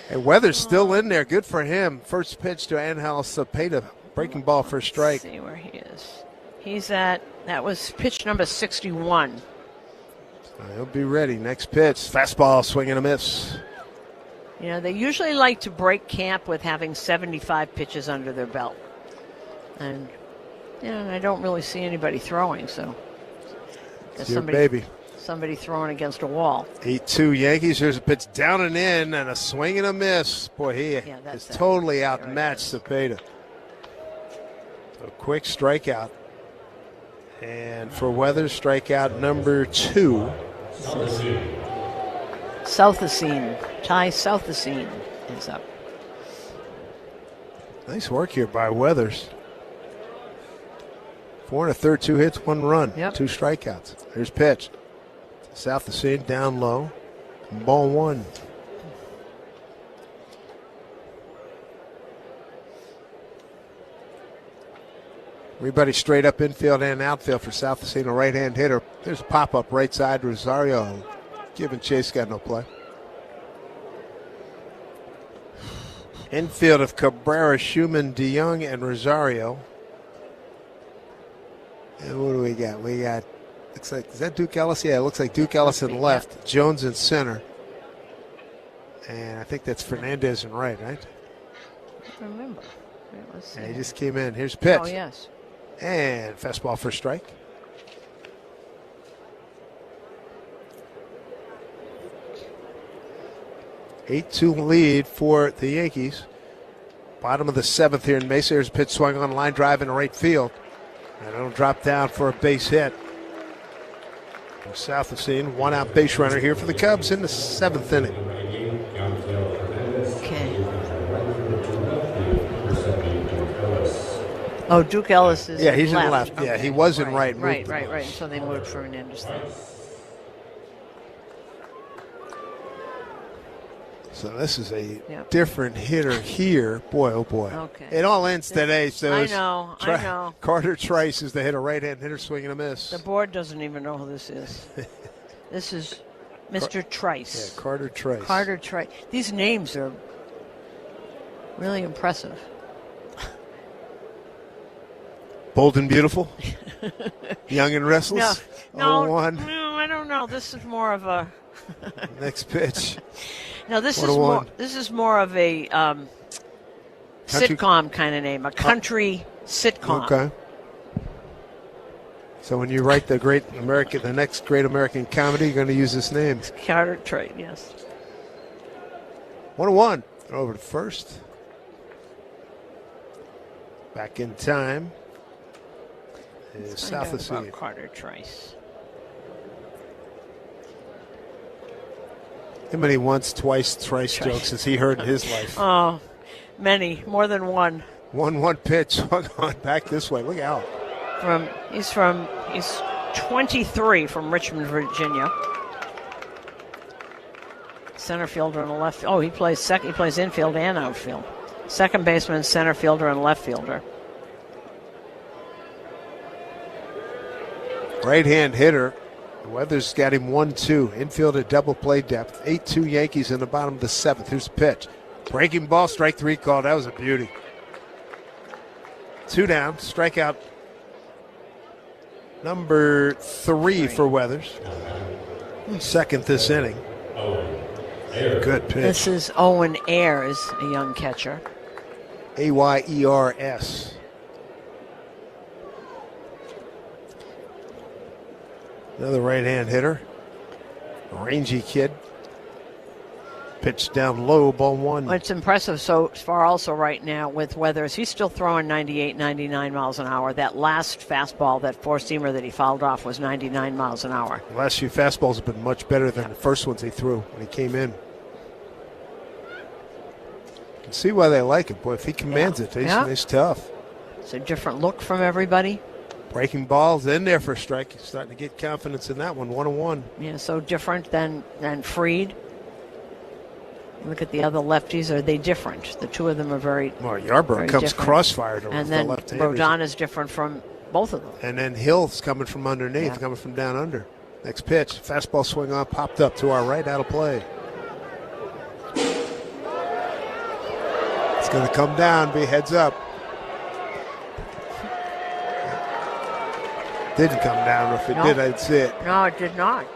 And Weather's still in there. Good for him. First pitch to Angel Cepeda. Breaking ball for a strike. Let's see where he is. That was pitch number 61. He'll be ready. Next pitch. Fastball, swing and a miss. They usually like to break camp with having 75 pitches under their belt. And, I don't really see anybody throwing, so. It's your baby. Somebody throwing against a wall. 8-2 Yankees. Here's a pitch down and in and a swing and a miss. Boy, he is totally outmatched Cepeda. A quick strikeout. And for Weathers, strikeout number 2. Southacene. Ty Southacene is up. Nice work here by Weathers. 4 1/3, 2 hits, 1 run, 2 strikeouts. Here's pitch. Southacene down low. Ball 1. Everybody straight up infield and outfield for Southacene, a right-hand hitter. There's a pop-up right side. Rosario giving chase, got no play. Infield of Cabrera, Schumann, DeYoung, and Rosario. And what do we got? We got, looks like, is that Duke Ellis? Yeah, it looks like Duke Ellis in left, Jones in center. And I think that's Fernandez in right? I don't remember. Yeah, he just came in. Here's pitch. Oh, yes. And fastball for strike. (8-2) lead for the Yankees. Bottom of the 7th here in Mesa. Here's a pitch swung on, line drive in right field. And it'll drop down for a base hit. Southacene, 1-out base runner here for the Cubs in the 7th inning. Okay. Oh, Duke Ellis is he's in in left. Okay. Yeah, he was in right. Right. So they moved Fernandez there. So this is a different hitter here. Boy, oh boy. Okay. It all ends today. So I know. Carter Trice is the hitter, right-hand hitter, swinging a miss. The board doesn't even know who this is. This is Mr. Trice. Yeah, Carter Trice. Carter Trice. These names are really impressive. Bold and beautiful. Young and restless. No, 0-1. I don't know. This is more of a next pitch. No, this is more of a sitcom kind of name, a country sitcom. Okay. So when you write the next great American comedy, you're going to use this name. Carter Trice, yes. 1-1. Over to first. Back in time is Southacene. Carter Trice. How many once, twice, thrice jokes has he heard in his life? Oh, many, more than one. 1-1 pitch, swung on back this way. Look out! He's 23 from Richmond, Virginia. Center fielder and left. Oh, he plays second. He plays infield and outfield. Second baseman, center fielder, and left fielder. Right-hand hitter. Weathers got him 1-2. Infield at double play depth. 8-2 Yankees in the bottom of the 7th. Here's the pitch. Breaking ball, strike 3 call. That was a beauty. 2 down. Strikeout number 3 for Weathers. Second this inning. Good pitch. This is Owen Ayers, a young catcher. Ayers. Another right-hand hitter. A rangy kid. Pitch down low, ball 1. Well, it's impressive so far also right now with Weathers. He's still throwing 98, 99 miles an hour. That last fastball, that four-seamer that he fouled off was 99 miles an hour. The last few fastballs have been much better than the first ones he threw when he came in. You can see why they like it. Boy, if he commands it, he's tough. It's a different look from everybody. Breaking balls in there for a strike. He's starting to get confidence in that one. 1-1. Yeah, so different than Fried. Look at the other lefties. Are they different? The two of them are very. Well, Yarbrough comes crossfired over and the then left-handers. Rodon is different from both of them. And then Hill's coming from underneath, coming from down under. Next pitch, fastball swing on, popped up to our right, out of play. It's going to come down, be heads up. Didn't come down. If it did, I'd see it. No, it did not.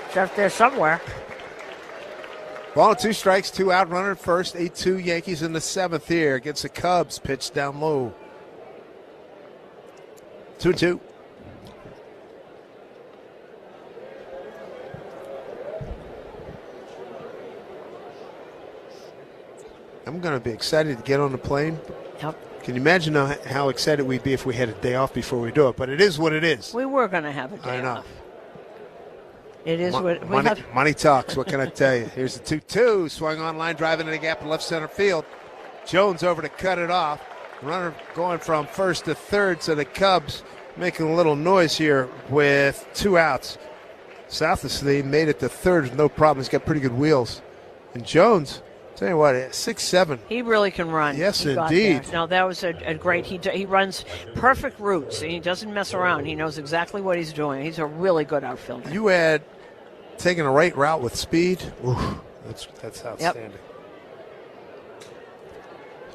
It's up there somewhere. Ball and 2 strikes, 2 out, runner at first. 8-2 Yankees in the 7th here against the Cubs. Pitch down low. 2-2. I'm going to be excited to get on the plane. Yep. Can you imagine how excited we'd be if we had a day off before we do it? But it is what it is. We were going to have a day I know. off. It is what we have. Money talks. What can I tell you? Here's the 2-2. Swung on line, driving in the gap in left center field. Jones over to cut it off. Runner going from first to third, so the Cubs making a little noise here with 2 outs. Southeastly made it to third with no problem. He's got pretty good wheels. And Jones, tell you what, 6'7". He really can run. Yes, He got indeed. there. No, that was a great. He runs perfect routes, and he doesn't mess around. He knows exactly what he's doing. He's a really good outfielder. You had taken a right route with speed. Ooh, that's outstanding. Yep.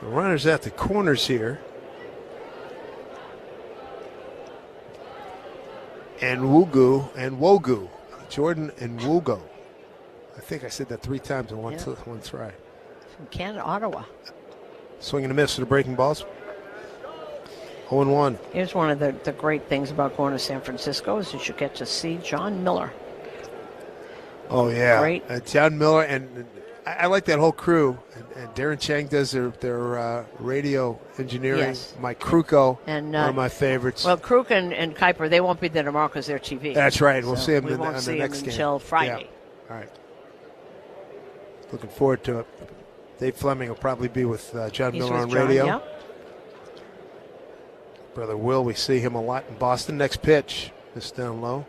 So runners at the corners here. And Wogu. Jordan and Wogo. I think I said that 3 times in one try. From Canada, Ottawa. Swing and a miss for the breaking balls. 0-1. Here's one of the great things about going to San Francisco is that you get to see John Miller. Oh, yeah. Great. John Miller, and I like that whole crew. And Darren Chang does their radio engineering. Yes. Mike Kruko, and, one of my favorites. Well, Kruk and Kuiper, they won't be there tomorrow because they're TV. That's right. We'll see them we on won't the see next them game. until Friday. Yeah. All right. Looking forward to it. Dave Fleming will probably be with John He's Miller with on John, radio. yeah. Brother Will, we see him a lot in Boston. Next pitch, this down low.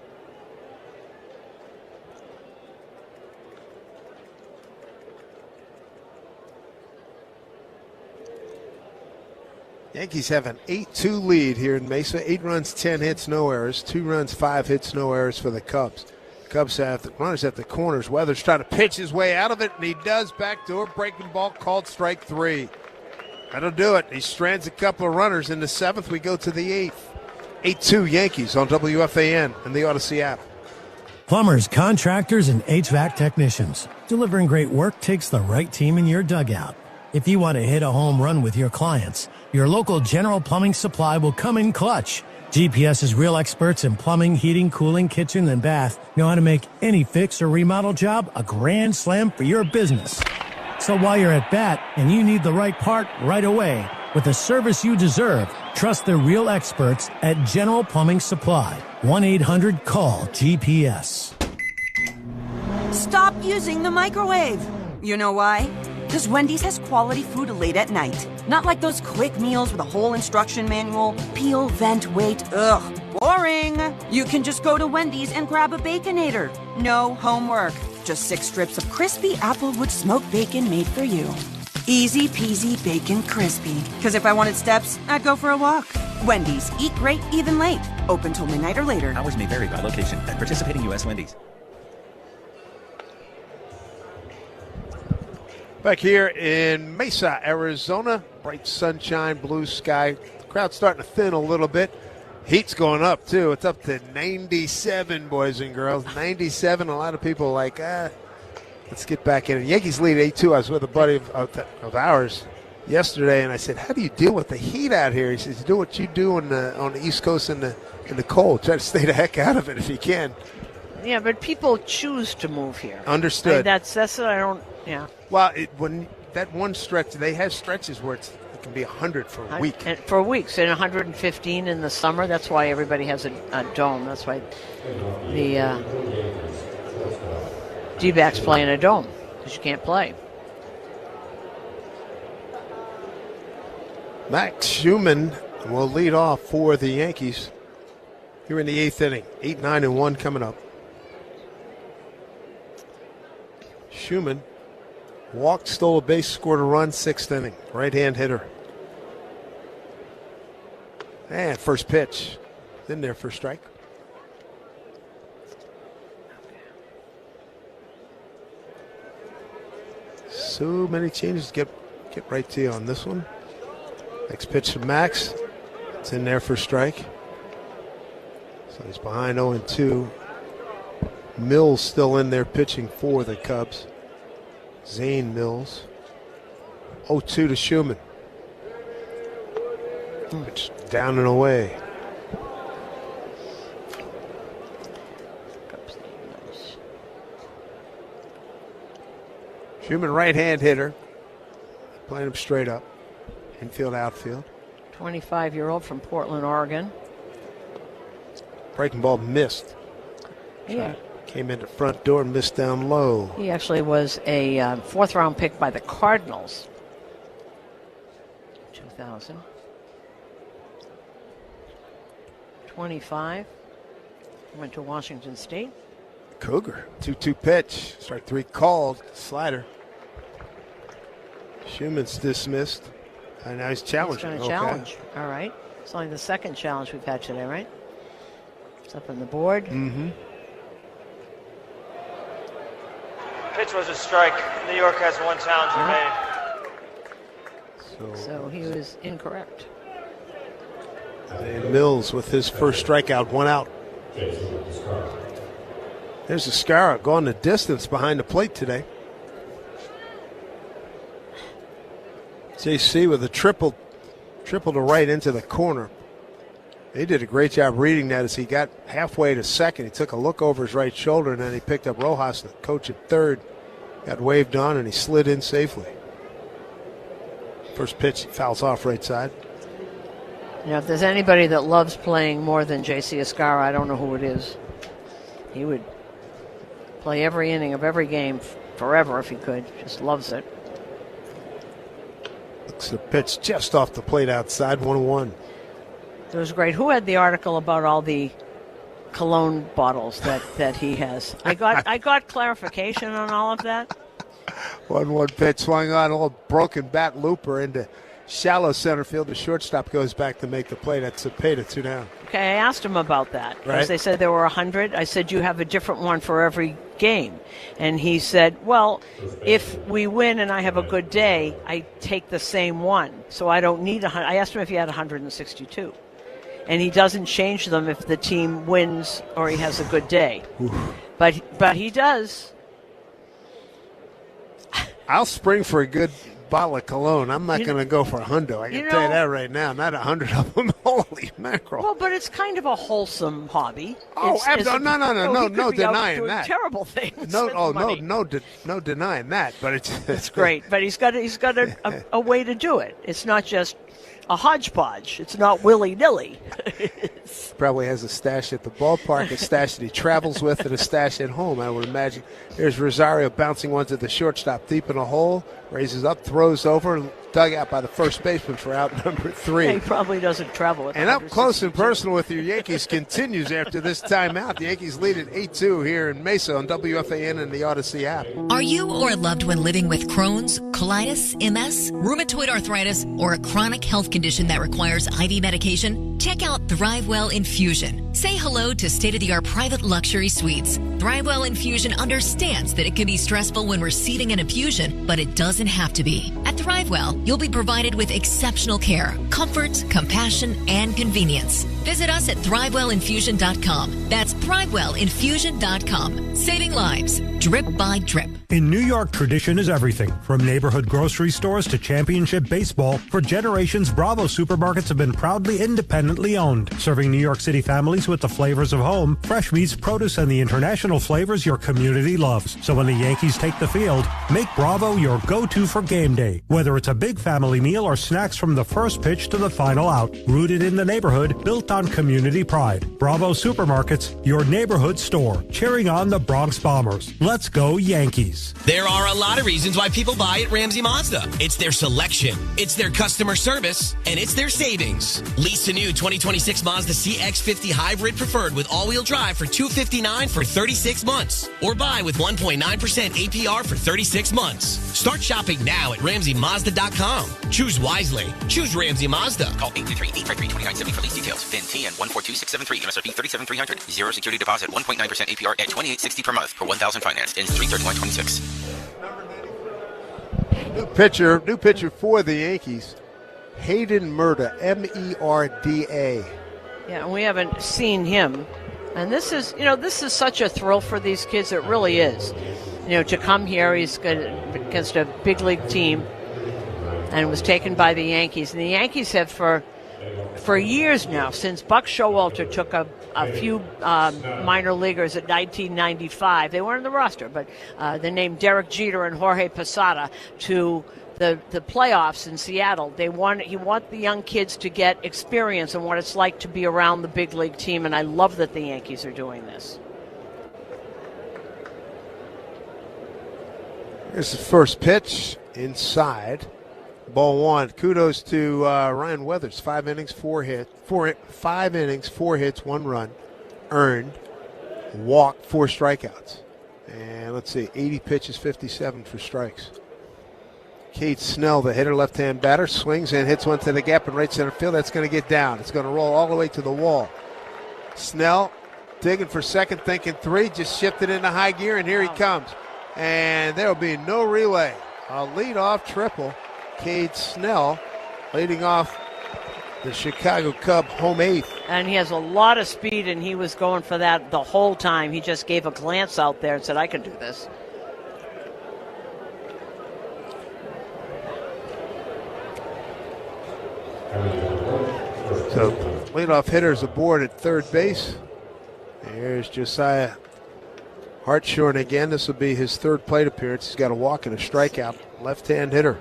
Yankees have an 8-2 lead here in Mesa. 8 runs, 10 hits, no errors. 2 runs, 5 hits, no errors for the Cubs. Cubs have the runners at the corners. Weathers trying to pitch his way out of it, and he does. Backdoor breaking ball, called strike 3. That'll do it. He strands a couple of runners. In the 7th, we go to the 8th. 8-2 Yankees on WFAN and the Odyssey app. Plumbers, contractors, and HVAC technicians. Delivering great work takes the right team in your dugout. If you want to hit a home run with your clients, your local General Plumbing Supply will come in clutch. GPS's real experts in plumbing, heating, cooling, kitchen, and bath know how to make any fix or remodel job a grand slam for your business. So while you're at bat and you need the right part right away, with the service you deserve, trust the real experts at General Plumbing Supply. 1-800-CALL-GPS. Stop using the microwave. You know why? Because Wendy's has quality food late at night. Not like those quick meals with a whole instruction manual. Peel, vent, wait. Ugh, boring. You can just go to Wendy's and grab a Baconator. No homework. Just 6 strips of crispy Applewood smoked bacon made for you. Easy peasy bacon crispy. Because if I wanted steps, I'd go for a walk. Wendy's. Eat great, even late. Open till midnight or later. Hours may vary by location. At participating U.S. Wendy's. Back here in Mesa, Arizona, bright sunshine, blue sky. The crowd's starting to thin a little bit. Heat's going up, too. It's up to 97, boys and girls. 97. A lot of people are like, let's get back in it. Yankees lead 8-2. I was with a buddy of ours yesterday, and I said, how do you deal with the heat out here? He says, do what you do on the East Coast in the cold. Try to stay the heck out of it if you can. Yeah, but people choose to move here. Understood. I mean, that's what I don't, yeah. Well, when that one stretch, they have stretches where it can be 100 for a week. And for weeks, and 115 in the summer. That's why everybody has a dome. That's why the D-backs play in a dome, because you can't play. Max Schumann will lead off for the Yankees here in the 8th inning. 8-9-1 coming up. Schumann walked, stole a base, scored a run, 6th inning. Right-hand hitter. And first pitch. In there for strike. So many changes. Get right to you on this one. Next pitch from Max. It's in there for strike. So he's behind 0-2. Mills still in there pitching for the Cubs. Zane Mills. 0-2 to Schumann. Pitch down and away. Schumann, right-hand hitter. playing him straight up. Infield, outfield. 25-year-old from Portland, Oregon. Breaking ball missed. Yeah. Came in the front door, missed down low. He actually was a fourth-round pick by the Cardinals. 2000. 25. Went to Washington State. Cougar. 2-2 pitch. Strike 3 called. Slider. Schumann's dismissed. And now he's challenging. He's going to challenge. All right. It's only the second challenge we've had today, right? It's up on the board. Mm-hmm. Pitch was a strike. New York has one challenge remaining. So he was incorrect. And Mills with his first strikeout, 1 out. There's Escara going the distance behind the plate today. JC with a triple to right into the corner. He did a great job reading that as he got halfway to second. He took a look over his right shoulder, and then he picked up Rojas, the coach at third. Got waved on, and he slid in safely. First pitch, he fouls off right side. You know, if there's anybody that loves playing more than J.C. Escara, I don't know who it is. He would play every inning of every game forever if he could. Just loves it. Looks the pitch just off the plate outside, 1-1. It was great. Who had the article about all the cologne bottles that he has? I got clarification on all of that. 1-1 pitch swung on, a little broken bat looper into shallow center field. The shortstop goes back to make the play. That's Cepeda, 2 down. Okay, I asked him about that. Right. As they said there were 100. I said, you have a different one for every game. And he said, well, if we win and I have a good day, I take the same one. So I don't need 100. I asked him if he had 162. And he doesn't change them if the team wins or he has a good day. But he does. I'll spring for a good bottle of cologne. I'm not going to go for a hundo. I can tell you that right now. Not 100 of them. Holy mackerel. Well, but it's kind of a wholesome hobby. Oh, no denying that. Terrible things. No denying that. But it's great. But he's got a way to do it. It's not just a hodgepodge. It's not willy-nilly. Probably has a stash at the ballpark, a stash that he travels with, and a stash at home, I would imagine. There's Rosario bouncing one to the shortstop deep in a hole, raises up, throws over, dug out by the first baseman for out number 3. Yeah, he probably doesn't travel with. And up close and personal with your Yankees continues after this timeout. The Yankees lead at 8-2 here in Mesa on WFAN and the Odyssey app. Are you or a loved one living with Crohn's, colitis, MS, rheumatoid arthritis, or a chronic health condition that requires IV medication? Check out ThriveWell Infusion. Say hello to state-of-the-art private luxury suites. ThriveWell Infusion understands that it can be stressful when receiving an infusion, but it doesn't have to be. At ThriveWell, you'll be provided with exceptional care, comfort, compassion, and convenience. Visit us at ThriveWellInfusion.com. That's ThriveWellInfusion.com. Saving lives, drip by drip. In New York, tradition is everything. From neighborhood grocery stores to championship baseball, for generations, Bravo supermarkets have been proudly independently owned, serving New York City families with the flavors of home, fresh meats, produce, and the international flavors your community loves. So when the Yankees take the field, make Bravo your go-to for game day. Whether it's a big family meal or snacks from the first pitch to the final out, rooted in the neighborhood, built on community pride. Bravo Supermarkets, your neighborhood store, cheering on the Bronx Bombers. Let's go Yankees. There are a lot of reasons why people buy at Ramsey Mazda. It's their selection, it's their customer service, and it's their savings. Lease a new 2026 Mazda CX-50 Hybrid Preferred with all-wheel drive for $259 for 36 months. Or buy with 1.9% APR for 36 months. Start shopping now at RamseyMazda.com. Choose wisely. Choose Ramsey Mazda. Call 833-853-2970 for lease details. VIN TN 142673. MSRP 37300. Zero security deposit. 1.9% APR at $28.60 per month for 1,000 financed. Ends 3/31/26. New pitcher for the Yankees, Hayden Murda, Merda. Yeah, and we haven't seen him. And this is such a thrill for these kids. It really is. To come here, he's against a big league team, and was taken by the Yankees. And the Yankees have for years now, since Buck Showalter took a few minor leaguers at 1995. They weren't in the roster, but they named Derek Jeter and Jorge Posada to the playoffs in Seattle. He wants the young kids to get experience and what it's like to be around the big league team, and I love that the Yankees are doing this. Here's the first pitch inside. Ball one. Kudos to Ryan Weathers. 5 innings, 4 hits, 1 run, earned, walk, 4 strikeouts. And let's see, 80 pitches, 57 for strikes. Cade Snell, the hitter, left-hand batter, swings and hits one to the gap in right center field. That's going to get down. It's going to roll all the way to the wall. Snell digging for second, thinking 3, just shifted into high gear, and here he comes. And there will be no relay. A leadoff triple. Cade Snell leading off the Chicago Cub home 8th. And he has a lot of speed, and he was going for that the whole time. He just gave a glance out there and said, I can do this. So leadoff hitters aboard at third base. Here's Josiah Hartshorn again. This will be his 3rd plate appearance. He's got a walk and a strikeout. Left-hand hitter.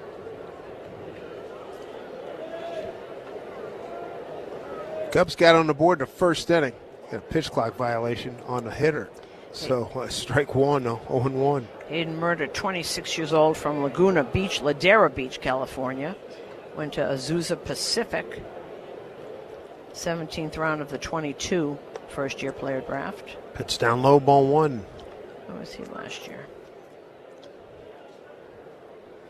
Cubs got on the board the first inning. Got a pitch clock violation on the hitter. So strike one, 0-1. Hayden Murder, 26 years old, from Laguna Beach, Ladera Beach, California. Went to Azusa Pacific. 17th round of the 22 first-year player draft. Pitch down low, ball 1. Who was he last year?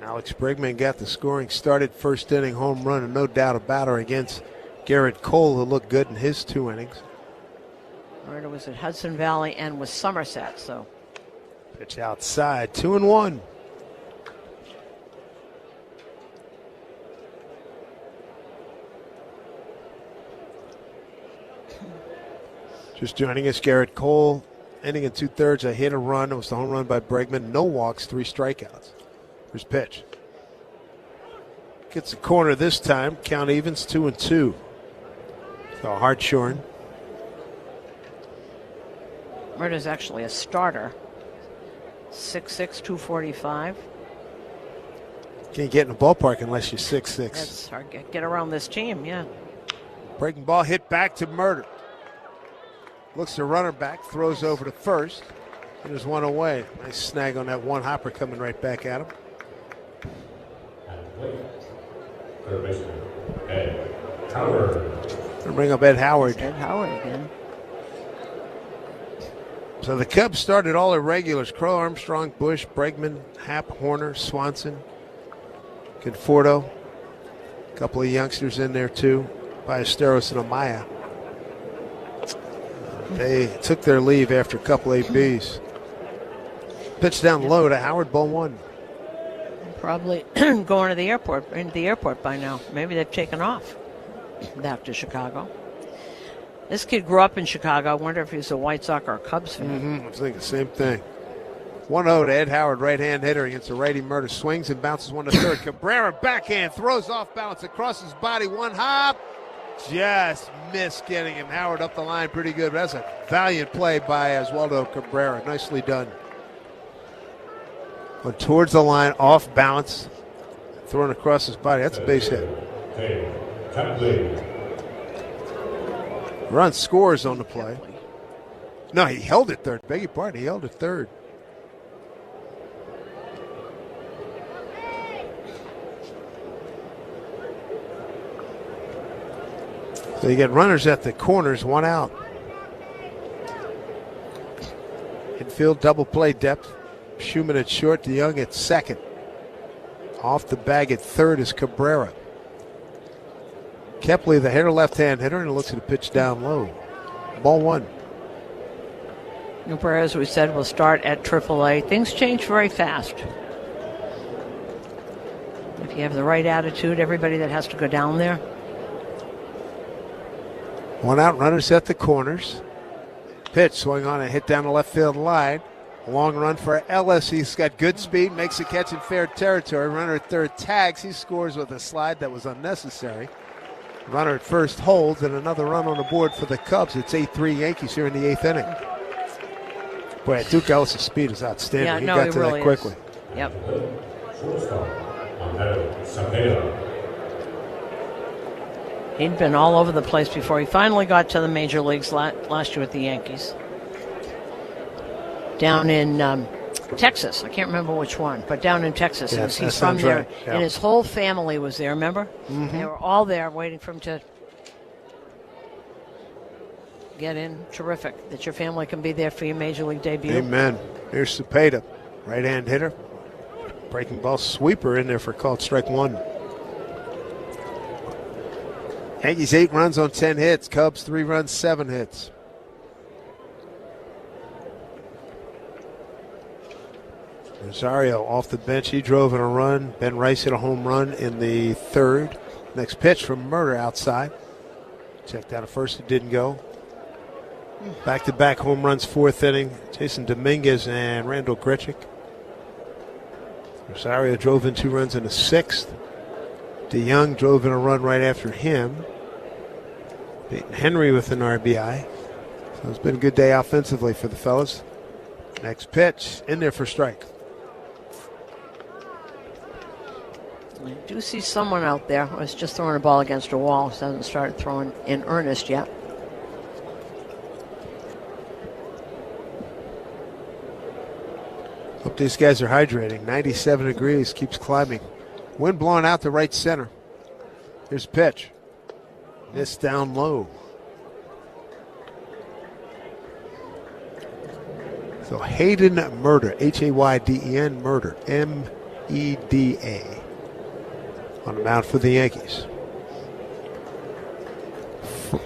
Alex Bregman got the scoring started. First inning home run, and no doubt about it, against Garrett Cole, who looked good in his 2 innings. Murder was at Hudson Valley and was Somerset, so. Pitch outside, 2-1. Just joining us, Garrett Cole, inning and 2/3, a hit, a run. It was the home run by Bregman. No walks, 3 strikeouts. Here's pitch. Gets the corner this time. Count evens, 2-2. So Hartshorn. Murder's actually a starter. 6'6", 245. Can't get in the ballpark unless you're 6'6". That's hard. Get around this team, yeah. Breaking ball hit back to Murder. Looks the runner back, throws over to first. And there's one away. Nice snag on that one hopper coming right back at him. Gonna bring up Ed Howard. Ed Howard again. So the Cubs started all their regulars: Crow, Armstrong, Bush, Bregman, Happ, Horner, Swanson, Conforto. A couple of youngsters in there too, Ballesteros and Amaya. They took their leave after a couple ABs. Pitch down low to Howard, ball 1. Probably going to the airport, into the airport by now. Maybe they've taken off back to Chicago. This kid grew up in Chicago. I wonder if he's a White Sox or a Cubs fan. I was thinking the same thing. 1-0 to Ed Howard, right-hand hitter against the righty. Murder swings and bounces one to third. Cabrera backhand throws off balance across his body. One hop. Just missed getting him. Howard up the line pretty good. That's a valiant play by Oswaldo Cabrera. Nicely done. Went towards the line, off balance, thrown across his body. That's a base hit. Run scores on the play. No, he held it third. Beg your pardon. He held it third. So you get runners at the corners, 1 out. Infield double play depth. Schumann at short, DeYoung at second. Off the bag at third is Cabrera. Kepley, the hitter, left-hand hitter, and looks at the pitch down low. Ball 1. Cabrera, as we said, will start at AAA. Things change very fast. If you have the right attitude, everybody that has to go down there. 1 out, runners at the corners. Pitch swung on and hit down the left field line. Long run for Ellis. He's got good speed, makes a catch in fair territory. Runner at third tags. He scores with a slide that was unnecessary. Runner at first holds, and another run on the board for the Cubs. It's 8-3 Yankees here in the 8th inning. Boy, Duke Ellis' speed is outstanding. Yeah, he no, got he to really that quickly. Yep. He'd been all over the place before he finally got to the major leagues last year with the Yankees. Down in Texas. I can't remember which one, but down in Texas. Yes, He's that from sounds there. right. Yeah. And his whole family was there, remember? Mhm. They were all there waiting for him to get in. Terrific that your family can be there for your major league debut. Amen. Here's Cepeda, right-hand hitter. Breaking ball sweeper in there for called strike one. Yankees 8 runs on 10 hits. Cubs 3 runs, 7 hits. Rosario off the bench. He drove in a run. Ben Rice hit a home run in the third. Next pitch from Murder outside. Checked out at first. It didn't go. Back-to-back home runs, fourth inning. Jason Dominguez and Randall Grichuk. Rosario drove in 2 runs in the sixth. DeYoung drove in a run right after him. Peyton Henry with an RBI. So it's been a good day offensively for the fellas. Next pitch, in there for strike. I do see someone out there who is just throwing a ball against a wall. He hasn't started throwing in earnest yet. Hope these guys are hydrating. 97 degrees, keeps climbing. Wind blowing out to right center. Here's a pitch. Missed down low. So Hayden Murder, Hayden Murder, M-E-D-A, on the mound for the Yankees.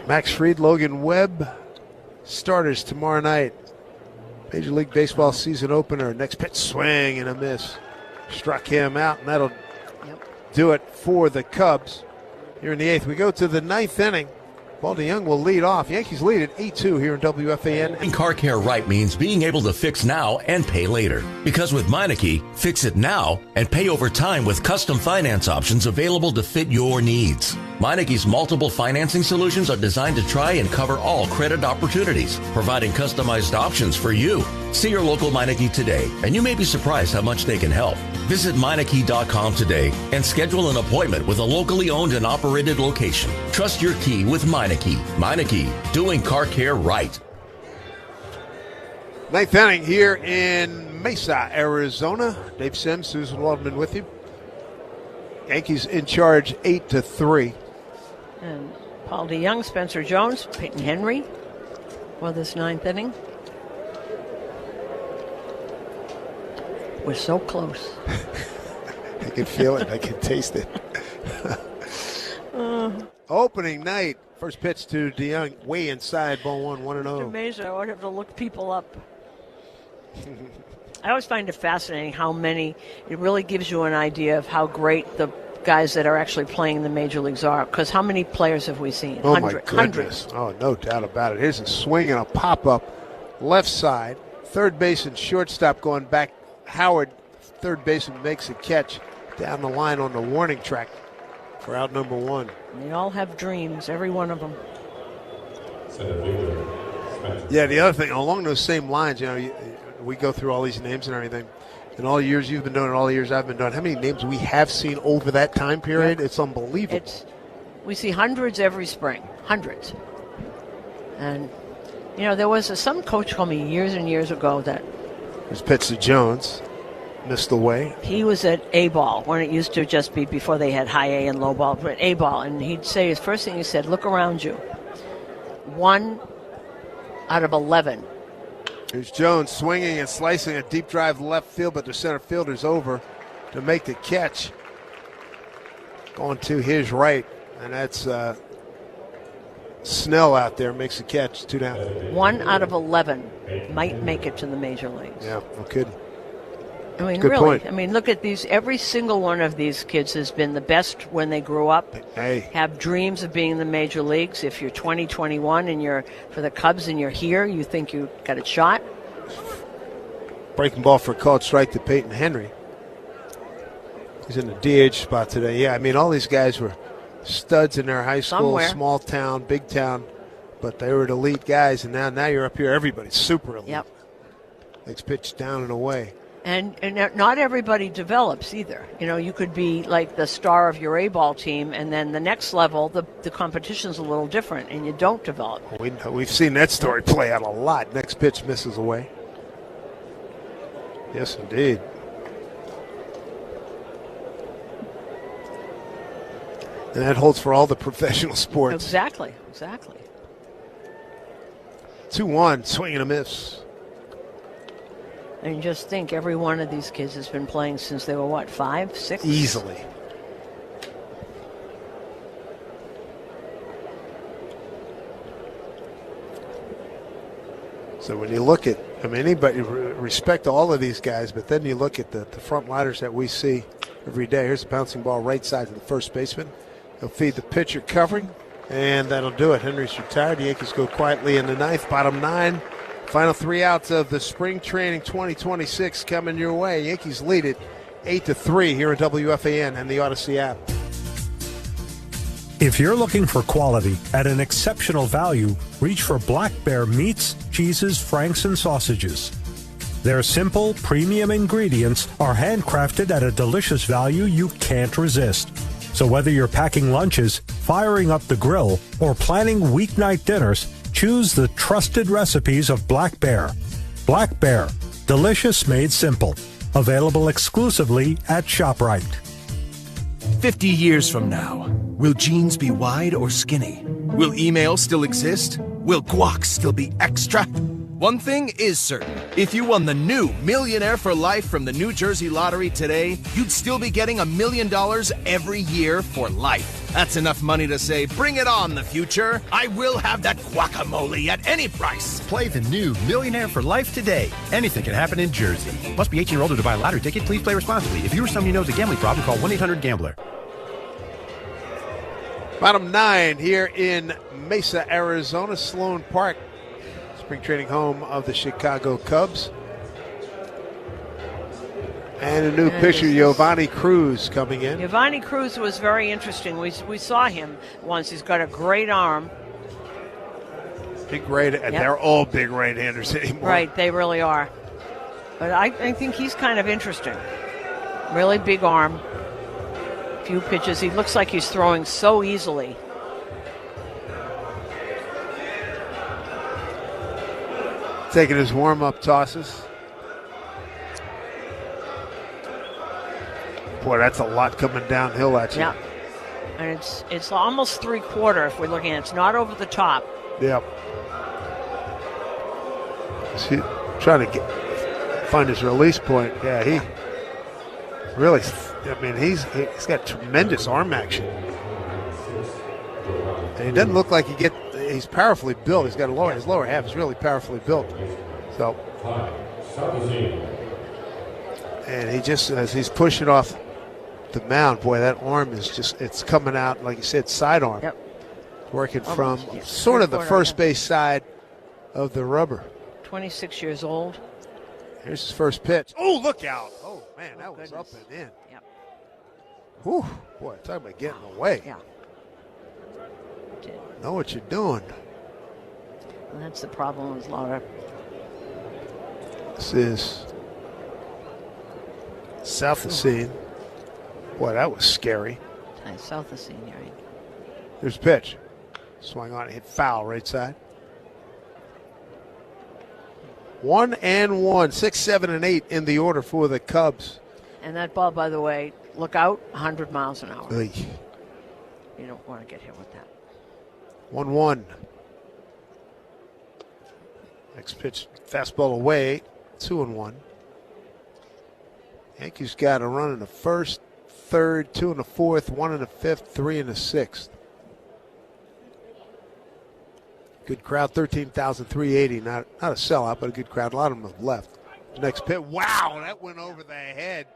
Max Fried, Logan Webb, starters tomorrow night. Major League Baseball season opener. Next pitch, swing and a miss. Struck him out, and that'll do it for the Cubs. Here in the 8th, we go to the 9th inning. Paul DeYoung will lead off. Yankees lead at 8-2 here in WFAN. Car Care Right means being able to fix now and pay later. Because with Meineke, fix it now and pay over time with custom finance options available to fit your needs. Meineke's multiple financing solutions are designed to try and cover all credit opportunities, providing customized options for you. See your local Meineke today, and you may be surprised how much they can help. Visit Meineke.com today and schedule an appointment with a locally owned and operated location. Trust your key with Meineke. Meineke, doing car care right. 9th inning here in Mesa, Arizona. Dave Sims, Susan Waldman with you. Yankees in charge 8-3. And Paul DeYoung, Spencer Jones, Peyton Henry for this 9th inning. We're so close. I can feel it. I can taste it. Opening night. First pitch to DeYoung. Way inside. Ball 1-0. It's amazing. I would have to look people up. I always find it fascinating how many, it really gives you an idea of how great the guys that are actually playing in the major leagues are. Because how many players have we seen? Oh, my goodness. Hundreds. Oh, no doubt about it. Here's a swing and a pop-up left side. Third base and shortstop going back. Howard, third baseman, makes a catch down the line on the warning track for out number 1. They all have dreams, every one of them. Yeah, the other thing, along those same lines, we go through all these names and everything. In all the years you've been doing it, all the years I've been doing it, how many names we have seen over that time period? It's unbelievable. We see hundreds every spring, hundreds. And, there was some coach told me years and years ago that There's pitch to Jones. Missed away. he was at A-ball when it used to just be before they had high A and low ball, but A-ball. And he'd say, his first thing he said, look around you. 1 out of 11. Here's Jones swinging and slicing a deep drive left field, but the center fielder's over to make the catch. Going to his right, and that's Snell out there makes the catch. 2 down. 1 out of 11 might make it to the major leagues. Yeah, no kidding. I mean, Good really. point. I mean, look at these. Every single one of these kids has been the best when they grew up. Hey. Have dreams of being in the major leagues. If you're 20, 21 and you're for the Cubs and you're here, you think you got a shot. Breaking ball for a called strike to Peyton Henry. He's in the DH spot today. Yeah, I mean, all these guys were studs in their high school, Somewhere. small town, big town, but they were the elite guys, and now you're up here. Everybody's super elite. Yep. Next pitch down and away. And not everybody develops either. You know, you could be like the star of your A-ball team, and then the next level, the competition's a little different, and you don't develop. We've seen that story play out a lot. Next pitch misses away. Yes, indeed. And that holds for all the professional sports. Exactly. 2-1, swing and a miss. And just think, every one of these kids has been playing since they were, what, 5, 6? Easily. So when you look at, anybody respect all of these guys, but then you look at the front liners that we see every day. Here's a bouncing ball right side to the first baseman. He'll feed the pitcher covering, and that'll do it. Henry's retired. The Yankees go quietly in the ninth. Bottom 9. Final 3 outs of the spring training 2026 coming your way. Yankees lead it 8-3 here at WFAN and the Odyssey app. If you're looking for quality at an exceptional value, reach for Black Bear meats, cheeses, franks, and sausages. Their simple, premium ingredients are handcrafted at a delicious value you can't resist. So whether you're packing lunches, firing up the grill, or planning weeknight dinners, choose the trusted recipes of Black Bear. Black Bear, delicious made simple. Available exclusively at ShopRite. 50 years from now, will jeans be wide or skinny? Will email still exist? Will guac still be extra? One thing is certain. If you won the new Millionaire for Life from the New Jersey Lottery today, you'd still be getting $1 million every year for life. That's enough money to say, bring it on, the future. I will have that guacamole at any price. Play the new Millionaire for Life today. Anything can happen in Jersey. Must be 18 or older to buy a lottery ticket. Please play responsibly. If you or someone you know has a gambling problem, call 1-800-GAMBLER. Bottom 9 here in Mesa, Arizona, Sloan Park. Spring training home of the Chicago Cubs. And a new pitcher, Giovanni Cruz, coming in. Giovanni Cruz was very interesting. We saw him once. He's got a great arm. Big right, and they're all big right-handers anymore. Right, they really are. But I think he's kind of interesting. Really big arm. Few pitches. He looks like he's throwing so easily. Taking his warm-up tosses. Boy, that's a lot coming downhill at you. Yeah. And it's almost 3/4 if we're looking at it. It's not over the top. Yep. Is he trying to find his release point? Yeah, he really, he's got tremendous arm action. And he doesn't look like he's powerfully built. He's got his lower half is really powerfully built. So, and he just, as he's pushing off the mound, boy, that arm is it's coming out, like you said, sidearm. Yep. Working from sort of the first base side of the rubber. 26 years old. Here's his first pitch. Oh, look out. Oh, man, that was up and in. Yep. Whew. Boy, talk about getting away. Yeah. Know what you're doing. And that's the problem with Laura. This is south of scene. Boy, that was scary. Nice, south of scene, right? There's a pitch. Swung on, hit foul right side. 1-1, 6, 7, and 8 in the order for the Cubs. And that ball, by the way, look out, 100 miles an hour. Oy. You don't want to get hit with that. 1-1. Next pitch, fastball away, 2-1. Yankees got a run in the first, third, 2 in the fourth, 1 in the fifth, 3 in the sixth. Good crowd, 13,380. Not a sellout, but a good crowd. A lot of them have left. Next pitch, wow, that went over the head.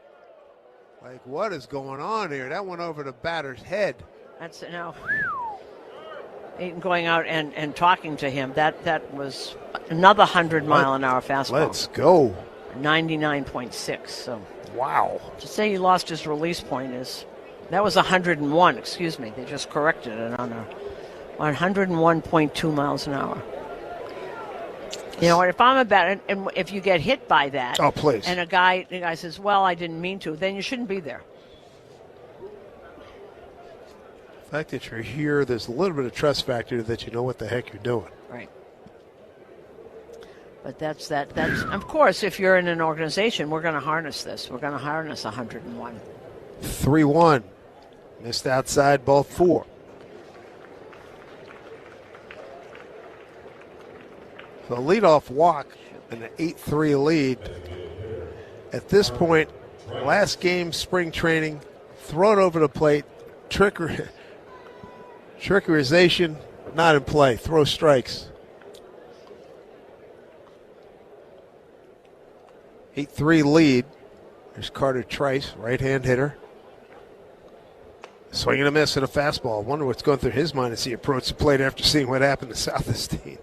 Like, what is going on here? That went over the batter's head. That's now going out and talking to him. That was another 100-mile-an-hour fastball. Let's go. 99.6. So wow. To say he lost his release point that was 101. Excuse me. They just corrected it on 101.2 miles an hour. You know, if I'm a batter, and if you get hit by that, oh please, and the guy says, "Well, I didn't mean to," then you shouldn't be there. The fact that you're here, there's a little bit of trust factor that you know what the heck you're doing. Right. But that's of course, if you're in an organization, we're going to harness this. We're going to harness 101. 3-1. Missed outside, ball 4. So a leadoff walk and an 8-3 lead. At this point, last game, spring training, thrown over the plate, trickerization, not in play. Throw strikes. 8-3 lead. There's Carter Trice, right-hand hitter. Swing and a miss at a fastball. Wonder what's going through his mind as he approached the plate after seeing what happened to South Esteem.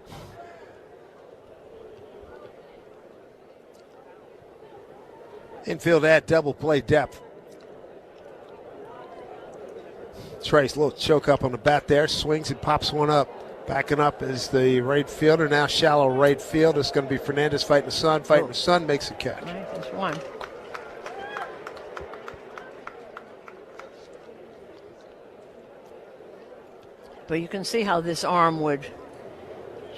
Infield at double play depth. Trice, a little choke up on the bat there. Swings and pops one up. Backing up is the right fielder. Now shallow right field. It's going to be Fernandez fighting the sun. Fighting the sun, makes a catch. Right, that's one. But you can see how this arm would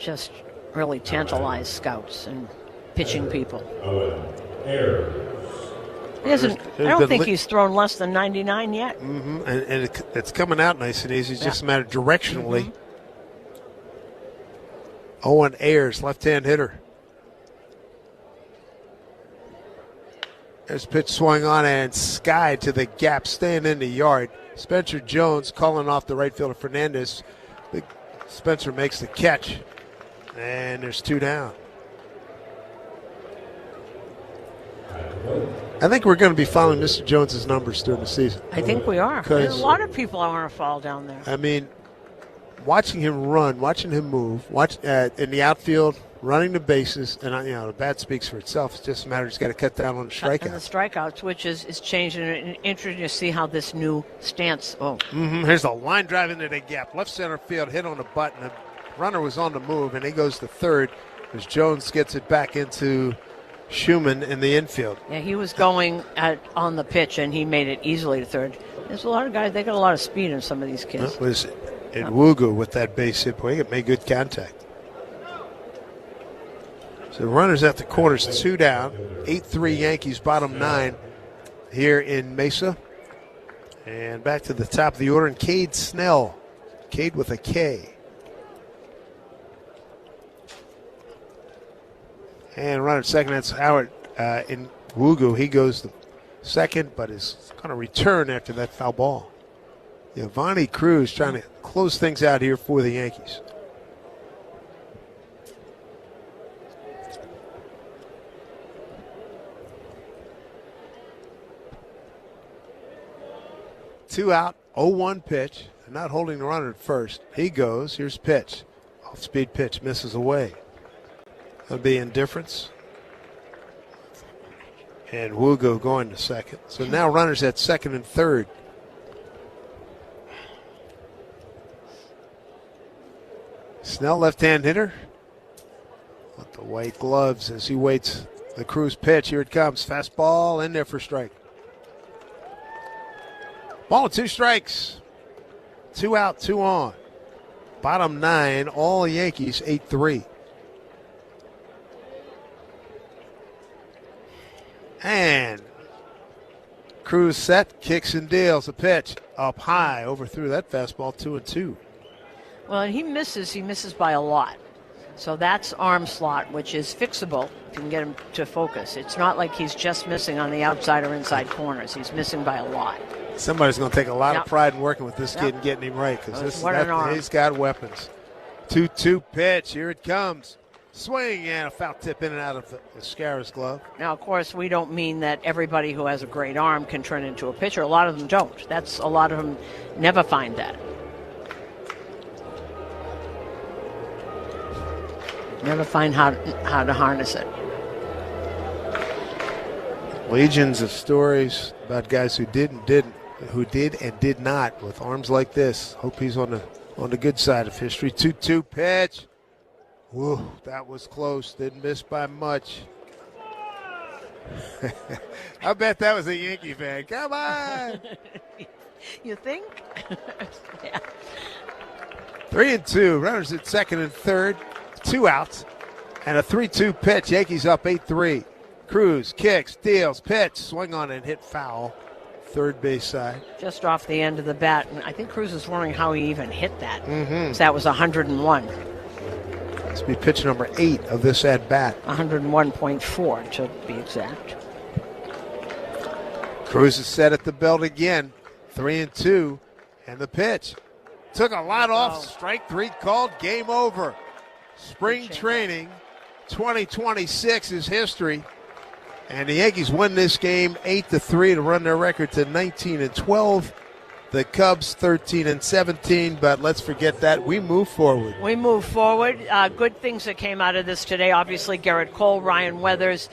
just really tantalize scouts and pitching people. He hasn't, I don't think he's thrown less than 99 yet. Mm-hmm. And it's coming out nice and easy. It's just a matter of directionally. Mm-hmm. Owen Ayers, left-hand hitter. There's a pitch swung on and skied to the gap, staying in the yard. Spencer Jones calling off the right fielder Fernandez. Spencer makes the catch, and there's 2 down. I think we're going to be following Mr. Jones's numbers during the season. I think we are. There's a lot of people I want to fall down there. I mean, watching him run, watching him move, in the outfield, running the bases, and the bat speaks for itself. It's just a matter he's got to cut down on the strikeouts. And the strikeouts, which is changing. And interesting to see how this new stance. Here's a line drive into the gap, left center field, hit on the button. The runner was on the move, and he goes to third as Jones gets it back into Schumann in the infield. Yeah, he was going on the pitch, and he made it easily to third. There's a lot of guys. They got a lot of speed in some of these kids. That was Nwugu with that base hit. Boy, he made good contact. So runners at the corners, 2 down. 8-3 Yankees, bottom 9 here in Mesa. And back to the top of the order, and Cade Snell. Cade with a K. And runner at second, that's Howard Nwugu. He goes to second, but is going to return after that foul ball. Yvonne Cruz trying to close things out here for the Yankees. Two out, 0-1 pitch. They're not holding the runner at first. He goes. Here's pitch. Off-speed pitch, misses away. That'll be indifference. And Nwugu going to second. So now runners at second and third. Snell, left-hand hitter. With the white gloves as he waits the Cruz pitch. Here it comes. Fastball in there for strike. Ball and 2 strikes. 2 out, 2 on. Bottom 9, all Yankees, 8-3. And Cruz set, kicks and deals. A pitch up high, overthrew that fastball, 2-2. Well, and he misses by a lot. So that's arm slot, which is fixable if you can get him to focus. It's not like he's just missing on the outside or inside corners. He's missing by a lot. Somebody's going to take a lot of pride in working with this kid and getting him right, because he's got weapons. 2-2 pitch. Here it comes. Swing and a foul tip in and out of Escara's glove. Now, of course, we don't mean that everybody who has a great arm can turn into a pitcher. A lot of them don't. A lot of them never find that. Never find how to harness it. Legions of stories about guys who did and did not with arms like this. Hope he's on the good side of history. 2-2 pitch. Whoa, that was close. Didn't miss by much. I bet that was a Yankee fan. Come on. You think? Yeah. 3-2. Runners at second and third. 2 outs. And a 3-2 pitch. Yankees up 8-3. Cruz kicks, deals, pitch, swing on and hit foul. Third base side. Just off the end of the bat. And I think Cruz is wondering how he even hit that. Mm-hmm. So that was 101. This will be pitch number 8 of this at-bat. 101.4 to be exact. Cruz is set at the belt again. 3-2. And the pitch. Took a lot off. Strike 3 called. Game over. Spring training 2026 is history. And the Yankees win this game 8-3 to run their record to 19-12. The Cubs 13-17, but let's forget that. We move forward. We move forward. Good things that came out of this today. Obviously, Garrett Cole, Ryan Weathers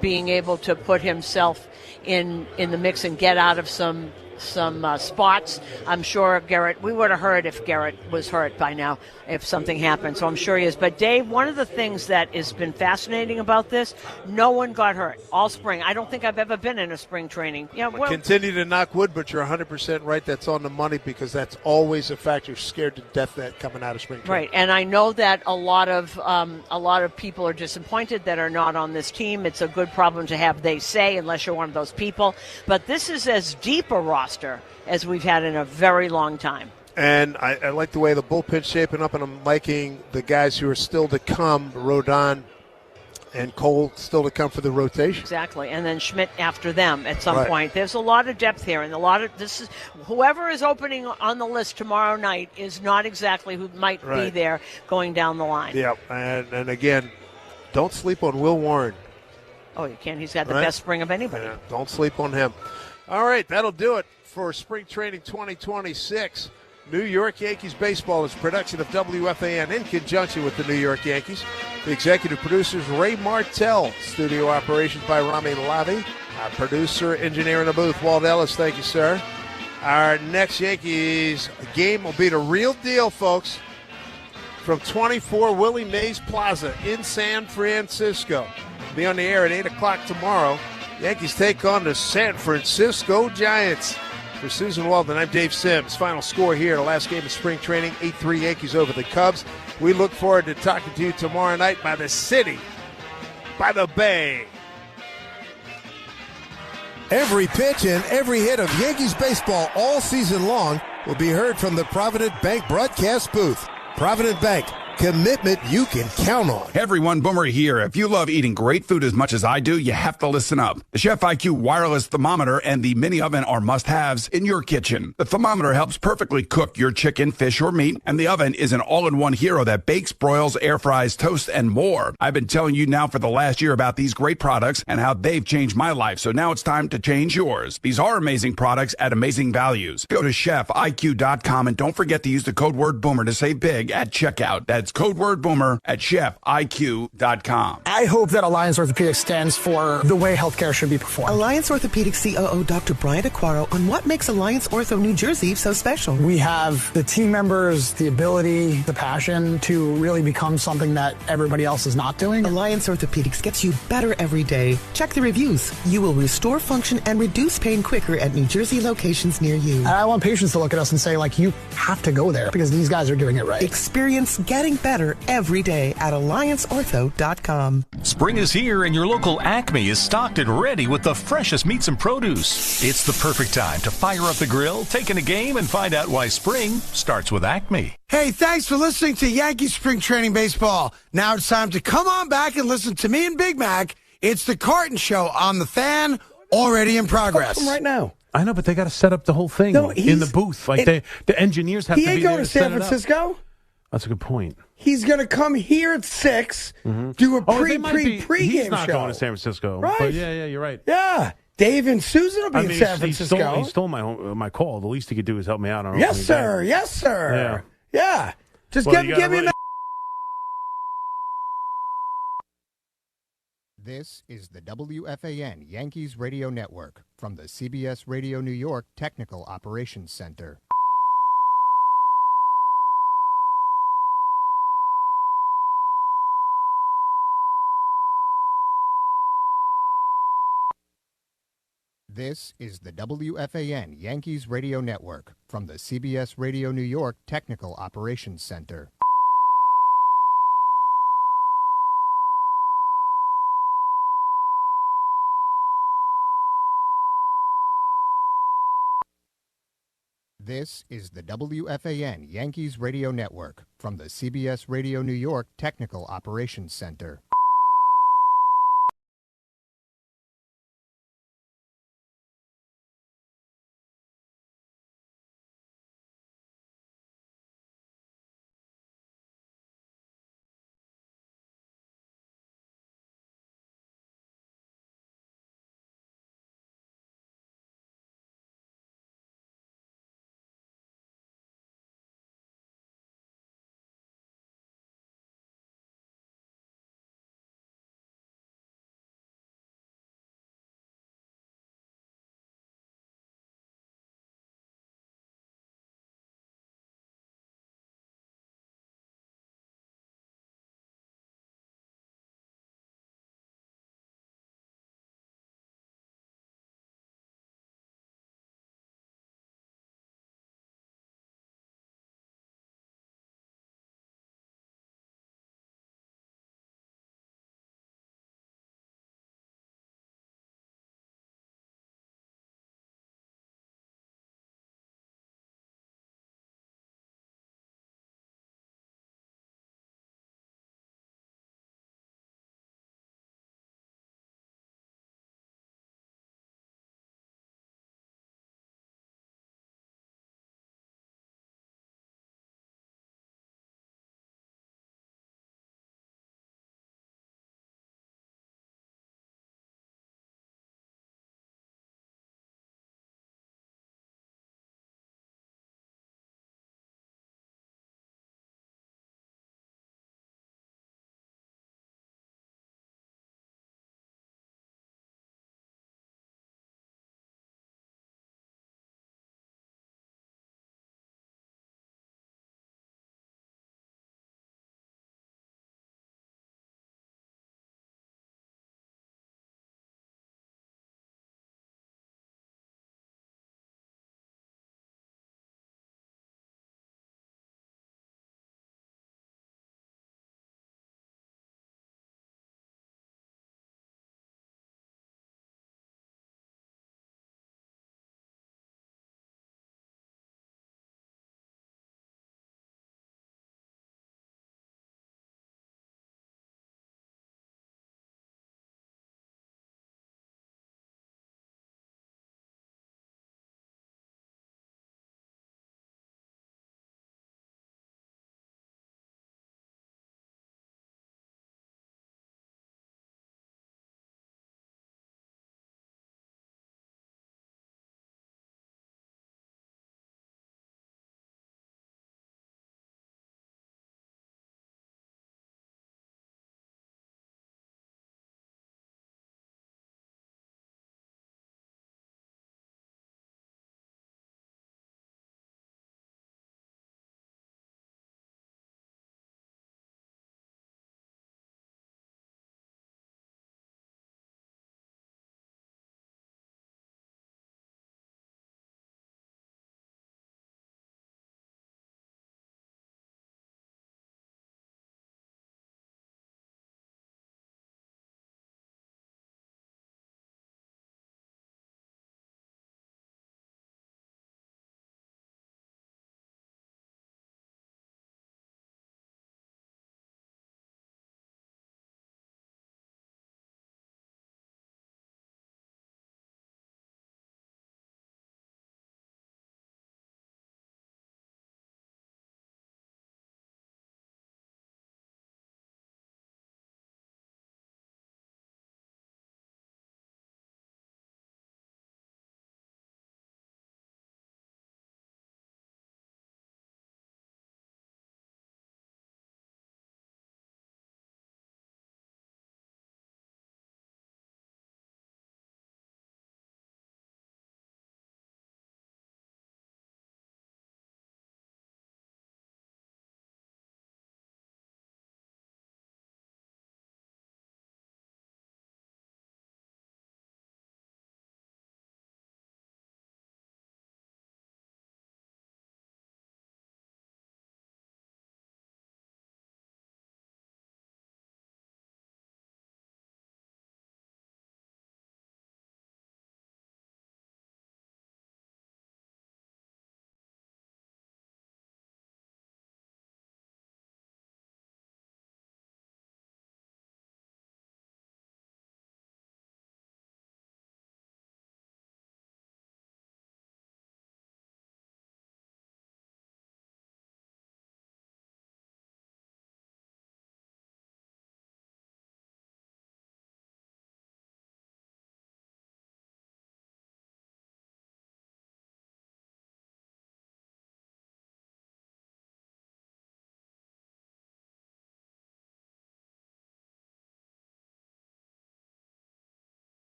being able to put himself in the mix and get out of some spots. I'm sure Garrett, we would have heard if Garrett was hurt by now if something happened, so I'm sure he is. But Dave, one of the things that has been fascinating about this, no one got hurt all spring. I don't think I've ever been in a spring training. Yeah, well, continue to knock wood, but you're 100% right. That's on the money because that's always a factor. You're scared to death that coming out of spring training. Right, and I know that a lot of people are disappointed that are not on this team. It's a good problem to have, they say, unless you're one of those people. But this is as deep a roster as we've had in a very long time. And I like the way the bullpen's shaping up, and I'm liking the guys who are still to come, Rodon and Cole still to come for the rotation. Exactly, and then Schmidt after them at some Right. point. There's a lot of depth here, and a lot of this is whoever is opening on the list tomorrow night is not exactly who might be Right. there going down the line. Yep, and again, don't sleep on Will Warren. Oh, you can't. He's got the Right. best spring of anybody. Yeah, don't sleep on him. All right, that'll do it for Spring Training 2026. New York Yankees Baseball is a production of WFAN in conjunction with the New York Yankees. The executive producers, Ray Martell. Studio operations by Rami Lavi. Our producer, engineer in the booth, Walt Ellis. Thank you, sir. Our next Yankees game will be the real deal, folks, from 24 Willie Mays Plaza in San Francisco. Be on the air at 8 o'clock tomorrow. Yankees take on the San Francisco Giants. For Susan Walden, I'm Dave Sims. Final score here, the last game of spring training, 8-3 Yankees over the Cubs. We look forward to talking to you tomorrow night by the city, by the bay. Every pitch and every hit of Yankees baseball all season long will be heard from the Provident Bank broadcast booth. Provident Bank, commitment you can count on. Hey everyone, Boomer here. If you love eating great food as much as I do, you have to listen up. The Chef IQ wireless thermometer and the mini oven are must-haves in your kitchen. The thermometer helps perfectly cook your chicken, fish, or meat, and the oven is an all-in-one hero that bakes, broils, air fries, toasts, and more. I've been telling you now for the last year about these great products and how they've changed my life, so now it's time to change yours. These are amazing products at amazing values. Go to chefiq.com and don't forget to use the code word BOOMER to save big at checkout. That's code word BOOMER at chefiq.com. I hope that Alliance Orthopedics stands for the way healthcare should be performed. Alliance Orthopedics COO Dr. Brian Aquaro on what makes Alliance Ortho New Jersey so special. We have the team members, the ability, the passion to really become something that everybody else is not doing. Alliance Orthopedics gets you better every day. Check the reviews. You will restore function and reduce pain quicker at New Jersey locations near you. And I want patients to look at us and say, like, you have to go there because these guys are doing it right. Experience getting better every day at allianceortho.com. Spring is here and your local Acme is stocked and ready with the freshest meats and produce. It's the perfect time to fire up the grill, take in a game, and find out why spring starts with Acme. Hey, thanks for listening to Yankee Spring Training Baseball. Now it's time to come on back and listen to me and Big Mac. It's the Carton Show on the Fan, already in progress. Come right now. I know, but they got to set up the whole thing in the booth. Like the engineers have to be there. He ain't going to set San it up. Francisco. That's a good point. He's going to come here at 6, do a pregame He's not show. going to San Francisco. Right? But yeah, you're right. Yeah. Dave and Susan will be in San Francisco. He stole my call. The least he could do is help me out on Yes, opening sir. day. Yes, sir. Yeah. Just Well, give me a This is the WFAN Yankees Radio Network from the CBS Radio New York Technical Operations Center. This is the WFAN Yankees Radio Network from the CBS Radio New York Technical Operations Center. This is the WFAN Yankees Radio Network from the CBS Radio New York Technical Operations Center.